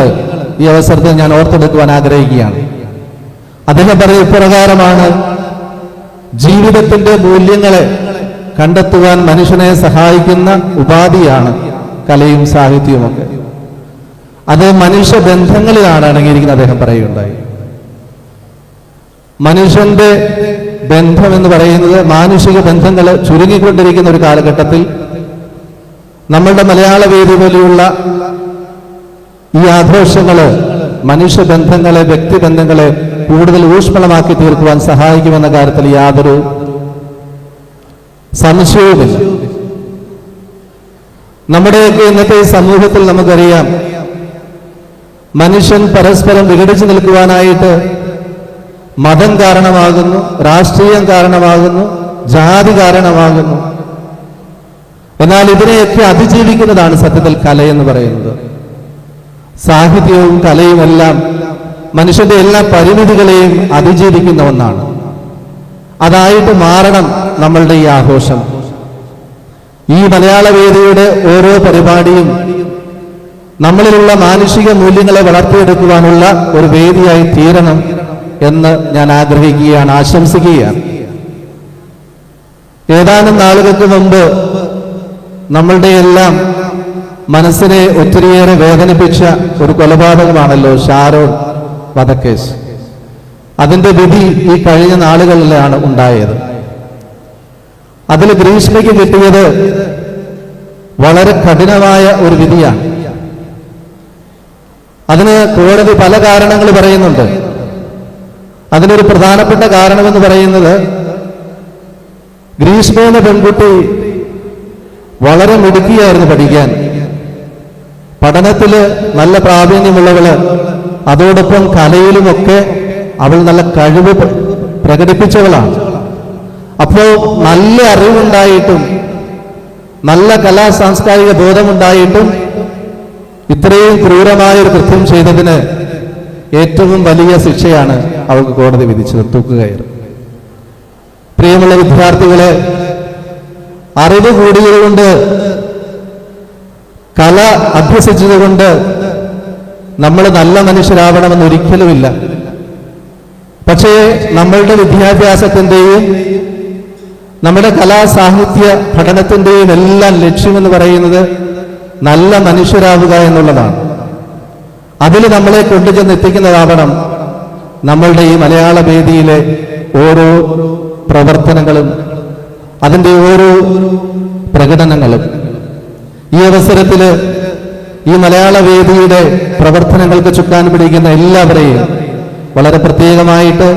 ഈ അവസരത്തിൽ ഞാൻ ഓർത്തെടുക്കുവാൻ ആഗ്രഹിക്കുകയാണ്. അദ്ദേഹം പറയുന്ന ഇപ്രകാരമാണ്: ജീവിതത്തിന്റെ മൂല്യങ്ങളെ കണ്ടെത്തുവാൻ മനുഷ്യനെ സഹായിക്കുന്ന ഉപാധിയാണ് കലയും സാഹിത്യവുമൊക്കെ. അത് മനുഷ്യബന്ധങ്ങളിലാണ് അടങ്ങിയിരിക്കുന്നത്. അദ്ദേഹം പറയുകയുണ്ടായി, മനുഷ്യന്റെ ബന്ധം എന്ന് പറയുന്നത് മാനുഷിക ബന്ധങ്ങൾ ചുരുങ്ങിക്കൊണ്ടിരിക്കുന്ന ഒരു കാലഘട്ടത്തിൽ നമ്മളുടെ മലയാള വേദി പോലെയുള്ള ഈ ആഘോഷങ്ങൾ മനുഷ്യബന്ധങ്ങളെ, വ്യക്തിബന്ധങ്ങളെ കൂടുതൽ ഊഷ്മളമാക്കി തീർക്കുവാൻ സഹായിക്കുമെന്ന കാര്യത്തിൽ യാതൊരു സംശയവുമില്ല. നമ്മുടെയൊക്കെ ഇന്നത്തെ സമൂഹത്തിൽ നമുക്കറിയാം, മനുഷ്യൻ പരസ്പരം വിഘടിച്ചു നിൽക്കുവാനായിട്ട് മതം കാരണമാകുന്നു, രാഷ്ട്രീയം കാരണമാകുന്നു, ജാതി കാരണമാകുന്നു. എന്നാൽ ഇതിനെയൊക്കെ അതിജീവിക്കുന്നതാണ് സത്യത്തിൽ കലയെന്ന് പറയുന്നത്. സാഹിത്യവും കലയുമെല്ലാം മനുഷ്യന്റെ എല്ലാ പരിമിതികളെയും അതിജീവിക്കുന്ന ഒന്നാണ്. അതായിട്ട് മാറണം നമ്മളുടെ ഈ ആഘോഷം. ഈ മലയാള വേദിയുടെ ഓരോ പരിപാടിയും നമ്മളിലുള്ള മാനുഷിക മൂല്യങ്ങളെ വളർത്തിയെടുക്കുവാനുള്ള ഒരു വേദിയായി തീരണം എന്ന് ഞാൻ ആഗ്രഹിക്കുകയാണ്, ആശംസിക്കുകയാണ്. ഏതാനും നാളുകൾക്ക് മുമ്പ് നമ്മളുടെ എല്ലാം മനസ്സിനെ ഒത്തിരിയേറെ വേദനിപ്പിച്ച ഒരു കൊലപാതകമാണല്ലോ ഷാരോൺ വധക്കേസ്. അതിന്റെ വിധി ഈ കഴിഞ്ഞ നാളുകളിലാണ് ഉണ്ടായത്. അതിൽ ഗ്രീഷ്മയ്ക്ക് കിട്ടിയത് വളരെ കഠിനമായ ഒരു വിധിയാണ്. അതിന് കോടതി പല കാരണങ്ങൾ പറയുന്നുണ്ട്. അതിനൊരു പ്രധാനപ്പെട്ട കാരണമെന്ന് പറയുന്നത്, ഗ്രീഷ്മ എന്ന പെൺകുട്ടി വളരെ മിടുക്കിയായിരുന്നു പഠിക്കാൻ. പഠനത്തില് നല്ല പ്രാവീണ്യമുള്ളവള്, അതോടൊപ്പം കലയിലുമൊക്കെ അവൾ നല്ല കഴിവ് പ്രകടിപ്പിച്ചവളാണ്. അപ്പോൾ നല്ല അറിവുണ്ടായിട്ടും നല്ല കലാ സാംസ്കാരിക ബോധമുണ്ടായിട്ടും ഇത്രയും ക്രൂരമായൊരു കൃത്യം ചെയ്തതിന് ഏറ്റവും വലിയ ശിക്ഷയാണ് അവൾക്ക് കോടതി വിധിച്ചത്, തൂക്കുകയർ. പ്രിയമുള്ള വിദ്യാർത്ഥികളെ, അറിവ് കൂടിയതുകൊണ്ട്, കല അഭ്യസിച്ചതുകൊണ്ട് നമ്മൾ നല്ല മനുഷ്യരാവണമെന്ന് ഒരിക്കലുമില്ല. പക്ഷേ നമ്മളുടെ വിദ്യാഭ്യാസത്തിൻ്റെയും നമ്മുടെ കലാ സാഹിത്യ പഠനത്തിൻ്റെയും എല്ലാം ലക്ഷ്യമെന്ന് പറയുന്നത് നല്ല മനുഷ്യരാവുക എന്നുള്ളതാണ്. അതിൽ നമ്മളെ കൊണ്ടുചെന്ന് എത്തിക്കുന്നതാവണം നമ്മളുടെ ഈ മലയാള വേദിയിലെ ഓരോ പ്രവർത്തനങ്ങളും, അതിൻ്റെ ഓരോ പ്രകടനങ്ങളും. ഈ അവസരത്തിൽ ഈ മലയാള വേദിയുടെ പ്രവർത്തനങ്ങൾക്ക് ചുക്കാൻ പിടിക്കുന്ന എല്ലാവരെയും വളരെ പ്രത്യേകമായിട്ട്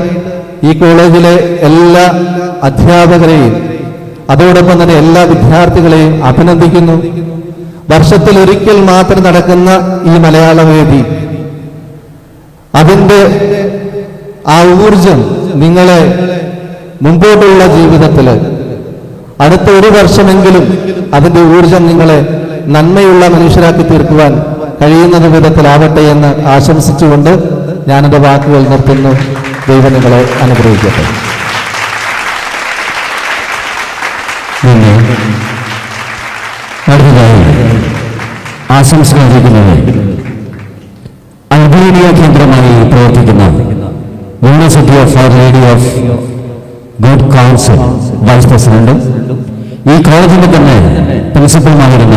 ഈ കോളേജിലെ എല്ലാ അധ്യാപകരെയും അതോടൊപ്പം തന്നെ എല്ലാ വിദ്യാർത്ഥികളെയും അഭിനന്ദിക്കുന്നു. വർഷത്തിൽ ഒരിക്കൽ മാത്രം നടക്കുന്ന ഈ മലയാള വേദി, അതിൻ്റെ ആ ഊർജം നിങ്ങളെ മുമ്പോട്ടുള്ള ജീവിതത്തിൽ അടുത്ത ഒരു വർഷമെങ്കിലും അതിൻ്റെ ഊർജം നിങ്ങളെ നന്മയുള്ള മനുഷ്യരാക്കി തീർക്കുവാൻ കഴിയുന്ന വിധത്തിലാവട്ടെ എന്ന് ആശംസിച്ചുകൊണ്ട് ഞാനെൻ്റെ വാക്കുകൾ നിർത്തുന്നു. ദൈവം നിങ്ങളെ അനുഗ്രഹിക്കട്ടെ. അടുത്തതായി ആശംസകൾ അറിയിക്കുന്നത് അൽബേനിയ കേന്ദ്രമായി പ്രവർത്തിക്കുന്ന university of our lady of good counsel vice പ്രസിഡന്റും ഈ കോളേജിന്റെ തന്നെ പ്രിൻസിപ്പലുമായിരുന്ന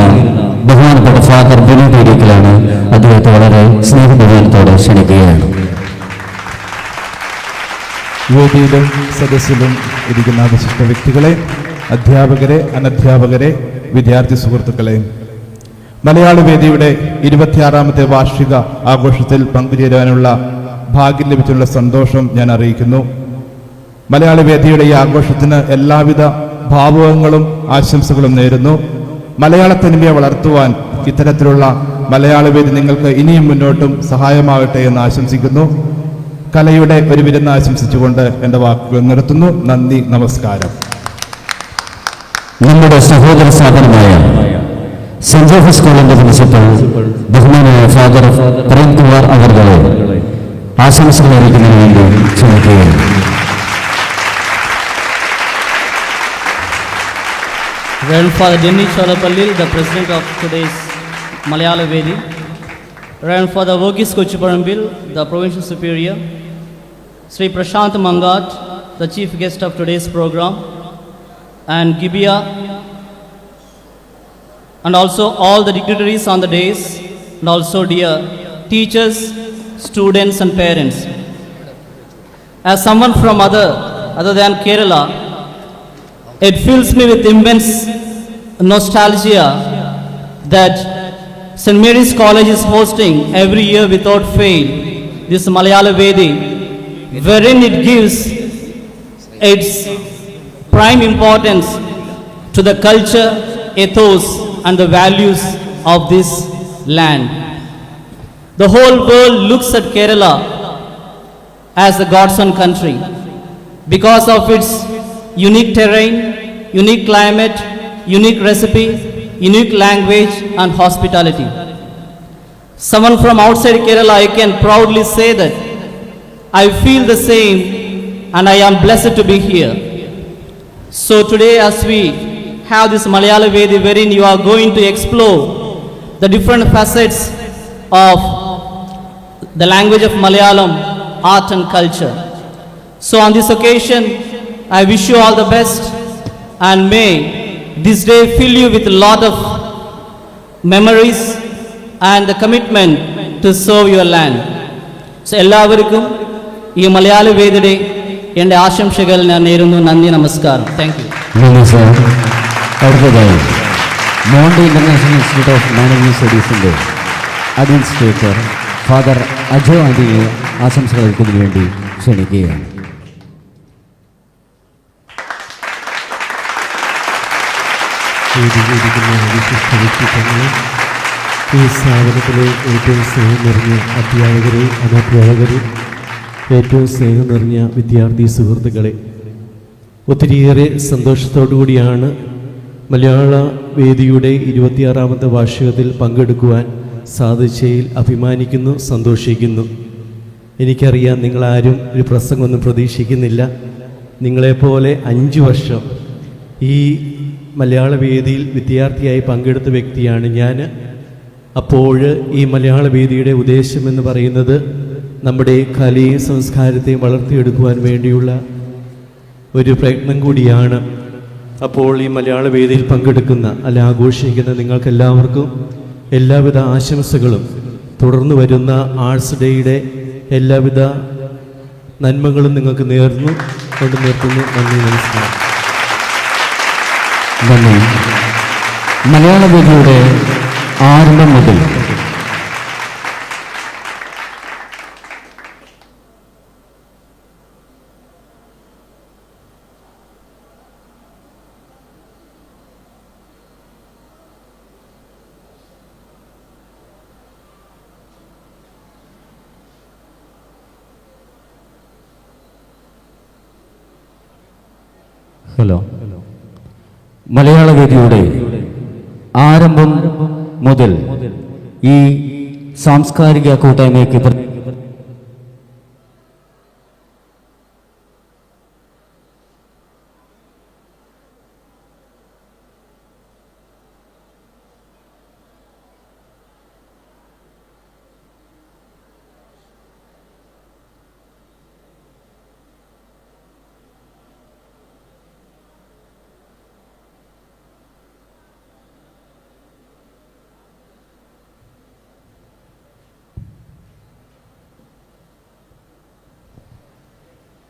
ബഹുമാനപ്പെട്ട ഫാദർ ബിനു പീഡിക്കലാണ്. അദ്ദേഹത്തെ വളരെ സ്നേഹബഹുമാനത്തോടെ ക്ഷണിക്കുകയാണ്. വേദിയിലും സദസ്സിലും ഇരിക്കുന്ന വിശിഷ്ട വ്യക്തികളെ, അധ്യാപകരെ, അനധ്യാപകരെ, വിദ്യാർത്ഥി സുഹൃത്തുക്കളെ, മലയാള വേദിയുടെ 26ാമത്തെ വാർഷിക ആഘോഷത്തിൽ പങ്കുചേരാനുള്ള ഭാഗ്യം ലഭിച്ചുള്ള സന്തോഷം ഞാൻ അറിയിക്കുന്നു. മലയാള വേദിയുടെ ഈ ആഘോഷത്തിന് എല്ലാവിധ ഭാവുകങ്ങളും ആശംസകളും നേരുന്നു. മലയാള തനിമയെ വളർത്തുവാൻ ഇത്തരത്തിലുള്ള മലയാള വേദി നിങ്ങൾക്ക് ഇനിയും മുന്നോട്ടും സഹായമാകട്ടെ എന്ന് ആശംസിക്കുന്നു. കലയുടെ ഒരു വിരുന്ന് ആശംസിച്ചുകൊണ്ട് എൻ്റെ വാക്കുകൾ നിർത്തുന്നു. നന്ദി, നമസ്കാരം. നമ്മുടെ സഹോദര സ്ഥാപനമായ സെന്റ് ജോസഫ് സ്കൂളിന്റെ പ്രിൻസിപ്പൽ ബഹുമാനായ ഫാദർ പ്രേംകുമാർ അവർകളെ ആശംസകൾ അറിയിക്കുന്നതിന് വേണ്ടി ക്ഷണിക്കുകയാണ്. Reverend Father Denny Cholapalli, the president of today's Malayala Vedi. Reverend Father Vogis Kochiparambil, the provincial superior. Sri Prashant Mangat, the chief guest of today's program. And Gibia, and also all the dignitaries on the days, and also dear teachers, students and parents. As someone from other than Kerala, it fills me with immense nostalgia that St. Mary's College is hosting every year without fail this Malayala Vedi, wherein it gives its prime importance to the culture, ethos and the values of this land. The whole world looks at Kerala as the godson country because of its unique terrain, unique climate, unique recipe, unique language and hospitality. Someone from outside Kerala, I can proudly say that I feel the same and I am blessed to be here. So today as we have this Malayala Vedi wherein you are going to explore the different facets of the language of Malayalam, art and culture. So on this occasion, I wish you all the best and may this day fill you with a lot of memories, and the commitment to serve your land. So, എല്ലാവർക്കും ഈ മലയാള വേദിയുടെ എൻ്റെ ആശംസകൾ ഞാൻ നേരുന്നു. നന്ദി, നമസ്കാരം. Thank you. നന്ദി സാർ. അടുത്തതായി Monti international institute of management സ്റ്റഡീസിൻ്റെ അഡ്മിനിസ്ട്രേറ്റർ ഫാദർ അജോ ആന്റിയെ ആശംസകൾ നൽകുന്നതിന് വേണ്ടി ക്ഷണിക്കുകയാണ്. വിശിഷ്ട വ്യക്തിത്വങ്ങളെ, ഈ സ്ഥാപനത്തിലെ ഏറ്റവും സ്നേഹം നിറഞ്ഞ അധ്യാപകരെ, അനധ്യാപകരെ, ഏറ്റവും സ്നേഹം നിറഞ്ഞ വിദ്യാർത്ഥി സുഹൃത്തുക്കളെ, ഒത്തിരിയേറെ സന്തോഷത്തോടു കൂടിയാണ് മലയാള വേദിയുടെ 26ാമത്തെ വാർഷികത്തിൽ പങ്കെടുക്കുവാൻ സാധിച്ചതിൽ അഭിമാനിക്കുന്നു, സന്തോഷിക്കുന്നു. എനിക്കറിയാം നിങ്ങളാരും ഒരു പ്രസംഗമൊന്നും പ്രതീക്ഷിക്കുന്നില്ല. നിങ്ങളെപ്പോലെ 5 വർഷം ഈ മലയാള വേദിയിൽ വിദ്യാർത്ഥിയായി പങ്കെടുത്ത വ്യക്തിയാണ് ഞാൻ. അപ്പോൾ ഈ മലയാള വേദിയുടെ ഉദ്ദേശം എന്ന് പറയുന്നത് നമ്മുടെ കലയും സംസ്കാരത്തെയും വളർത്തിയെടുക്കുവാൻ വേണ്ടിയുള്ള ഒരു പ്രയത്നം കൂടിയാണ്. അപ്പോൾ ഈ മലയാള വേദിയിൽ പങ്കെടുക്കുന്ന അല്ല ആഘോഷിക്കുന്ന നിങ്ങൾക്കെല്ലാവർക്കും എല്ലാവിധ ആശംസകളും, തുടർന്ന് വരുന്ന ആർട്സ് ഡേയുടെ എല്ലാവിധ നന്മകളും നിങ്ങൾക്ക് നേർന്നു കൊണ്ട് നിർത്തുന്നു. നന്ദി, നമസ്കാരം. നന്ദി. മലയാള വേദിയുടെ ആരംഭം മുതൽ മലയാള വേദിയുടെ ആരംഭം മുതൽ ഈ സാംസ്കാരിക കൂട്ടായ്മയ്ക്ക്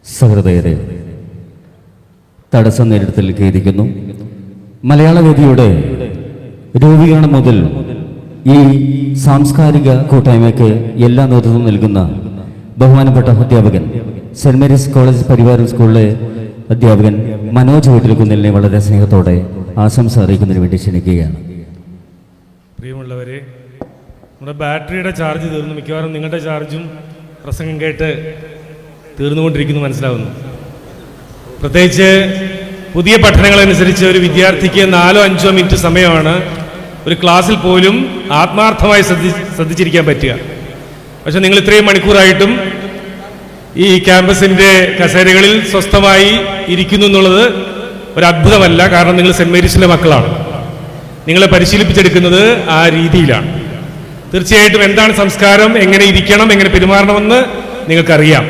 സഹൃദയരെ, തടസ്സം നേരിടത്തിൽ ഖേദിക്കുന്നു. മലയാള വേദിയുടെ രൂപീകരണം മുതൽ ഈ സാംസ്കാരിക കൂട്ടായ്മയ്ക്ക് എല്ലാ നേതൃത്വം നൽകുന്ന ബഹുമാനപ്പെട്ട അധ്യാപകൻ, സെന്റ് മേരീസ് കോളേജ് പരിവാരം സ്കൂളിലെ അധ്യാപകൻ മനോജ് വീട്ടിൽക്കുന്നിലിനെ വളരെ സ്നേഹത്തോടെ ആശംസ അറിയിക്കുന്നതിന് വേണ്ടി ക്ഷണിക്കുകയാണ്. പ്രിയമുള്ളവരെ, നമ്മുടെ ബാറ്ററിയുടെ ചാർജ് തീർന്നു. മിക്കവാറും നിങ്ങളുടെ ചാർജും പ്രസംഗം കേട്ട് തീർന്നുകൊണ്ടിരിക്കുന്നു മനസ്സിലാവുന്നു. പ്രത്യേകിച്ച് പുതിയ പഠനങ്ങളനുസരിച്ച് ഒരു വിദ്യാർത്ഥിക്ക് 4-5 മിനിറ്റ് സമയമാണ് ഒരു ക്ലാസ്സിൽ പോലും ആത്മാർത്ഥമായി ശ്രദ്ധിച്ചിരിക്കാൻ പറ്റുക. പക്ഷെ നിങ്ങൾ ഇത്രയും മണിക്കൂറായിട്ടും ഈ ക്യാമ്പസിൻ്റെ കസേരകളിൽ സ്വസ്ഥമായി ഇരിക്കുന്നു എന്നുള്ളത് ഒരു അത്ഭുതമല്ല. കാരണം നിങ്ങൾ സെന്റ് മേരീസിലെ മക്കളാണ്. നിങ്ങളെ പരിശീലിപ്പിച്ചെടുക്കുന്നത് ആ രീതിയിലാണ്. തീർച്ചയായിട്ടും എന്താണ് സംസ്കാരം, എങ്ങനെ ഇരിക്കണം, എങ്ങനെ പെരുമാറണമെന്ന് നിങ്ങൾക്കറിയാം.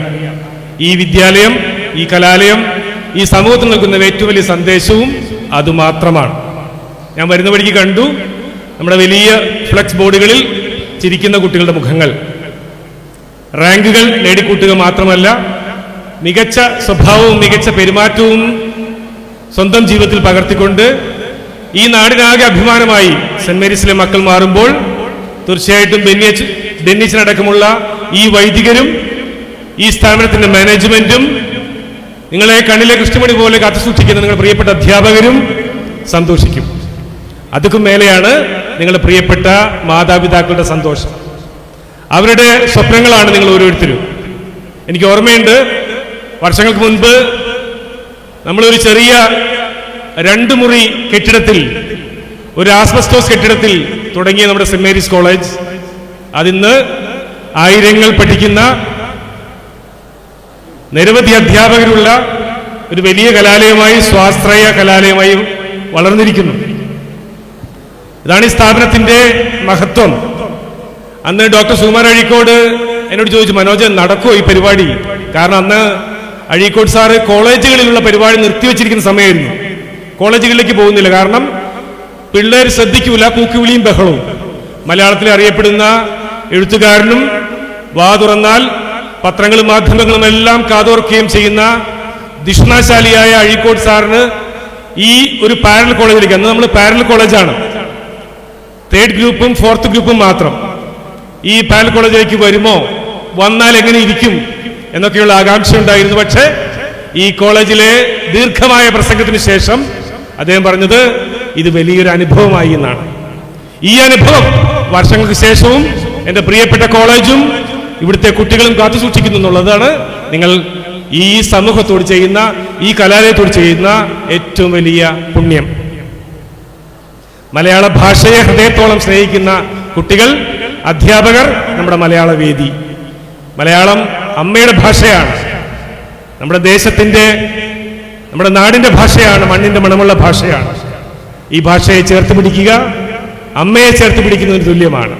ഈ വിദ്യാലയം, ഈ കലാലയം ഈ സമൂഹത്തിൽ നൽകുന്ന ഏറ്റവും വലിയ സന്ദേശവും അതുമാത്രമാണ്. ഞാൻ വരുന്ന വഴിക്ക് കണ്ടു നമ്മുടെ വലിയ ഫ്ലെക്സ് ബോർഡുകളിൽ ചിരിക്കുന്ന കുട്ടികളുടെ മുഖങ്ങൾ. റാങ്കുകൾ നേടിക്കൂട്ടുക മാത്രമല്ല, മികച്ച സ്വഭാവവും മികച്ച പെരുമാറ്റവും സ്വന്തം ജീവിതത്തിൽ പകർത്തിക്കൊണ്ട് ഈ നാടിനാകെ അഭിമാനമായി സെന്റ് മേരീസിലെ മക്കൾ മാറുമ്പോൾ തീർച്ചയായിട്ടും ഡെന്നീസിനടക്കമുള്ള ഈ വൈദികരും ഈ സ്ഥാപനത്തിന്റെ മാനേജ്മെന്റും നിങ്ങളെ കണ്ണിലെ കൃഷ്ണമണി പോലെ കാത്തുസൂക്ഷിക്കുന്ന നിങ്ങളുടെ പ്രിയപ്പെട്ട അധ്യാപകരും സന്തോഷിക്കും. അതൊക്കെ മേലെയാണ് നിങ്ങളുടെ പ്രിയപ്പെട്ട മാതാപിതാക്കളുടെ സന്തോഷം. അവരുടെ സ്വപ്നങ്ങളാണ് നിങ്ങൾ ഓരോരുത്തരും. എനിക്ക് ഓർമ്മയുണ്ട്, വർഷങ്ങൾക്ക് മുൻപ് നമ്മളൊരു ചെറിയ 2 മുറി കെട്ടിടത്തിൽ, ഒരു ആസ്ബസ്റ്റോസ് കെട്ടിടത്തിൽ തുടങ്ങിയ നമ്മുടെ സെന്റ് മേരീസ് കോളേജ് അതിന്ന് ആയിരങ്ങൾ പഠിക്കുന്ന നിരവധി അധ്യാപകരുള്ള ഒരു വലിയ കലാലയമായി, സ്വാശ്രയ കലാലയമായി വളർന്നിരിക്കുന്നു. ഇതാണ് ഈ സ്ഥാപനത്തിന്റെ മഹത്വം. അന്ന് ഡോക്ടർ സുകുമാരൻ അഴീക്കോട് എന്നോട് ചോദിച്ചു, മനോജ് നടക്കുമോ ഈ പരിപാടി? കാരണം അന്ന് അഴീക്കോട് സാറ് കോളേജുകളിലുള്ള പരിപാടി നിർത്തിവെച്ചിരിക്കുന്ന സമയമായിരുന്നു. കോളേജുകളിലേക്ക് പോകുന്നില്ല, കാരണം പിള്ളേർ ശ്രദ്ധിക്കൂല, കൂക്കുവിളിയും ബഹളവും. മലയാളത്തിൽ അറിയപ്പെടുന്ന എഴുത്തുകാരനും വാ തുറന്നാൽ പത്രങ്ങളും മാധ്യമങ്ങളും എല്ലാം കാതോർക്കുകയും ചെയ്യുന്ന ദിഷ്ണാശാലിയായ അഴീക്കോട് സാറിന് ഈ ഒരു പാരലൽ കോളേജിലേക്ക്, അന്ന് നമ്മൾ പാരലൽ കോളേജാണ്, 3rd ഗ്രൂപ്പും 4th ഗ്രൂപ്പും മാത്രം, ഈ പാരലൽ കോളേജിലേക്ക് വരുമോ, വന്നാൽ എങ്ങനെ ഇരിക്കും എന്നൊക്കെയുള്ള ആകാംക്ഷ ഉണ്ടായിരുന്നു. പക്ഷേ ഈ കോളേജിലെ ദീർഘമായ പ്രസംഗത്തിന് ശേഷം അദ്ദേഹം പറഞ്ഞത് ഇത് വലിയൊരു അനുഭവമായി എന്നാണ്. ഈ അനുഭവം വർഷങ്ങൾക്ക് ശേഷവും എൻ്റെ പ്രിയപ്പെട്ട കോളേജും ഇവിടുത്തെ കുട്ടികളും കാത്തു സൂക്ഷിക്കുന്നു എന്നുള്ളതാണ് നിങ്ങൾ ഈ സമൂഹത്തോട് ചെയ്യുന്ന, ഈ കലാലയത്തോട് ചെയ്യുന്ന ഏറ്റവും വലിയ പുണ്യം. മലയാള ഭാഷയെ ഹൃദയത്തോളം സ്നേഹിക്കുന്ന കുട്ടികൾ, അധ്യാപകർ, നമ്മുടെ മലയാള വേദി. മലയാളം അമ്മയുടെ ഭാഷയാണ്, നമ്മുടെ ദേശത്തിൻ്റെ, നമ്മുടെ നാടിൻ്റെ ഭാഷയാണ്, മണ്ണിൻ്റെ മണമുള്ള ഭാഷയാണ്. ഈ ഭാഷയെ ചേർത്ത് പിടിക്കുക അമ്മയെ ചേർത്ത് പിടിക്കുന്നതിന് തുല്യമാണ്.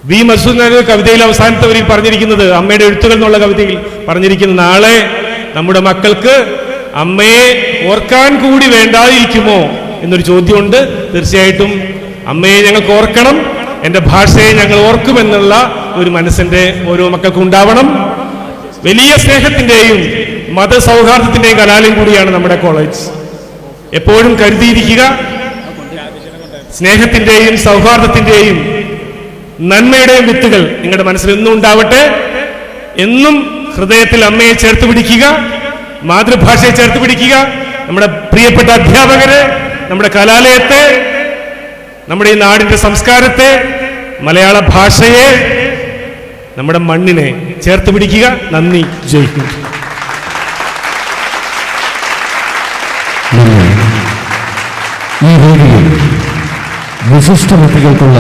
വി മധുസൂദനൻ കവിതയിൽ അവസാനത്തെ വരിയിൽ പറഞ്ഞിരിക്കുന്നത്, അമ്മയുടെ എഴുത്തുകൾ എന്നുള്ള കവിതയിൽ പറഞ്ഞിരിക്കുന്നത്, നാളെ നമ്മുടെ മക്കൾക്ക് അമ്മയെ ഓർക്കാൻ കൂടി വേണ്ടാതിരിക്കുമോ എന്നൊരു ചോദ്യമുണ്ട്. തീർച്ചയായിട്ടും അമ്മയെ ഞങ്ങൾക്ക് ഓർക്കണം, എൻ്റെ ഭാഷയെ ഞങ്ങൾ ഓർക്കുമെന്നുള്ള ഒരു മനസ്സിൻ്റെ ഓരോ മക്കൾക്കും ഉണ്ടാവണം. വലിയ സ്നേഹത്തിൻ്റെയും മതസൗഹാർദ്ദത്തിൻ്റെയും കലാലയം കൂടിയാണ് നമ്മുടെ കോളേജ്. എപ്പോഴും കരുതിയിരിക്കുക, സ്നേഹത്തിൻ്റെയും സൗഹാർദ്ദത്തിൻ്റെയും നന്മയുടെയും വിത്തുകൾ നിങ്ങളുടെ മനസ്സിൽ എന്നും ഉണ്ടാവട്ടെ. എന്നും ഹൃദയത്തിൽ അമ്മയെ ചേർത്ത് പിടിക്കുക, മാതൃഭാഷയെ ചേർത്ത് പിടിക്കുക. നമ്മുടെ പ്രിയപ്പെട്ട അധ്യാപകരെ, നമ്മുടെ കലാലയത്തെ, നമ്മുടെ ഈ നാടിൻ്റെ സംസ്കാരത്തെ, മലയാള ഭാഷയെ, നമ്മുടെ മണ്ണിനെ ചേർത്ത് പിടിക്കുക. നന്ദി. ജയിക്കും. ഈ വേദിയിൽ വിശിഷ്ട വ്യക്തികൾക്കുള്ള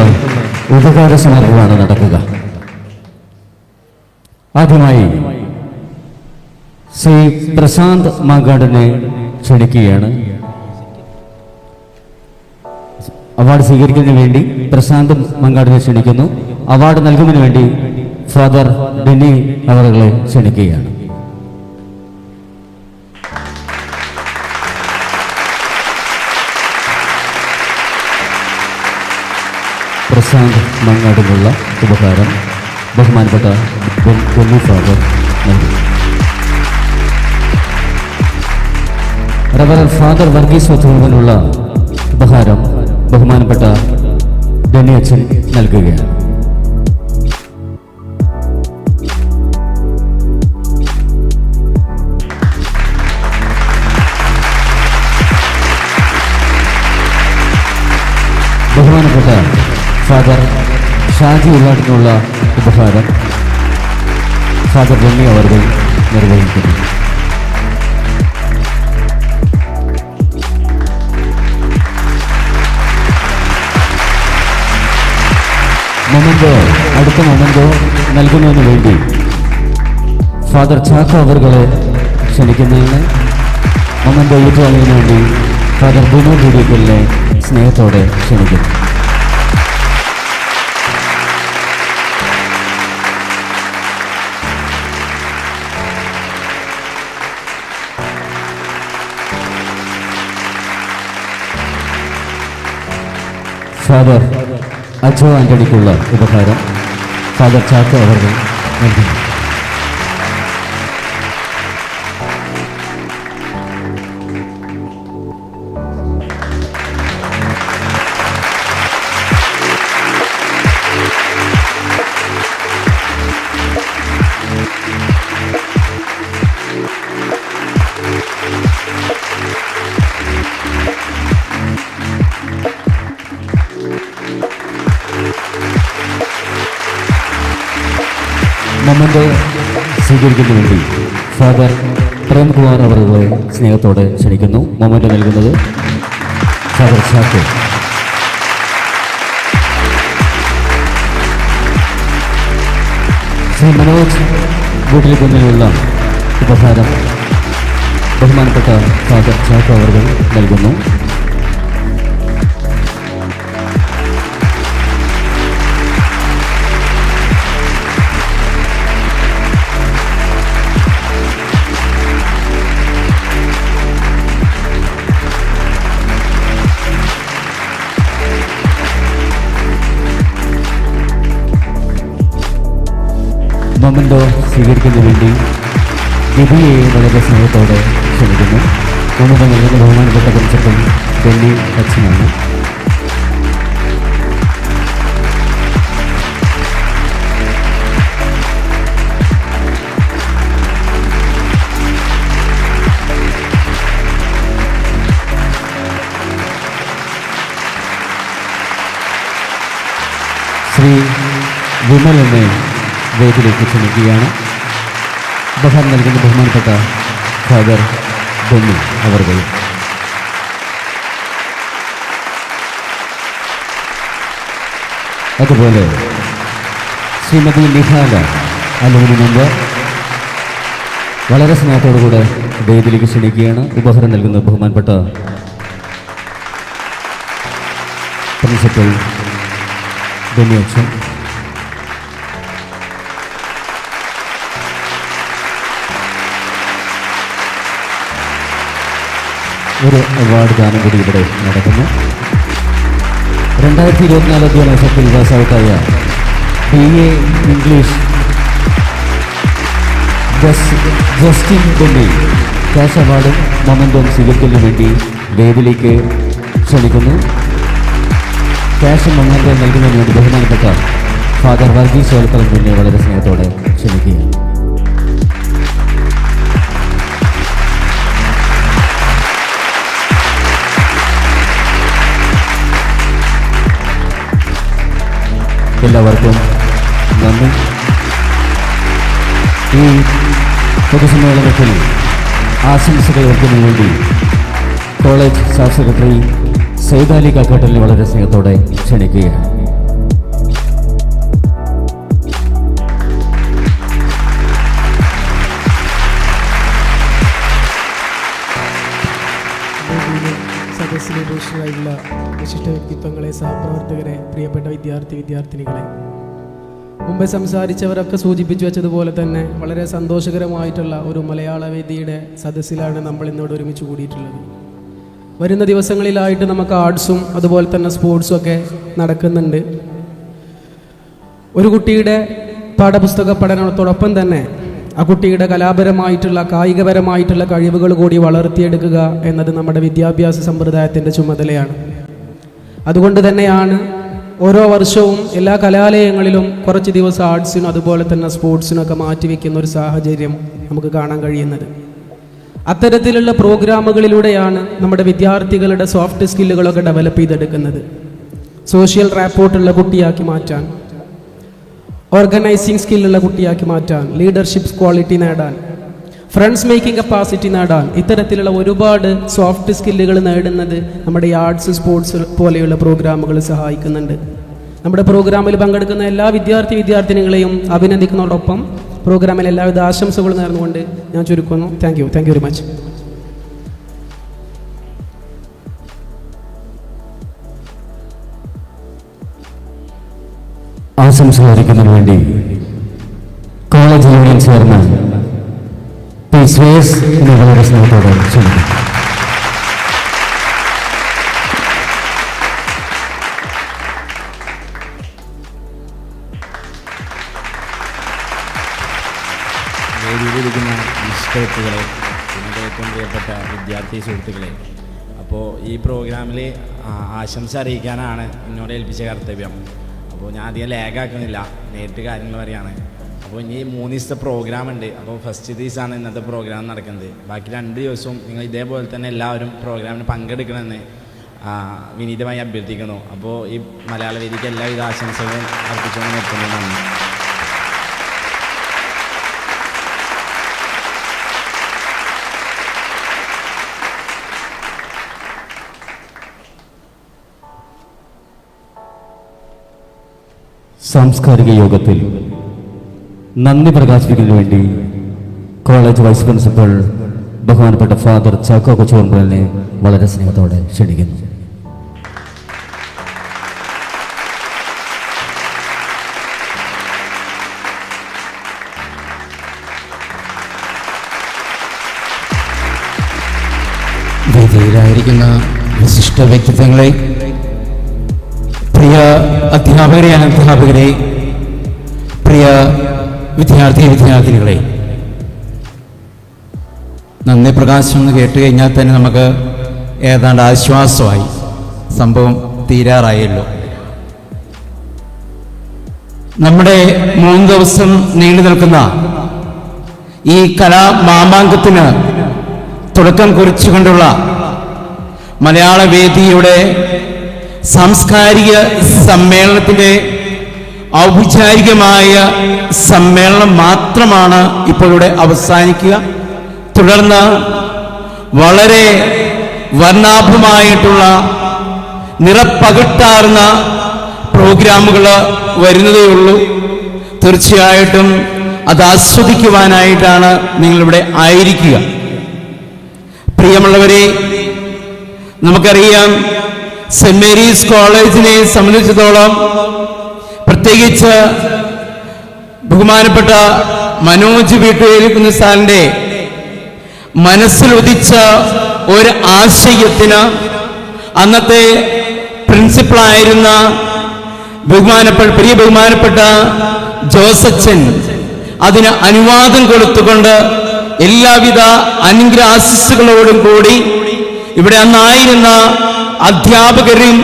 ഉപകാര സമർപ്പണമാണ് നടക്കുക. ആദ്യമായി ശ്രീ പ്രശാന്ത് മാങ്കാടിനെ ക്ഷണിക്കുകയാണ്. അവാർഡ് സ്വീകരിക്കുന്നതിന് വേണ്ടി പ്രശാന്ത് മാങ്കാടിനെ ക്ഷണിക്കുന്നു. അവാർഡ് നൽകുന്നതിന് വേണ്ടി ഫാദർ ഡെന്നി അവരെ ക്ഷണിക്കുകയാണ്. പ്രശാന്ത് മങ്ങാടിനുള്ള ഉപഹാരം ബഹുമാനപ്പെട്ട ഡെന്നി ഫാദർ നൽകി. റവറൻ ഫാദർ വർഗീസ് വധുവിനുള്ള ഉപഹാരം ബഹുമാനപ്പെട്ട ഡെന്നി അച്ഛൻ നൽകുകയാണ്. ബഹുമാനപ്പെട്ട ഫാദർ ഷാജി ഉള്ളാട്ടിനുള്ള ഉപഹാരം ഫാദർ ഡെന്നി അവർ നിർവഹിക്കുന്നു. മൊമെന്റോ, അടുത്ത മൊമെന്റോ നൽകുന്നതിന് വേണ്ടി ഫാദർ ചാക്കോ അവരെ ക്ഷണിക്കുന്നതിന് മൊമെന്റോ ഏറ്റുവാങ്ങുന്നതിന് വേണ്ടി ഫാദർ ബിനോ ബിഡിക്കലിനെ സ്നേഹത്തോടെ ക്ഷണിക്കുന്നു. ഫാദർ അജോ ആന്റണിക്കുള്ള ഉപഹാരം ഫാദർ ചാക്കോ അവർ നൽകുന്നു. മൊമെന്റ് സ്വീകരിക്കുന്നതിന് വേണ്ടി ഫാദർ പ്രേംകുമാർ അവരുടെ സ്നേഹത്തോടെ ക്ഷണിക്കുന്നു. മൊമെന്റ് നൽകുന്നത് ഫാദർ ചാക്കോ. ശ്രീ മനോജ് വീട്ടിൽ കുന്നിലുള്ള ഉപഹാരം ബഹുമാനപ്പെട്ട ഫാദർ ചാക്കോ അവർ നൽകുന്നു. മൊമെന്റോ സ്വീകരിക്കുന്നതിന് വേണ്ടി ഗിബിയെ വളരെ സ്നേഹത്തോടെ ക്ഷണിക്കുന്നു. മൊമെന്റോ നൽകുന്ന ബഹുമാനപ്പെട്ട പ്രിൻസിപ്പൽ ബെന്നി അച്ഛനാണ്. ശ്രീ വിമൽ എന്നെ വേദിയിലേക്ക് ക്ഷണിക്കുകയാണ്. ഉപഹാരം നൽകുന്ന ബഹുമാനപ്പെട്ട ഫാദർ ബെന്നി അവർകൾ. അതുപോലെ ശ്രീമതി നിഹാല അലൂരി മെമ്പർ വളരെ സ്നേഹത്തോടുകൂടെ വേദിയിലേക്ക് ക്ഷണിക്കുകയാണ്. ഉപഹാരം നൽകുന്ന ബഹുമാനപ്പെട്ട പ്രിൻസിപ്പൽ ബെന്നി അച്ഛൻ. ഒരു അവാർഡ് ദാനം കൂടി ഇവിടെ നടക്കുന്നു. 2024 അധ്യയന വർഷത്തിൽ പാസ് ഔട്ടായ BA English Justin Benny cash അവാർഡും മൊമെന്റോം സ്വീകരിക്കുന്നതിന് വേണ്ടി വേദിയിലേക്ക് ക്ഷണിക്കുന്നു. ക്യാഷ് മൊമെന്റോ നൽകുന്നതിന് വേണ്ടി ബഹുമാനപ്പെട്ട ഫാദർ വർഗീസ് ഓലപ്പറമ്പിനെ വളരെ സ്നേഹത്തോടെ ക്ഷണിക്കുകയാണ്. എല്ലാവർക്കും നന്ദി. ഈ പൊതുസമ്മേളനത്തിൽ ആശംസകൾ അർപ്പിക്കുന്നതിന് വേണ്ടി കോളേജ് സ്റ്റാഫ് സെക്രട്ടറി സൈദാലി കാക്കാട്ടലിനെ വളരെ സ്നേഹത്തോടെ ക്ഷണിക്കുകയാണ്. സദസ്സിലെ ഭൂഷണരായിട്ടുള്ള വിശിഷ്ട വ്യക്തിത്വങ്ങളെ, സഹപ്രവർത്തകരെ, പ്രിയപ്പെട്ട വിദ്യാർത്ഥിനികളെ, മുമ്പേ സംസാരിച്ചവരൊക്കെ സൂചിപ്പിച്ചു വെച്ചതുപോലെ തന്നെ വളരെ സന്തോഷകരമായിട്ടുള്ള ഒരു മലയാള വേദിയുടെ സദസ്സിലാണ് നമ്മൾ ഇന്നോട് ഒരുമിച്ച് കൂടിയിട്ടുള്ളത്. വരുന്ന ദിവസങ്ങളിലായിട്ട് നമുക്ക് ആർട്സും അതുപോലെ തന്നെ സ്പോർട്സും ഒക്കെ നടക്കുന്നുണ്ട്. ഒരു കുട്ടിയുടെ പാഠപുസ്തക പഠനത്തോടൊപ്പം തന്നെ ആ കുട്ടിയുടെ കലാപരമായിട്ടുള്ള കായികപരമായിട്ടുള്ള കഴിവുകൾ കൂടി വളർത്തിയെടുക്കുക എന്നത് നമ്മുടെ വിദ്യാഭ്യാസ സമ്പ്രദായത്തിൻ്റെ ചുമതലയാണ്. അതുകൊണ്ട് തന്നെയാണ് ഓരോ വർഷവും എല്ലാ കലാലയങ്ങളിലും കുറച്ച് ദിവസം ആർട്സിനും അതുപോലെ തന്നെ സ്പോർട്സിനൊക്കെ മാറ്റിവെക്കുന്ന ഒരു സാഹചര്യം നമുക്ക് കാണാൻ കഴിയുന്നത്. അത്തരത്തിലുള്ള പ്രോഗ്രാമുകളിലൂടെയാണ് നമ്മുടെ വിദ്യാർത്ഥികളുടെ സോഫ്റ്റ് സ്കില്ലുകളൊക്കെ ഡെവലപ്പ് ചെയ്തെടുക്കുന്നത്. സോഷ്യൽ റാപ്പോർട്ടുള്ള കുട്ടിയാക്കി മാറ്റാൻ, ഓർഗനൈസിങ് സ്കില്ലുള്ള കുട്ടിയാക്കി മാറ്റാൻ, ലീഡർഷിപ്പ് ക്വാളിറ്റി നേടാൻ, ഫ്രണ്ട്സ് മേക്കിംഗ് കപ്പാസിറ്റി നേടാൻ, ഇത്തരത്തിലുള്ള ഒരുപാട് സോഫ്റ്റ് സ്കില്ലുകൾ നേടുന്നത് നമ്മുടെ ഈ ആർട്സ് സ്പോർട്സ് പോലെയുള്ള പ്രോഗ്രാമുകൾ സഹായിക്കുന്നുണ്ട്. നമ്മുടെ പ്രോഗ്രാമിൽ പങ്കെടുക്കുന്ന എല്ലാ വിദ്യാർത്ഥിനികളെയും അഭിനന്ദിക്കുന്നതോടൊപ്പം പ്രോഗ്രാമിൽ എല്ലാവിധ ആശംസകളും നേർന്നുകൊണ്ട് ഞാൻ ചുരുക്കുന്നു. Thank you very much. ആശംസകൾ അറിയിക്കുന്നതിന് വേണ്ടി college union chairman P Shreyas എന്നെ വളരെ സ്നേഹത്തോടെ ക്ഷണിക്കുന്നു. വേദിയിലിരിക്കുന്ന വിശിഷ്ടവ്യക്തികളെ, എൻ്റെ ഏറ്റവും പ്രിയപ്പെട്ട വിദ്യാർത്ഥി സുഹൃത്തുക്കളെ, അപ്പോൾ ഈ പ്രോഗ്രാമിൽ ആശംസ അറിയിക്കാനാണ് എന്നോട് ഏൽപ്പിച്ച കർത്തവ്യം. അപ്പോൾ ഞാൻ അധികം ലാഗാക്കുന്നില്ല, നേരിട്ട് കാര്യങ്ങൾ പറയുകയാണ്. അപ്പോൾ ഇനി 3 ദിവസത്തെ പ്രോഗ്രാം ഉണ്ട്. അപ്പോൾ ഫസ്റ്റ് ദിവസമാണ് ഇന്നത്തെ പ്രോഗ്രാം നടക്കുന്നത്. ബാക്കി 2 ദിവസവും നിങ്ങൾ ഇതേപോലെ തന്നെ എല്ലാവരും പ്രോഗ്രാമിന് പങ്കെടുക്കണമെന്ന് വിനീതമായി അഭ്യർത്ഥിക്കുന്നു. അപ്പോൾ ഈ മലയാള വേദിക്ക് എല്ലാവിധ ആശംസകളും അർപ്പിച്ചുകൊണ്ട് നിർത്തുന്നു. നന്ദി. സാംസ്കാരിക യോഗത്തിൽ നന്ദി പ്രകാശിപ്പിക്കുന്നതിന് വേണ്ടി കോളേജ് വൈസ് പ്രിൻസിപ്പൽ ബഹുമാനപ്പെട്ട ഫാദർ ചാക്കോ കൊച്ചുപറമ്പിലിനെ വളരെ സ്നേഹത്തോടെ ക്ഷണിക്കുന്നു. വേദിയിലായിരിക്കുന്ന വിശിഷ്ട വ്യക്തിത്വങ്ങളെ, പ്രിയ അധ്യാപകരെ, അനധ്യാപകരെ, പ്രിയ വിദ്യാർത്ഥിനികളെ, നന്ദി പ്രകാശം എന്ന് കേട്ട് കഴിഞ്ഞാൽ തന്നെ നമുക്ക് ഏതാണ്ട് ആശ്വാസമായി. സംഭവം തീരാറായല്ലോ. നമ്മുടെ 3 ദിവസം നീണ്ടു നിൽക്കുന്ന ഈ കലാമാമാങ്കത്തിന് തുടക്കം കുറിച്ചുകൊണ്ടുള്ള മലയാള വേദിയുടെ സാംസ്കാരിക സമ്മേളനത്തിൻ്റെ ഔപചാരികമായ സമ്മേളനം മാത്രമാണ് ഇപ്പോൾ ഇവിടെ അവസാനിക്കുക. തുടർന്ന് വളരെ വർണ്ണാഭമായിട്ടുള്ള നിറപ്പകിട്ടാർന്ന പ്രോഗ്രാമുകൾ വരുന്നതേ ഉള്ളൂ. തീർച്ചയായിട്ടും അത് ആസ്വദിക്കുവാനായിട്ടാണ് നിങ്ങളിവിടെ ആയിരിക്കുക. പ്രിയമുള്ളവരെ, നമുക്കറിയാം സെന്റ് മേരീസ് കോളേജിനെ സംബന്ധിച്ചിടത്തോളം, പ്രത്യേകിച്ച് ബഹുമാനപ്പെട്ട മനോജ് വീട്ടുവേലിക്കുന്ന സാറിൻ്റെ മനസ്സിലുദിച്ച ഒരു ആശയത്തിന് അന്നത്തെ പ്രിൻസിപ്പളായിരുന്ന പ്രിയ ബഹുമാനപ്പെട്ട ജോസച്ചൻ അതിന് അനുവാദം കൊടുത്തുകൊണ്ട് എല്ലാവിധ അനുഗ്രഹാശിസ്സുകളോടും കൂടി ഇവിടെ അന്നായിരുന്ന അധ്യാപകരും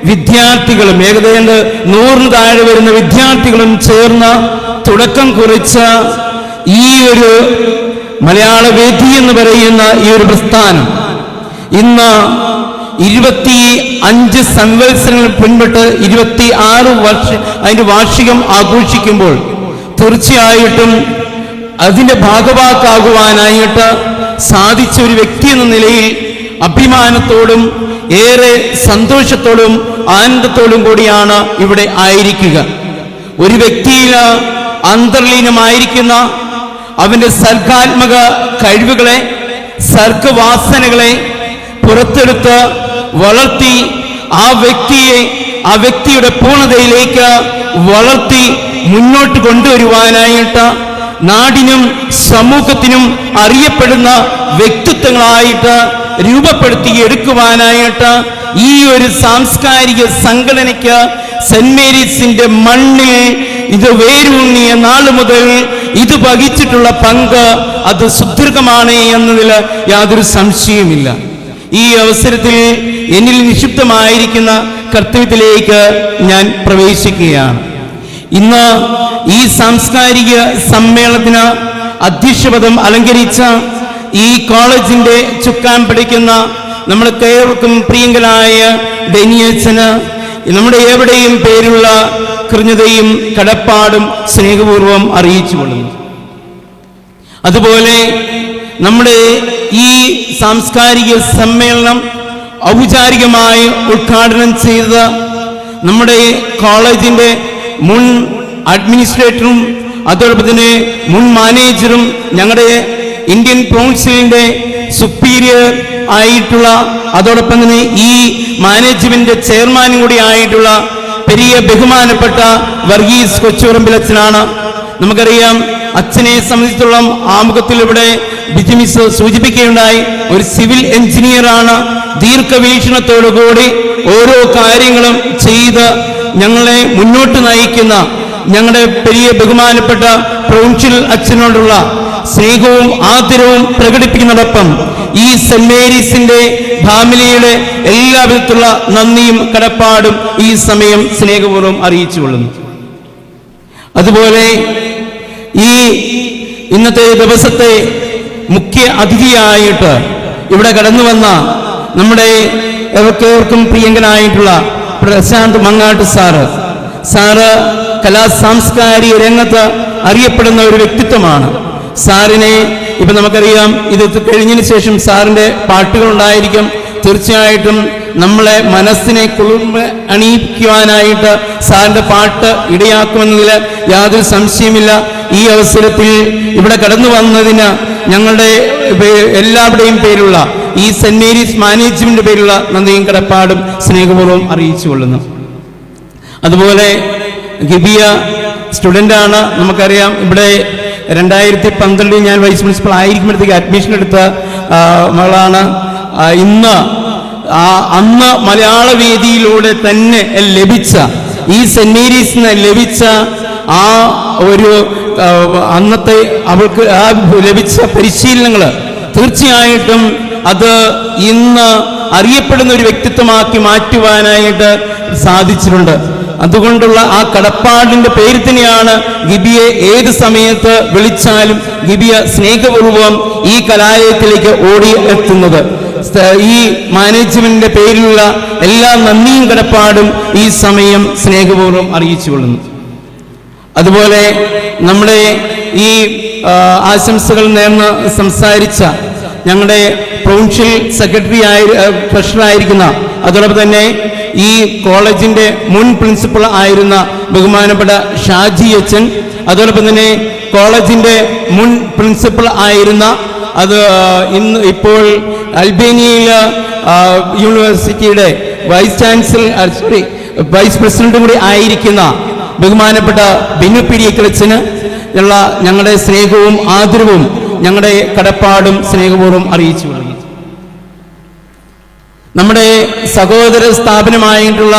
വിദ്യാർത്ഥികളും ഏകദേശം 100 താഴെ വരുന്ന വിദ്യാർത്ഥികളും ചേർന്ന് തുടക്കം കുറിച്ച ഈ ഒരു മലയാള വേദി എന്ന് പറയുന്ന ഈ ഒരു പ്രസ്ഥാനം ഇന്ന് 25 സംവത്സരങ്ങൾ പിൻപെട്ട് 26 വർഷം അതിന്റെ വാർഷികം ആഘോഷിക്കുമ്പോൾ തീർച്ചയായിട്ടും അതിന്റെ ഭാഗവാക്കാകുവാനായിട്ട് സാധിച്ച ഒരു വ്യക്തി എന്ന നിലയിൽ അഭിമാനത്തോടും ഏറെ സന്തോഷത്തോടും ആനന്ദത്തോടും കൂടിയാണ് ഇവിടെ ആയിരിക്കുക. ഒരു വ്യക്തിയിൽ അന്തർലീനമായിരിക്കുന്ന അവന്റെ സർഗാത്മക കഴിവുകളെ, സർഗവാസനകളെ പുറത്തെടുത്ത് വളർത്തി ആ വ്യക്തിയുടെ പൂർണ്ണതയിലേക്ക് വളർത്തി മുന്നോട്ട് കൊണ്ടുവരുവാനായിട്ട് നാടിനും സമൂഹത്തിനും അറിയപ്പെടുന്ന വ്യക്തിത്വങ്ങളായിട്ട് രൂപപ്പെടുത്തിയെടുക്കുവാനായിട്ട് ഈ ഒരു സാംസ്കാരിക സംഘടനയ്ക്ക് സെന്റ് മേരീസിന്റെ മണ്ണിൽ ഇത് വേരൂന്നിയ നാള് മുതൽ ഇത് വഹിച്ചിട്ടുള്ള പങ്ക് അത് സുദീർഘമാണ് എന്നതിൽ യാതൊരു സംശയവുമില്ല. ഈ അവസരത്തിൽ എന്നിൽ നിക്ഷിപ്തമായിരിക്കുന്ന കർത്തവ്യത്തിലേക്ക് ഞാൻ പ്രവേശിക്കുകയാണ്. ഇന്ന് ഈ സാംസ്കാരിക സമ്മേളനത്തിന് അധ്യക്ഷപദം അലങ്കരിച്ച ഈ കോളേജിന്റെ ചുക്കാൻ പിടിക്കുന്ന നമ്മൾക്ക് ഏവർക്കും പ്രിയങ്കനായ ഡെനിയച്ചന് നമ്മുടെ എവിടെയും പേരുള്ള കൃതജ്ഞതയും കടപ്പാടും സ്നേഹപൂർവ്വം അറിയിച്ചുകൊള്ളുന്നു. അതുപോലെ നമ്മുടെ ഈ സാംസ്കാരിക സമ്മേളനം ഔപചാരികമായി ഉദ്ഘാടനം ചെയ്ത നമ്മുടെ കോളേജിന്റെ മുൻ അഡ്മിനിസ്ട്രേറ്ററും അതോടൊപ്പം തന്നെ മുൻ മാനേജറും ഞങ്ങളുടെ ഇന്ത്യൻ കൗൺസിലിന്റെ സുപ്പീരിയർ ആയിട്ടുള്ള അതോടൊപ്പം തന്നെ ഈ മാനേജ്മെന്റ് ചെയർമാനും കൂടി ആയിട്ടുള്ള പെരിയ ബഹുമാനപ്പെട്ട വർഗീസ് കൊച്ചുറമ്പിലച്ഛനാണ്. നമുക്കറിയാം അച്ഛനെ സംബന്ധിച്ചിടത്തോളം ആമുഖത്തിൽ ഇവിടെ ബിജിമിസ് സൂചിപ്പിക്കുകയുണ്ടായി. ഒരു സിവിൽ എഞ്ചിനീയറാണ്. ദീർഘവീക്ഷണത്തോടുകൂടി ഓരോ കാര്യങ്ങളും ചെയ്ത് ഞങ്ങളെ മുന്നോട്ട് നയിക്കുന്ന ഞങ്ങളുടെ പെരിയ ബഹുമാനപ്പെട്ട പ്രൊവിൻഷ്യൽ അച്ഛനോടുള്ള സ്നേഹവും ആദരവും പ്രകടിപ്പിക്കുന്നതോടൊപ്പം ഈ സെന്റ് മേരീസിന്റെ ഫാമിലിയുടെ എല്ലാവിധത്തിലുള്ള നന്ദിയും കടപ്പാടും ഈ സമയം സ്നേഹപൂർവ്വം അറിയിച്ചുകൊള്ളുന്നു. അതുപോലെ ഈ ഇന്നത്തെ ദിവസത്തെ മുഖ്യ അതിഥിയായിട്ട് ഇവിടെ കടന്നു വന്ന നമ്മുടെ ഏവർക്കും പ്രിയങ്കനായിട്ടുള്ള പ്രശാന്ത് മങ്ങാട്ട് സാറ് കലാ സാംസ്കാരിക രംഗത്ത് അറിയപ്പെടുന്ന ഒരു വ്യക്തിത്വമാണ്. സാറിനെ ഇപ്പൊ നമുക്കറിയാം, ഇത് കഴിഞ്ഞതിന് ശേഷം സാറിന്റെ പാട്ടുകൾ ഉണ്ടായിരിക്കും. തീർച്ചയായിട്ടും നമ്മളെ മനസ്സിനെ കുളിർമ അണിയിക്കുവാനായിട്ട് സാറിന്റെ പാട്ട് ഇടയാക്കുമെന്നതിൽ യാതൊരു സംശയമില്ല. ഈ അവസരത്തിൽ ഇവിടെ കടന്നു വന്നതിന് ഞങ്ങളുടെ എല്ലാവരുടെയും പേരുള്ള ഈ സെന്റ് മേരീസ് മാനേജ്മെന്റ് പേരുള്ള നന്ദിയും കടപ്പാടും സ്നേഹപൂർവ്വം അറിയിച്ചുകൊള്ളുന്നു. അതുപോലെ ഗിബിയ സ്റ്റുഡൻ്റാണ്. നമുക്കറിയാം ഇവിടെ 2012 ഞാൻ വൈസ് പ്രിൻസിപ്പൽ ആയിരിക്കുമ്പോഴത്തേക്ക് അഡ്മിഷൻ എടുത്ത മകളാണ്. ഇന്ന് അന്ന് മലയാള വേദിയിലൂടെ തന്നെ ലഭിച്ച ഈ സെന്റ് മേരീസിന് ലഭിച്ച ആ ഒരു അന്നത്തെ അവൾക്ക് ആ ലഭിച്ച പരിശീലനങ്ങൾ തീർച്ചയായിട്ടും അത് ഇന്ന് അറിയപ്പെടുന്ന ഒരു വ്യക്തിത്വമാക്കി മാറ്റുവാനായിട്ട് സാധിച്ചിട്ടുണ്ട്. അതുകൊണ്ടുള്ള ആ കടപ്പാടിന്റെ പേര് തന്നെയാണ് ഗിബിയെ ഏത് സമയത്ത് വിളിച്ചാലും ഗിബിയ സ്നേഹപൂർവ്വം ഈ കലാലയത്തിലേക്ക് ഓടി എത്തുന്നത്. ഈ മാനേജ്മെന്റിന്റെ പേരിലുള്ള എല്ലാ നന്ദിയും കടപ്പാടും ഈ സമയം സ്നേഹപൂർവ്വം അറിയിച്ചുകൊള്ളുന്നു. അതുപോലെ നമ്മുടെ ഈ ആശംസകൾ നേർന്ന് സംസാരിച്ച ഞങ്ങളുടെ പ്രൊവിൻഷ്യൽ സെക്രട്ടറി ട്രഷററായിരിക്കുന്ന, അതോടൊപ്പം തന്നെ ഈ കോളേജിന്റെ മുൻ പ്രിൻസിപ്പൽ ആയിരുന്ന ബഹുമാനപ്പെട്ട ഷാജി അച്ഛൻ, അതോടൊപ്പം തന്നെ കോളേജിന്റെ മുൻ പ്രിൻസിപ്പൽ ആയിരുന്ന ഇപ്പോൾ അൽബേനിയയിൽ യൂണിവേഴ്സിറ്റിയുടെ വൈസ് പ്രസിഡന്റും കൂടി ആയിരിക്കുന്ന ബഹുമാനപ്പെട്ട ബിനു പിരിയക്കലച്ചന് ഉള്ള ഞങ്ങളുടെ സ്നേഹവും ആദരവും ഞങ്ങളുടെ കടപ്പാടും സ്നേഹപൂർവ്വം അറിയിച്ചു കൊള്ളുന്നു. നമ്മുടെ സഹോദര സ്ഥാപനമായിട്ടുള്ള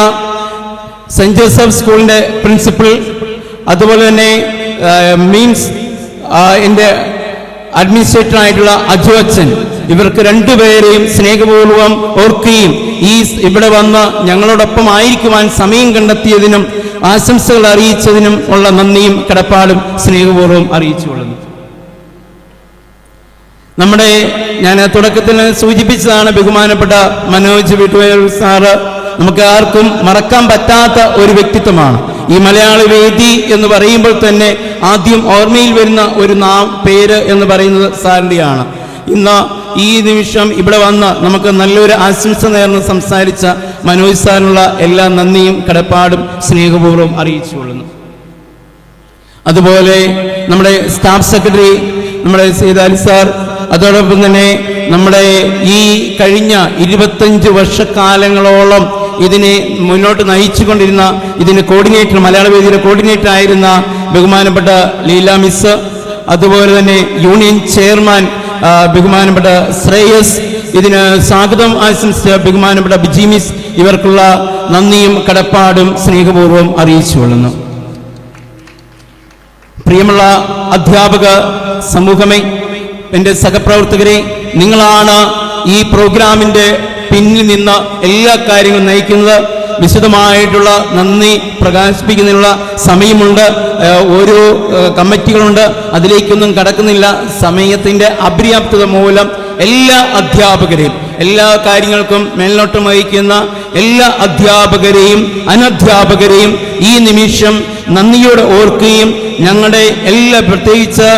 സെന്റ് ജോസഫ് സ്കൂളിന്റെ പ്രിൻസിപ്പൽ, അതുപോലെ തന്നെ എൻ്റെ അഡ്മിനിസ്ട്രേറ്റർ ആയിട്ടുള്ള അജു അച്ഛൻ, ഇവർക്ക് രണ്ടുപേരെയും സ്നേഹപൂർവ്വം ഓർക്കുകയും ഇവിടെ വന്ന് ഞങ്ങളോടൊപ്പം ആയിരിക്കുവാൻ സമയം കണ്ടെത്തിയതിനും ആശംസകൾ അറിയിച്ചതിനും ഉള്ള നന്ദിയും കടപ്പാടും സ്നേഹപൂർവ്വം അറിയിച്ചുകൊള്ളുന്നു. ഞാൻ തുടക്കത്തിൽ സൂചിപ്പിച്ചതാണ് ബഹുമാനപ്പെട്ട മനോജ് വീട്ടുവേൽ സാറ് നമുക്ക് ആർക്കും മറക്കാൻ പറ്റാത്ത ഒരു വ്യക്തിത്വമാണ്. ഈ മലയാള വേദി എന്ന് പറയുമ്പോൾ തന്നെ ആദ്യം ഓർമ്മയിൽ വരുന്ന ഒരു പേര് എന്ന് പറയുന്നത് സാറിൻ്റെയാണ്. ഇന്ന് ഈ നിമിഷം ഇവിടെ വന്ന് നമുക്ക് നല്ലൊരു ആശംസ നേർന്ന് സംസാരിച്ച മനോജ് സാറിനുള്ള എല്ലാ നന്ദിയും കടപ്പാടും സ്നേഹപൂർവ്വം അറിയിച്ചുകൊള്ളുന്നു. അതുപോലെ നമ്മുടെ സ്റ്റാഫ് സെക്രട്ടറി നമ്മുടെ സീതാലി സാർ, അതോടൊപ്പം തന്നെ നമ്മുടെ ഈ കഴിഞ്ഞ 25 വർഷക്കാലങ്ങളോളം ഇതിനെ മുന്നോട്ട് നയിച്ചുകൊണ്ടിരുന്ന ഇതിന് കോർഡിനേറ്റർ, മലയാള വേദിയുടെ കോർഡിനേറ്റർ ആയിരുന്ന ബഹുമാനപ്പെട്ട ലീല മിസ്, അതുപോലെ തന്നെ യൂണിയൻ ചെയർമാൻ ബഹുമാനപ്പെട്ട ശ്രേയസ്, ഇതിന് സ്വാഗതം ആശംസിച്ച ബഹുമാനപ്പെട്ട ബിജി മിസ്, ഇവർക്കുള്ള നന്ദിയും കടപ്പാടും സ്നേഹപൂർവ്വം അറിയിച്ചുകൊള്ളുന്നു. പ്രിയമുള്ള അധ്യാപക സമൂഹമേ, എൻ്റെ സഹപ്രവർത്തകരെ, നിങ്ങളാണ് ഈ പ്രോഗ്രാമിൻ്റെ പിന്നിൽ നിന്ന് എല്ലാ കാര്യങ്ങളും നയിക്കുന്നത്. വിശദമായിട്ടുള്ള നന്ദി പ്രകാശിപ്പിക്കുന്നതിനുള്ള സമയമുണ്ട്. ഓരോ കമ്മിറ്റികളുണ്ട്, അതിലേക്കൊന്നും കടക്കുന്നില്ല. സമയത്തിൻ്റെ അപര്യാപ്തത മൂലം എല്ലാ അധ്യാപകരെയും, എല്ലാ കാര്യങ്ങൾക്കും മേൽനോട്ടം വഹിക്കുന്ന എല്ലാ അധ്യാപകരെയും അനധ്യാപകരെയും ഈ നിമിഷം നന്ദിയോടെ ഓർക്കുകയും ഞങ്ങളുടെ എല്ലാ, പ്രത്യേകിച്ച്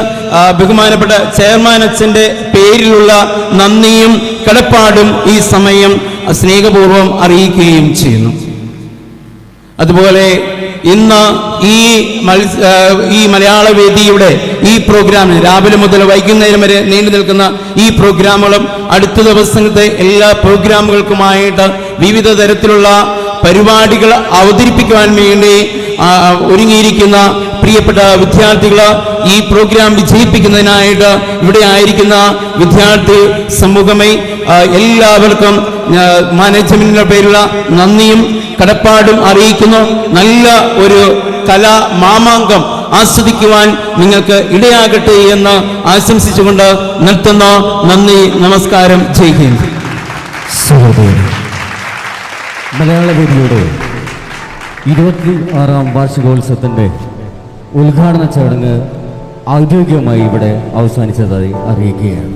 ബഹുമാനപ്പെട്ട ചെയർമാൻ അച്ഛൻ്റെ പേരിലുള്ള നന്ദിയും കടപ്പാടും ഈ സമയം സ്നേഹപൂർവ്വം അറിയിക്കുകയും ചെയ്യുന്നു. അതുപോലെ ഇന്ന് ഈ മലയാള വേദിയുടെ ഈ പ്രോഗ്രാമിന് രാവിലെ മുതൽ വൈകുന്നേരം വരെ നീണ്ടു നിൽക്കുന്ന ഈ പ്രോഗ്രാമുകളും അടുത്ത ദിവസത്തെ എല്ലാ പ്രോഗ്രാമുകൾക്കുമായിട്ട് വിവിധ തരത്തിലുള്ള പരിപാടികൾ അവതരിപ്പിക്കുവാൻ വേണ്ടി ഒരുങ്ങിയിരിക്കുന്ന പ്രിയപ്പെട്ട വിദ്യാർത്ഥികൾ, ഈ പ്രോഗ്രാം വിജയിപ്പിക്കുന്നതിനായിട്ട് ഇവിടെ ആയിരിക്കുന്ന വിദ്യാർത്ഥി സമൂഹമേ, എല്ലാവർക്കും മാനേജ്മെന്റിന്റെ പേരിലുള്ള നന്ദിയും കടപ്പാടും അറിയിക്കുന്നു. നല്ല ഒരു കലാ മാമാങ്കം ആസ്വദിക്കുവാൻ നിങ്ങൾക്ക് ഇടയാകട്ടെ എന്ന് ആശംസിച്ചുകൊണ്ട് നിർത്തുന്നു. നന്ദി, നമസ്കാരം, ജയ് ഹിന്ദ്. മലയാള വേദിയുടെ 26ാം വാർഷികോത്സവത്തിൻ്റെ ഉദ്ഘാടന ചടങ്ങ് ഔദ്യോഗികമായി ഇവിടെ അവസാനിച്ചതായി അറിയിക്കുകയാണ്.